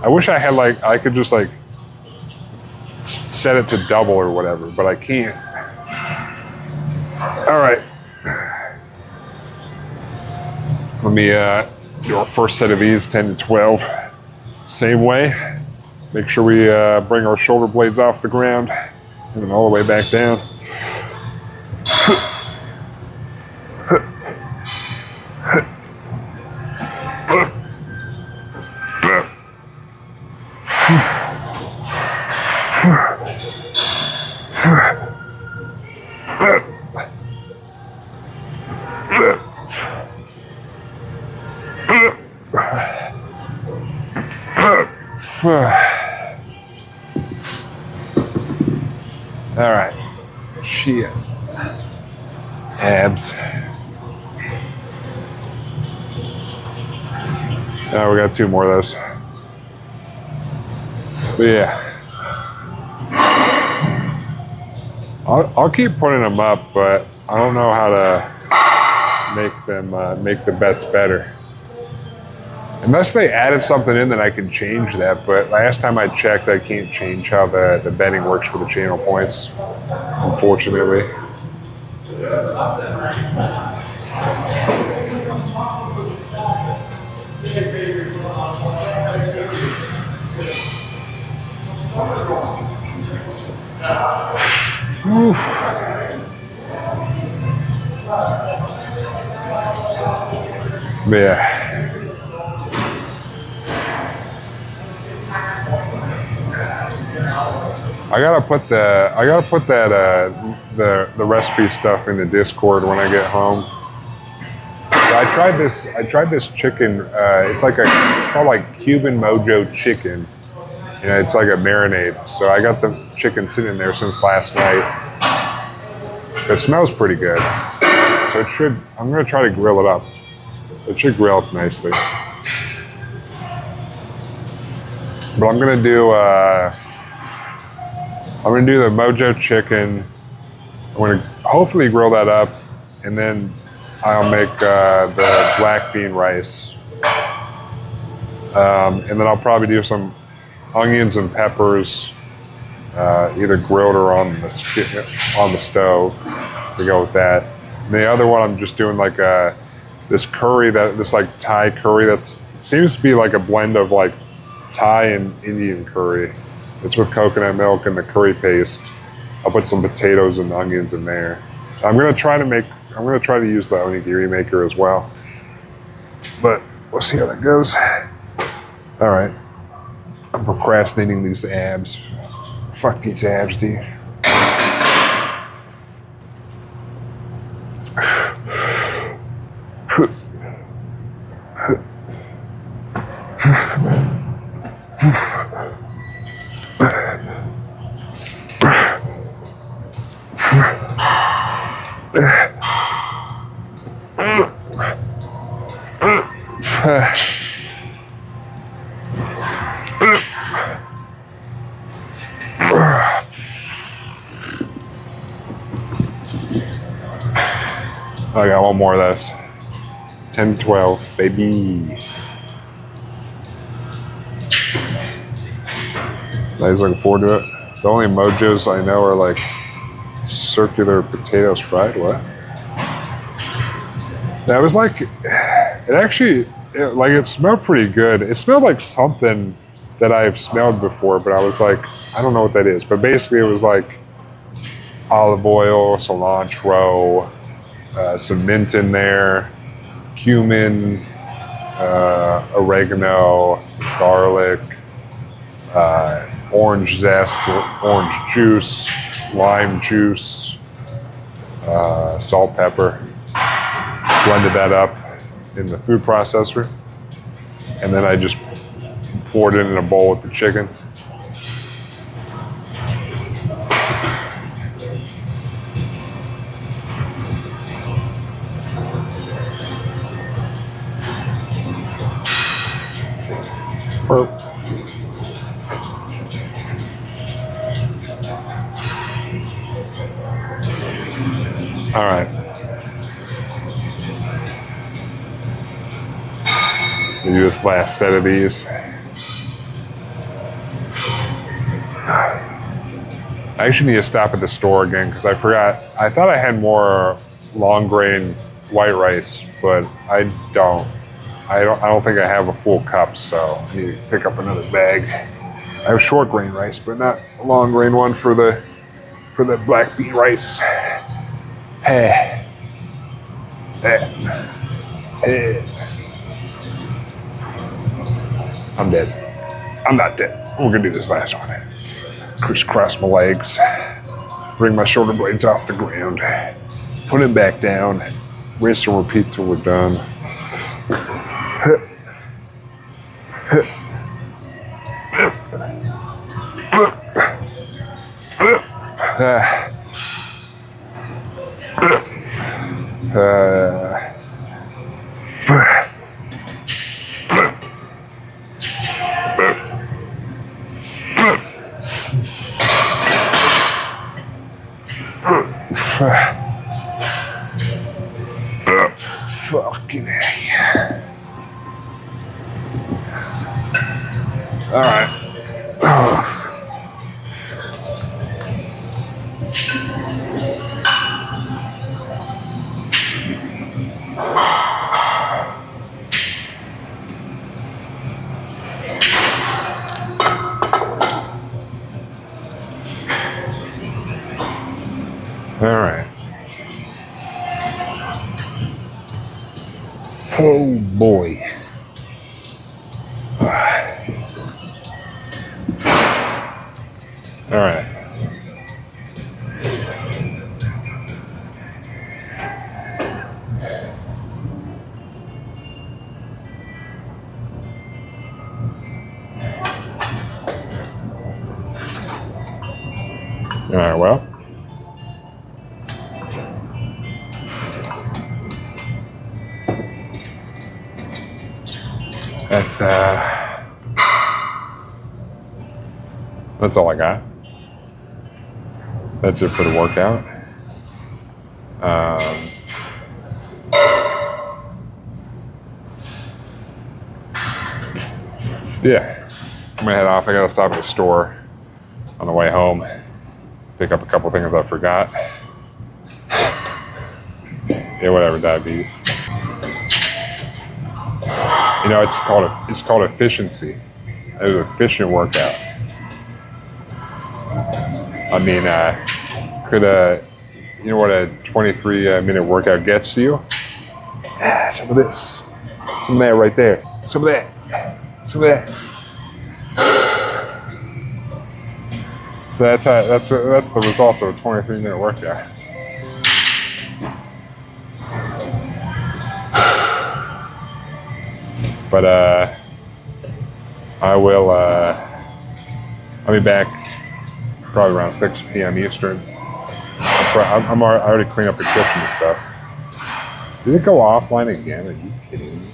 I wish I had I could just set it to double or whatever, but I can't. All right. Let me do our first set of these, 10 to 12. Same way. Make sure we bring our shoulder blades off the ground and then all the way back down. All right, shit, abs. Now we got 2 more of those. But yeah, I'll keep putting them up, but I don't know how to make them make the bets better. Unless they added something in that I can change that, but last time I checked, I can't change how the betting works for the channel points, unfortunately. Oof. Yeah. I gotta put the recipe stuff in the Discord when I get home. So I tried this chicken. It's called like Cuban Mojo chicken. You know, it's like a marinade. So I got the chicken sitting there since last night. It smells pretty good. So I'm gonna try to grill it up. It should grill up nicely. But I'm gonna do the Mojo chicken. I'm gonna hopefully grill that up, and then I'll make the black bean rice. And then I'll probably do some onions and peppers, either grilled or on the stove to go with that. And the other one, I'm just doing like this like Thai curry that seems to be like a blend of like Thai and Indian curry. It's with coconut milk and the curry paste. I'll put some potatoes and onions in there. I'm gonna try to use the onigiri maker as well. But we'll see how that goes. All right. I'm procrastinating these abs. Fuck these abs, dude. I got one more of this. 10, 12, baby. I was looking forward to it. The only Mojos I know are like circular potatoes fried. What? That was like, it smelled pretty good. It smelled like something that I've smelled before, but I was like, I don't know what that is. But basically it was like olive oil, cilantro, some mint in there, cumin, oregano, garlic, orange zest, orange juice, lime juice, salt, pepper. Blended that up in the food processor, and then I just poured it in a bowl with the chicken. All right. Do this last set of these. I actually need to stop at the store again because I forgot. I thought I had more long grain white rice, but I don't. I don't think I have a full cup, so I need to pick up another bag. I have short grain rice, but not a long grain one for the black bean rice. Hey. Hey. Hey. I'm dead. I'm not dead. We're gonna do this last one. Crisscross my legs. Bring my shoulder blades off the ground. Put them back down. Rinse and repeat till we're done. Fucking A. All right. All right. Oh boy. All right. All right, well. That's all I got. That's it for the workout. Yeah, I'm gonna head off. I gotta stop at the store on the way home, pick up a couple things I forgot. Yeah, whatever, diabetes. You know, it's called efficiency. It was an efficient workout. I mean, you know what a 23-minute workout gets to you? Some of this, some of that right there, some of that, some of that. So that's the result of a 23-minute workout. But I'll be back probably around 6 p.m. Eastern. I already cleaned up the kitchen and stuff. Did it go offline again? Are you kidding me?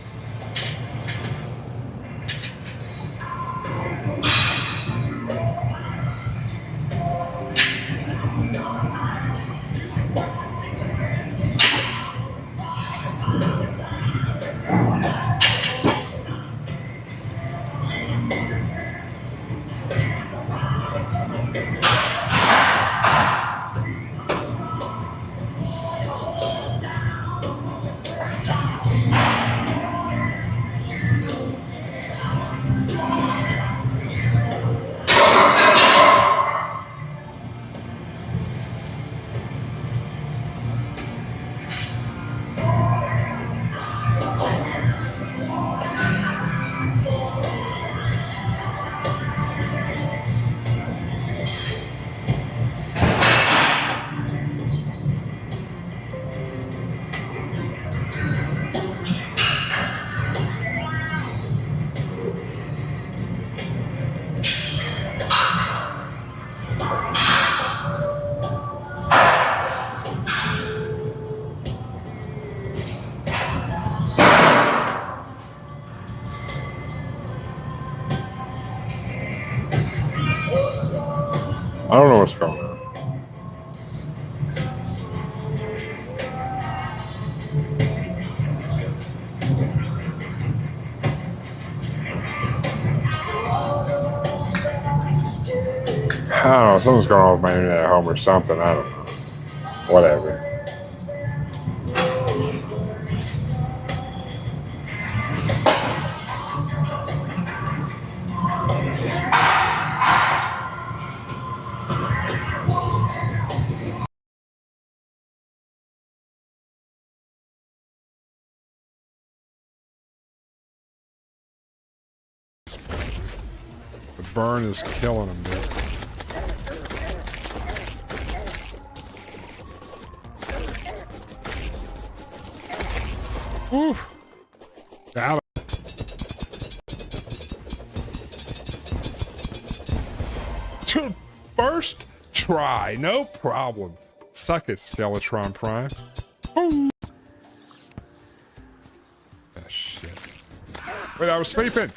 I don't know what's going on. I don't know, something's going on with my internet at home or something, I don't know. Whatever. The burn is killing him, dude. Ooh. Got it. First try, no problem. Suck it, Skeletron Prime. Ooh. Ah, shit. Wait, I was sleeping.